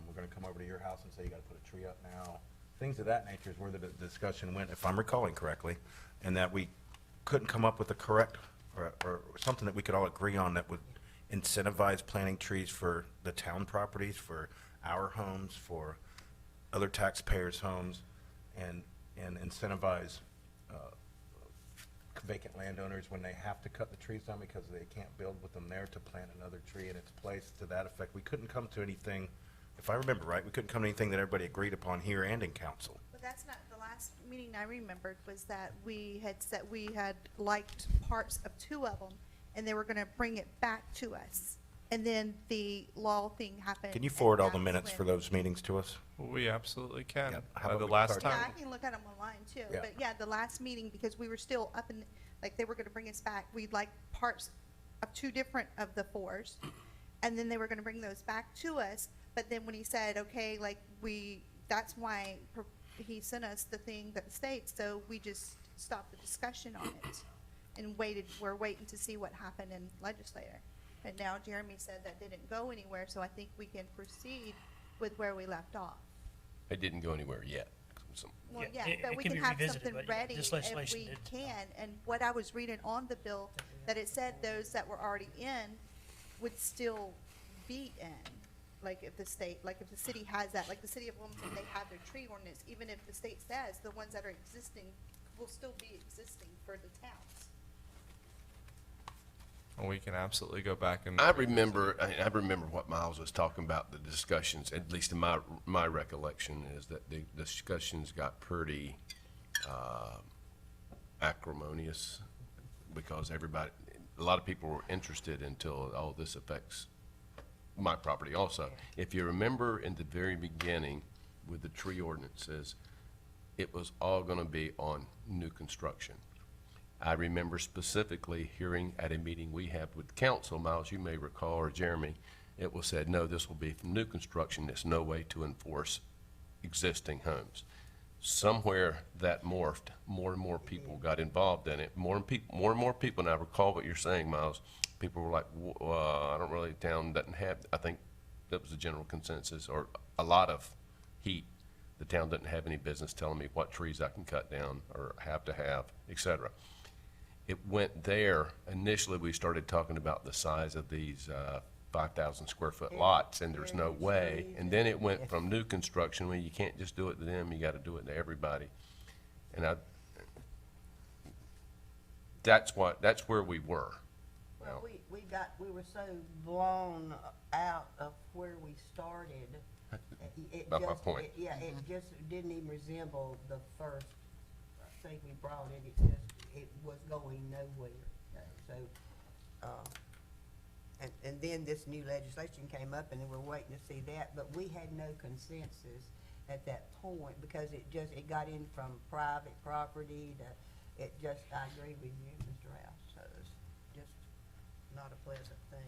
Speaker 3: We're gonna come over to your house and say you gotta put a tree up now. Things of that nature is where the discussion went, if I'm recalling correctly, and that we couldn't come up with a correct, or something that we could all agree on that would incentivize planting trees for the town properties, for our homes, for other taxpayers' homes, and incentivize vacant landowners when they have to cut the trees down because they can't build with them there to plant another tree in its place to that effect. We couldn't come to anything, if I remember right, we couldn't come to anything that everybody agreed upon here and in council.
Speaker 13: But that's not, the last meeting I remembered was that we had said we had liked parts of 2 of them, and they were gonna bring it back to us. And then the law thing happened.
Speaker 3: Can you
Speaker 13: and
Speaker 3: forward all the
Speaker 13: that's
Speaker 3: minutes for
Speaker 13: when-
Speaker 3: those meetings to us?
Speaker 4: We absolutely can.
Speaker 3: Yeah, how about
Speaker 4: The
Speaker 3: we
Speaker 4: last
Speaker 3: start-
Speaker 13: Yeah, I
Speaker 4: time,
Speaker 13: can look at them online too,
Speaker 3: Yeah.
Speaker 13: but yeah, the last meeting, because we were still up in, like, they were gonna bring us back, we'd like parts of 2 different of the 4s, and then they were gonna bring those back to us, but then when he said, okay, like, that's why he sent us the thing that states, so we just stopped the discussion on it and we're waiting to see what happened in legislature. And now Jeremy said that didn't go anywhere, so I think we can proceed with where we left off.
Speaker 6: It didn't go anywhere yet. So-
Speaker 13: Well,
Speaker 5: Yeah,
Speaker 13: yeah,
Speaker 5: it
Speaker 13: but we
Speaker 5: can
Speaker 13: can
Speaker 5: be
Speaker 13: have
Speaker 5: revisited,
Speaker 13: something
Speaker 5: but yeah,
Speaker 13: ready
Speaker 5: this
Speaker 13: if
Speaker 5: legislation
Speaker 13: we
Speaker 5: did.
Speaker 13: can. And what I was reading on the bill, that it said those that were already in would still be in. Like if the city has that, like the city of Bloemandaal, they have their tree ordinance, even if the state says the ones that are existing will still be existing for the towns.
Speaker 4: we can absolutely go back and.
Speaker 6: I remember what Miles was talking about, the discussions, at least in my recollection, is that the discussions got pretty acrimonious because everybody, a lot of people were interested until, oh, this affects my property also. If you remember in the very beginning with the tree ordinances, it was all gonna be on new construction. I remember specifically hearing at a meeting we had with council, Miles, you may recall, or Jeremy, it was said, no, this will be from new construction. There's no way to enforce existing homes. Somewhere that morphed, more and more people got involved in it. More and more people, and I recall what you're saying, Miles, people were like, I don't really, town doesn't have, I think that was the general consensus, or a lot of heat. The town doesn't have any business telling me what trees I can cut down or have to have, et cetera. It went there. Initially, we started talking about the size of these 5,000 square foot lots, and there's no way. And then it went from new construction, where you can't just do it to them, you gotta do it to everybody. And that's where we were.
Speaker 7: Well, we were so blown out of where we started. It
Speaker 6: That's my
Speaker 7: just-
Speaker 6: point.
Speaker 7: it just didn't even resemble the first thing we brought in. It was going nowhere. So, and then this new legislation came up, and then we're waiting to see that, but we had no consensus at that point, because it got in from private property to, I agree with you, Mr. Ralph, so it's just not a pleasant thing.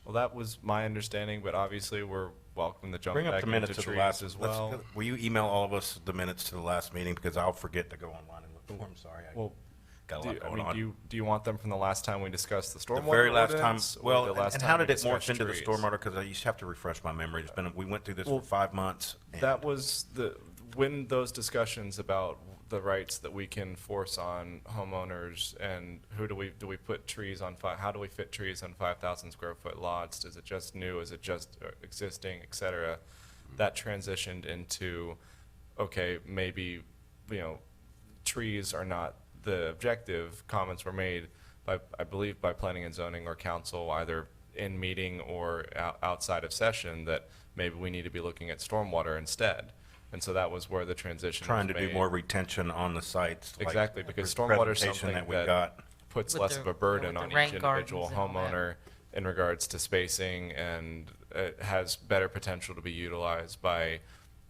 Speaker 4: Well, that was my understanding, but obviously we're welcome to jump
Speaker 3: Bring up
Speaker 4: back
Speaker 3: the
Speaker 4: into
Speaker 3: minutes of the
Speaker 4: trees
Speaker 3: last,
Speaker 4: as well.
Speaker 3: will you email all of us the minutes to the last meeting, because I'll forget to go online and look. Oh, I'm sorry, I
Speaker 4: Well,
Speaker 3: got a lot going on.
Speaker 4: do you want them from the last time we discussed the
Speaker 3: The
Speaker 4: stormwater
Speaker 3: very last time,
Speaker 4: ordinance, or
Speaker 3: well,
Speaker 4: the last
Speaker 3: and
Speaker 4: time
Speaker 3: how
Speaker 4: we
Speaker 3: did it morph
Speaker 4: discussed
Speaker 3: into the
Speaker 4: trees?
Speaker 3: stormwater? Because I used to have to refresh my memory. It's been, we went through this
Speaker 4: Well,
Speaker 3: for 5 months. and-
Speaker 4: That was when those discussions about the rights that we can force on homeowners, and do we put trees on how do we fit trees on 5,000 square foot lots? Is it just new? Is it just existing, et cetera? That transitioned into, okay, maybe, trees are not the objective. Comments were made by, I believe, by planning and zoning or council, either in meeting or outside of session, that maybe we need to be looking at stormwater instead. And so that was where the transition
Speaker 3: Trying
Speaker 4: was
Speaker 3: to do
Speaker 4: made.
Speaker 3: more retention on the sites. like
Speaker 4: Exactly, because
Speaker 3: the
Speaker 4: stormwater is
Speaker 3: presentation
Speaker 4: something
Speaker 3: we
Speaker 4: that
Speaker 3: got.
Speaker 4: puts
Speaker 15: With
Speaker 4: less
Speaker 15: the-
Speaker 4: of a burden
Speaker 15: with
Speaker 4: on
Speaker 15: the rain
Speaker 4: each individual
Speaker 15: gardens and all that.
Speaker 4: homeowner in regards to spacing, and it has better potential to be utilized by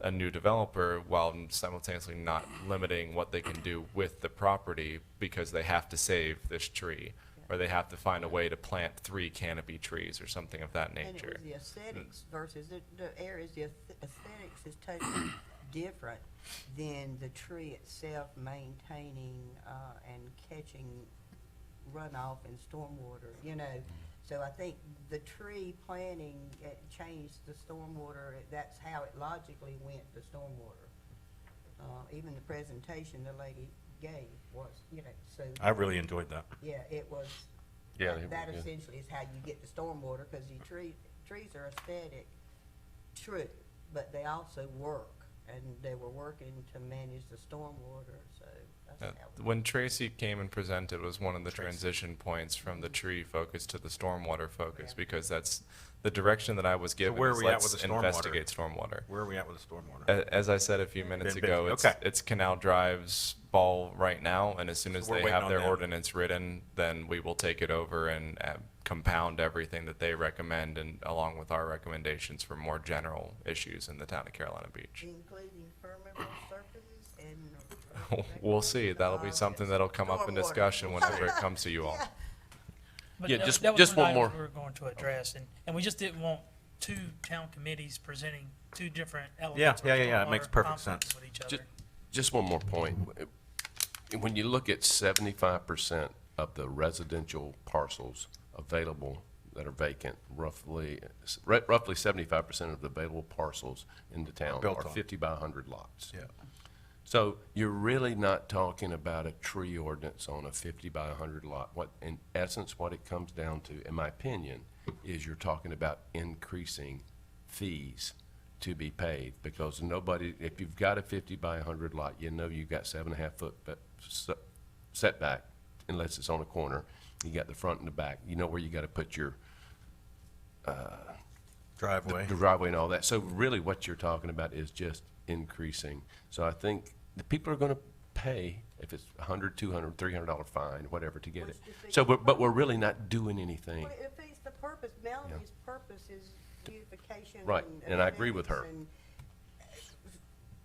Speaker 4: a new developer, while simultaneously not limiting what they can do with the property, because they have to save this tree, or they have to find a way to plant 3 canopy trees or something of that
Speaker 7: And it
Speaker 4: nature.
Speaker 7: was the aesthetics versus the areas, the aesthetics is totally different than the tree itself maintaining, and catching runoff and stormwater. So I think the tree planting changed the stormwater. That's how it logically went to stormwater. Even the presentation the lady gave was, so.
Speaker 3: I really enjoyed that.
Speaker 7: Yeah, it was.
Speaker 6: Yeah,
Speaker 7: That
Speaker 6: yeah.
Speaker 7: essentially is how you get the stormwater, because the trees are aesthetic, true, but they also work, and they were working to manage the stormwater, so that's how.
Speaker 4: When Tracy came and presented, was one of the
Speaker 3: Tracy.
Speaker 4: transition points from the tree focus to the stormwater focus, because that's the direction that I was given.
Speaker 3: where are
Speaker 4: is
Speaker 3: we at
Speaker 4: let's
Speaker 3: with the stormwater?
Speaker 4: investigate stormwater.
Speaker 3: Where are we at with the stormwater?
Speaker 4: As I said a few minutes
Speaker 3: Been
Speaker 4: ago,
Speaker 3: busy. Okay.
Speaker 4: it's Canal Drive's ball right now, and as soon as
Speaker 3: So we're
Speaker 4: they
Speaker 3: waiting
Speaker 4: have
Speaker 3: on
Speaker 4: their
Speaker 3: them.
Speaker 4: ordinance written, then we will take it over and compound everything that they recommend, and along with our recommendations for more general issues in the town of Carolina Beach.
Speaker 7: Including permeable surfaces and.
Speaker 4: We'll see. That'll be something that'll come up in
Speaker 7: Stormwater.
Speaker 4: discussion whenever it comes to you all.
Speaker 5: But
Speaker 6: Yeah,
Speaker 5: that-
Speaker 6: just-
Speaker 5: that was
Speaker 6: just one
Speaker 5: item
Speaker 6: more.
Speaker 5: We were going to address, and we just didn't want 2 town committees presenting 2 different elements. of
Speaker 3: Yeah, it makes
Speaker 5: stormwater
Speaker 3: perfect
Speaker 5: conflicts
Speaker 3: sense.
Speaker 5: with each
Speaker 6: Ju-
Speaker 5: other.
Speaker 6: Just one more point. When you look at 75% of the residential parcels available that are vacant, roughly 75% of the available parcels in the town
Speaker 3: Built
Speaker 6: are
Speaker 3: on.
Speaker 6: 50 by 100 lots.
Speaker 3: Yeah.
Speaker 6: So you're really not talking about a tree ordinance on a 50 by 100 lot. What, in essence, what it comes down to, in my opinion, is you're talking about increasing fees to be paid, because nobody, if you've got a 50 by 100 lot, you've got 7.5 foot setback, unless it's on a corner. You got the front and the back. You know where you got to put your
Speaker 3: Driveway.
Speaker 6: the driveway and all that. So really what you're talking about is just increasing. So I think the people are going to pay if it's $100, $200, $300 fine, whatever, to get
Speaker 7: Which
Speaker 6: it.
Speaker 7: defeats
Speaker 6: So,
Speaker 7: the
Speaker 6: but we're really not doing anything.
Speaker 7: Well, it defeats the purpose. Melanie's purpose is beautification.
Speaker 6: Right, and I agree with her.
Speaker 7: aesthetics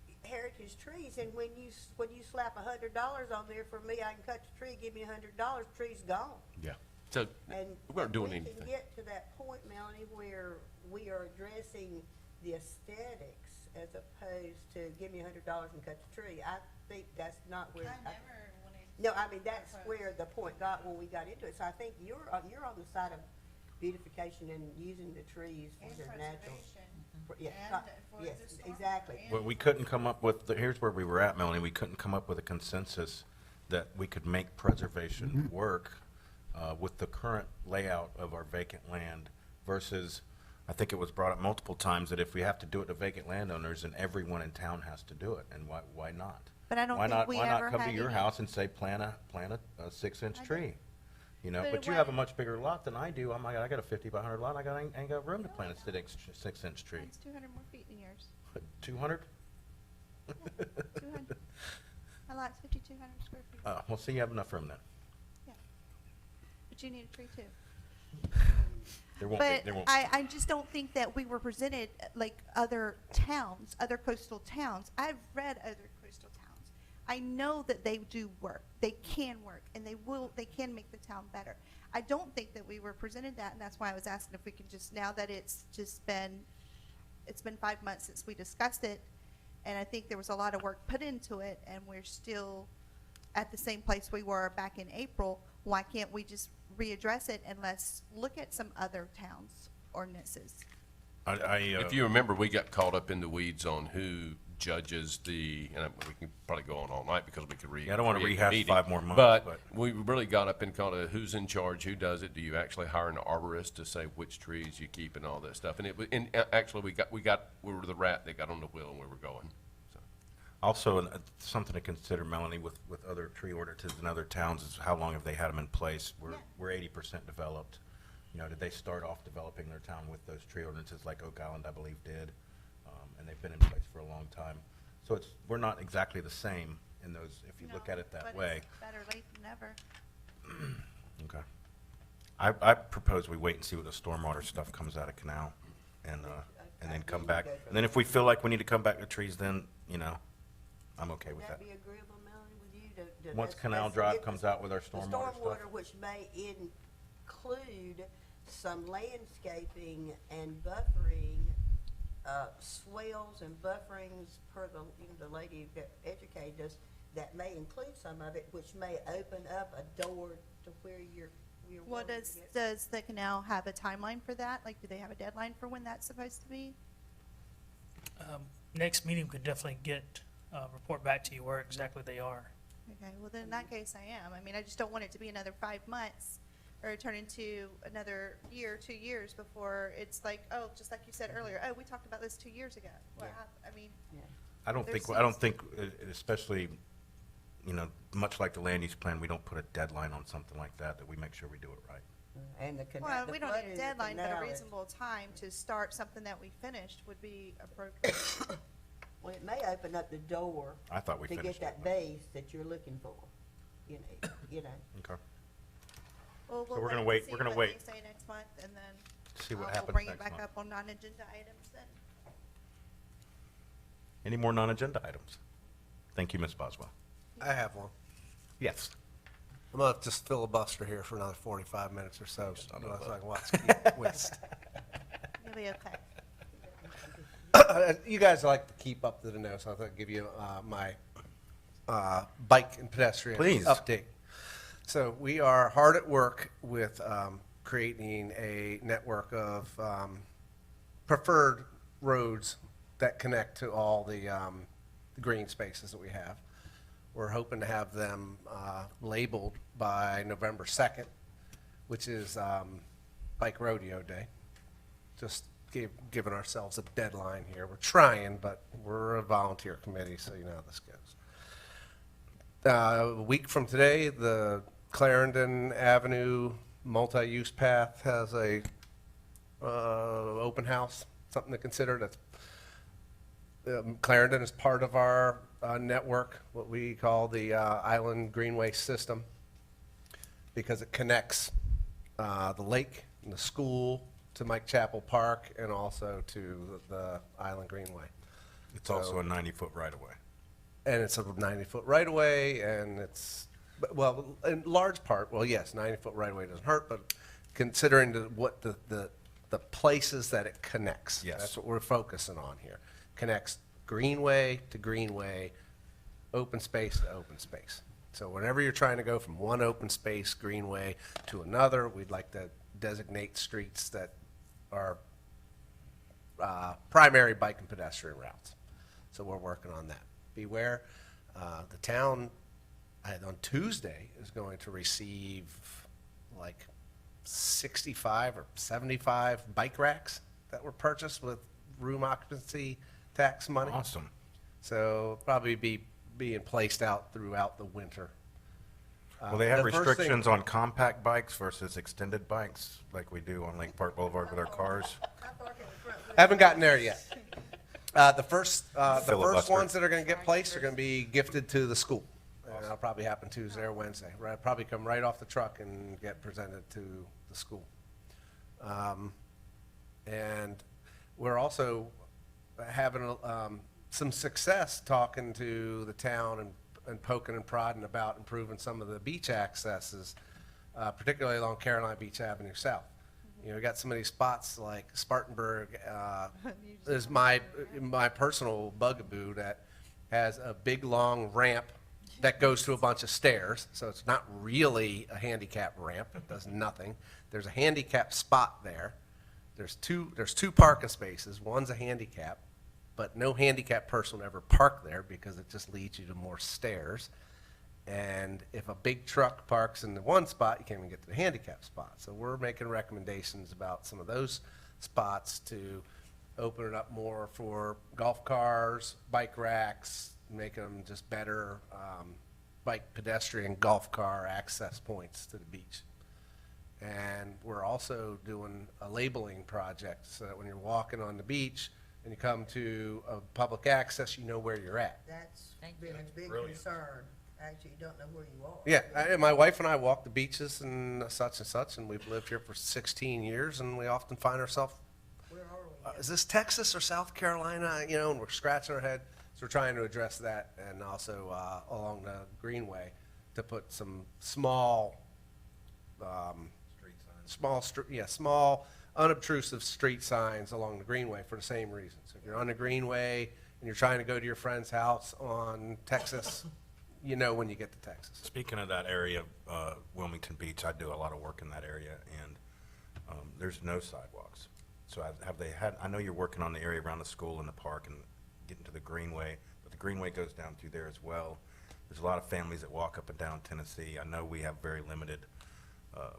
Speaker 7: and heritage trees, and when you slap $100 on there for me, I can cut the tree, give me $100, tree's gone.
Speaker 6: Yeah. So
Speaker 7: And
Speaker 6: we weren't doing
Speaker 7: we
Speaker 6: anything.
Speaker 7: can get to that point, Melanie, where we are addressing the aesthetics as opposed to give me $100 and cut the tree. I think that's not where. No, I mean, that's where the point got when we got into it. So I think you're on the side of beautification and using the trees for their natural. Yes, yes, exactly.
Speaker 3: Well, we couldn't come up with, here's where we were at, Melanie, we couldn't come up with a consensus that we could make preservation work with the current layout of our vacant land versus, I think it was brought up multiple times that if we have to do it to vacant landowners, then everyone in town has to do it, and why not?
Speaker 13: But I don't
Speaker 3: Why
Speaker 13: think
Speaker 3: not?
Speaker 13: we
Speaker 3: Why
Speaker 13: ever
Speaker 3: not come to
Speaker 13: had
Speaker 3: your
Speaker 13: any-
Speaker 3: house and say, plant a 6-inch tree? You know,
Speaker 13: But
Speaker 3: but
Speaker 13: it
Speaker 3: you have a
Speaker 13: went-
Speaker 3: much bigger lot than I do. Oh my God, I got a 50 by 100 lot. I ain't got room to plant a 6-inch tree.
Speaker 13: It's 200 more feet than yours.
Speaker 3: 200?
Speaker 13: 200. My lot's 5,200 square feet.
Speaker 3: Well, see, you have enough room then.
Speaker 13: Yeah. But you need a tree too.
Speaker 3: There won't
Speaker 13: But
Speaker 3: be, there won't.
Speaker 13: I just don't think that we were presented like other towns, other coastal towns. I've read other coastal towns. I know that they do work. They can work, and they can make the town better. I don't think that we were presented that, and that's why I was asking if we could just, now that it's been 5 months since we discussed it, and I think there was a lot of work put into it, and we're still at the same place we were back in April. Why can't we just readdress it and let's look at some other towns' ordinances?
Speaker 6: If you remember, we got caught up in the weeds on who judges and we can probably go on all night because we could
Speaker 3: Yeah, I don't wanna
Speaker 6: create a
Speaker 3: rehash
Speaker 6: meeting.
Speaker 3: 5 more months,
Speaker 6: But
Speaker 3: but-
Speaker 6: we really got up in kind of who's in charge, who does it, do you actually hire an arborist to say which trees you keep and all that stuff? And actually, we were the rat that got on the wheel and we were going, so.
Speaker 3: Also, something to consider, Melanie, with other tree ordinances in other towns is how long have they had them in place? We're 80% developed. You know, did they start off developing their town with those tree ordinances like Oak Island, I believe, did? And they've been in place for a long time. So we're not exactly the same in those, if you look at it that way.
Speaker 13: Better late than never.
Speaker 3: Okay. I propose we wait and see what the stormwater stuff comes out of Canal and then come back. And then if we feel like we need to come back to trees, then, you know, I'm okay with
Speaker 7: Would
Speaker 3: that.
Speaker 7: that be agreeable, Melanie, with you? to
Speaker 3: Once
Speaker 7: let's-
Speaker 3: Canal
Speaker 7: let's
Speaker 3: Drive
Speaker 7: get
Speaker 3: comes
Speaker 7: the-
Speaker 3: out with our stormwater stuff.
Speaker 7: The stormwater, which may include some landscaping and buffering, swales and bufferings per the lady that educated us, that may include some of it, which may open up a door to where you're
Speaker 13: Well,
Speaker 7: wanting to get.
Speaker 13: does the canal have a timeline for that? Like, do they have a deadline for when that's supposed to be?
Speaker 5: Next meeting, we could definitely get, report back to you where exactly they are.
Speaker 13: Okay, well, then in that case, I am. I mean, I just don't want it to be another 5 months or turn into another year, 2 years before it's like, oh, just like you said earlier, oh, we talked about this 2 years ago. Well, I mean,
Speaker 3: I don't think, especially, you know, much like the land use plan, we don't put a deadline on something like that we make sure we do it right.
Speaker 7: And the canal.
Speaker 13: well,
Speaker 7: the
Speaker 13: we don't need
Speaker 7: flooding
Speaker 13: a
Speaker 7: of the
Speaker 13: deadline, but a
Speaker 7: canal is-
Speaker 13: reasonable time to start something that we finished would be appropriate.
Speaker 7: Well, it may open up the door.
Speaker 3: I thought we
Speaker 7: to
Speaker 3: finished
Speaker 7: get
Speaker 3: it,
Speaker 7: that
Speaker 3: but-
Speaker 7: base that you're looking for, you know.
Speaker 3: Okay.
Speaker 13: Well,
Speaker 3: we're gonna
Speaker 13: and
Speaker 3: wait-
Speaker 13: see
Speaker 3: we're gonna
Speaker 13: what
Speaker 3: wait.
Speaker 13: they say next month, and then
Speaker 3: See what
Speaker 13: we'll
Speaker 3: happens
Speaker 13: bring it
Speaker 3: next
Speaker 13: back
Speaker 3: month.
Speaker 13: up on non-agenda items then.
Speaker 3: Any more non-agenda items? Thank you, Ms. Boswell.
Speaker 8: I have one.
Speaker 3: Yes.
Speaker 8: I'm gonna just filibuster here for another 45 minutes or so, unless I can watch Keith West.
Speaker 13: You'll be okay.
Speaker 8: You guys like to keep up to the nose, so I thought I'd give you my bike and pedestrian
Speaker 3: Please.
Speaker 8: update. So we are hard at work with creating a network of preferred roads that connect to all the green spaces that we have. We're hoping to have them labeled by November 2nd, which is Bike Rodeo Day. Just giving ourselves a deadline here. We're trying, but we're a volunteer committee, so you know how this goes. A week from today, the Clarendon Avenue multi-use path has a open house, something to consider. That's Clarendon is part of our network, what we call the Island Greenway System, because it connects the lake and the school to Mike Chapel Park and also to the Island Greenway.
Speaker 3: It's also a 90-foot right-of-way.
Speaker 8: And it's a 90-foot right-of-way, and it's, well, in large part, well, yes, 90-foot right-of-way doesn't hurt, but considering what the places that it connects.
Speaker 3: Yes.
Speaker 8: That's what we're focusing on here. Connects greenway to greenway, open space to open space. So whenever you're trying to go from one open space greenway to another, we'd like to designate streets that are primary bike and pedestrian routes. So we're working on that. Beware, the town on Tuesday is going to receive like 65 or 75 bike racks that were purchased with room occupancy tax money.
Speaker 3: Awesome.
Speaker 8: So probably be being placed out throughout the winter.
Speaker 3: Will they have
Speaker 8: The first thing-
Speaker 3: restrictions on compact bikes versus extended bikes like we do on Lake Park Boulevard with our cars?
Speaker 8: Haven't gotten there yet. The first
Speaker 3: Filibuster.
Speaker 8: ones that are going to get placed are going to be gifted to the school. And that'll probably happen Tuesday or Wednesday. Right, probably come right off the truck and get presented to the school. And we're also having some success talking to the town and poking and prodding about improving some of the beach accesses, particularly along Caroline Beach Avenue South. You know, we got some of these spots like Spartanburg is my personal bugaboo that has a big long ramp that goes to a bunch of stairs. So it's not really a handicap ramp. It does nothing. There's a handicap spot there. There's two parking spaces. One's a handicap, but no handicapped person will ever park there because it just leads you to more stairs. And if a big truck parks in the one spot, you can't even get to the handicap spot. So we're making recommendations about some of those spots to open it up more for golf cars, bike racks, make them just better bike, pedestrian, golf car access points to the beach. And we're also doing a labeling project so that when you're walking on the beach and you come to a public access, you know where you're at.
Speaker 7: That's
Speaker 1: Thank
Speaker 7: been
Speaker 1: you.
Speaker 7: a big
Speaker 3: Brilliant.
Speaker 7: concern. Actually, you don't know where you are.
Speaker 8: Yeah, my wife and I walk the beaches and such, and we've lived here for 16 years, and we often find ourselves,
Speaker 7: Where are we?
Speaker 8: is this Texas or South Carolina? You know, and we're scratching our head. So we're trying to address that, and also along the Greenway to put some small, small unobtrusive street signs along the Greenway for the same reason. So if you're on the Greenway and you're trying to go to your friend's house on Texas, you know when you get to Texas.
Speaker 3: Speaking of that area, Wilmington Beach, I do a lot of work in that area, and there's no sidewalks. So have they had, I know you're working on the area around the school and the park and getting to the Greenway, but the Greenway goes down through there as well. There's a lot of families that walk up and down Tennessee. I know we have very limited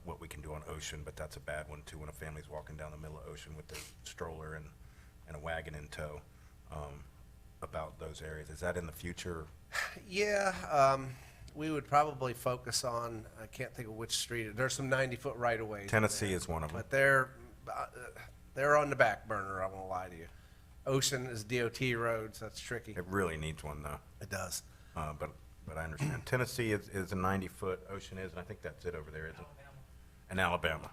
Speaker 3: what we can do on Ocean, but that's a bad one too when a family's walking down the middle of Ocean with their stroller and a wagon in tow. About those areas, is that in the future?
Speaker 8: Yeah, we would probably focus on, I can't think of which street, there's some 90-foot right-of-ways. in
Speaker 3: Tennessee
Speaker 8: there,
Speaker 3: is one of them.
Speaker 8: But they're on the back burner, I won't lie to you. Ocean is DOT roads, that's tricky.
Speaker 3: It really needs one though.
Speaker 8: It does.
Speaker 3: But I understand. Tennessee is a 90-foot, Ocean is, and I think that's it over there, isn't it? And Alabama,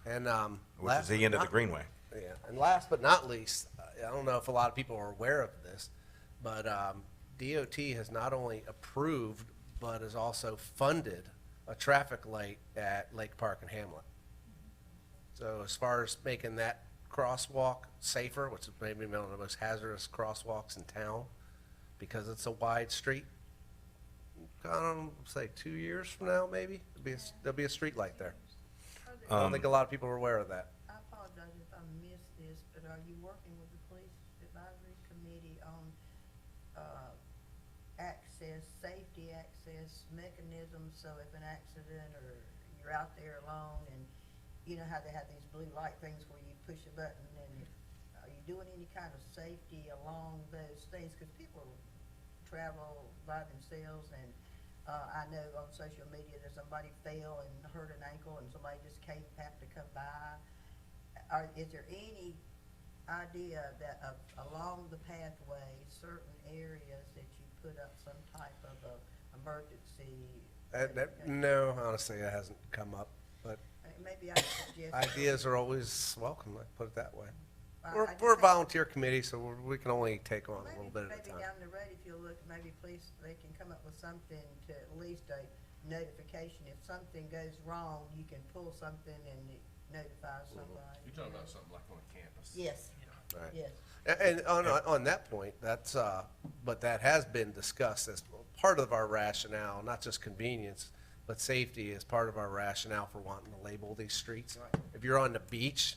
Speaker 8: And,
Speaker 3: which is the end of the Greenway.
Speaker 8: Yeah, and last but not least, I don't know if a lot of people are aware of this, but DOT has not only approved, but has also funded a traffic light at Lake Park and Hamlet. So as far as making that crosswalk safer, which is maybe one of the most hazardous crosswalks in town, because it's a wide street, I don't say 2 years from now, maybe, there'll be a street light there. I don't think a lot of people are aware of that.
Speaker 7: I apologize if I missed this, but are you working with the police advisory committee on safety access mechanisms? So if an accident or you're out there alone and you know how they have these blue light things where you push a button, and are you doing any kind of safety along those things? Because people travel by themselves, and I know on social media that somebody fell and hurt an ankle and somebody just happened to come by. Is there any idea that along the pathway, certain areas that you put up some type of a emergency.
Speaker 8: No, honestly, it hasn't come up, but
Speaker 7: Maybe I could suggest.
Speaker 8: ideas are always welcome, let's put it that way.
Speaker 7: I
Speaker 8: We're,
Speaker 7: just
Speaker 8: we're a
Speaker 7: think-
Speaker 8: volunteer committee, so we can only take on a little bit at a
Speaker 7: Maybe
Speaker 8: time.
Speaker 7: down the road, if you'll look, maybe police, they can come up with something to at least a notification. If something goes wrong, you can pull something and it notifies somebody.
Speaker 6: You're talking about something like on campus?
Speaker 7: Yes,
Speaker 8: Right.
Speaker 7: yes.
Speaker 8: And on that point, that's, but that has been discussed as part of our rationale, not just convenience, but safety is part of our rationale for wanting to label these streets.
Speaker 7: Right.
Speaker 8: If you're on the beach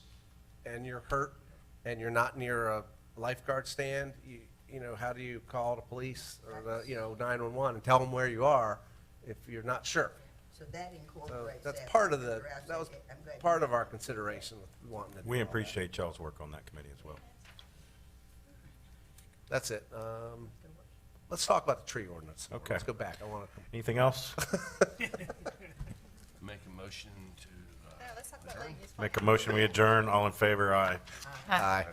Speaker 8: and you're hurt and you're not near a lifeguard stand, you know, how do you call the police or the, 911 and tell them where you are if you're not sure?
Speaker 7: So that
Speaker 8: So
Speaker 7: incorporates
Speaker 8: that's
Speaker 7: that.
Speaker 8: part of the,
Speaker 7: Right,
Speaker 8: that was
Speaker 7: I'm glad you
Speaker 8: part
Speaker 7: did
Speaker 8: of our
Speaker 7: that.
Speaker 8: consideration with wanting to do
Speaker 3: We
Speaker 8: all that.
Speaker 3: appreciate y'all's work on that committee as well.
Speaker 8: That's it. Let's talk about the tree ordinance.
Speaker 3: Okay.
Speaker 8: Let's go back. I want to.
Speaker 3: Anything else?
Speaker 6: Make a motion to,
Speaker 13: No, let's talk about land use.
Speaker 3: Make a motion, we adjourn. All in favor, aye.
Speaker 8: Aye.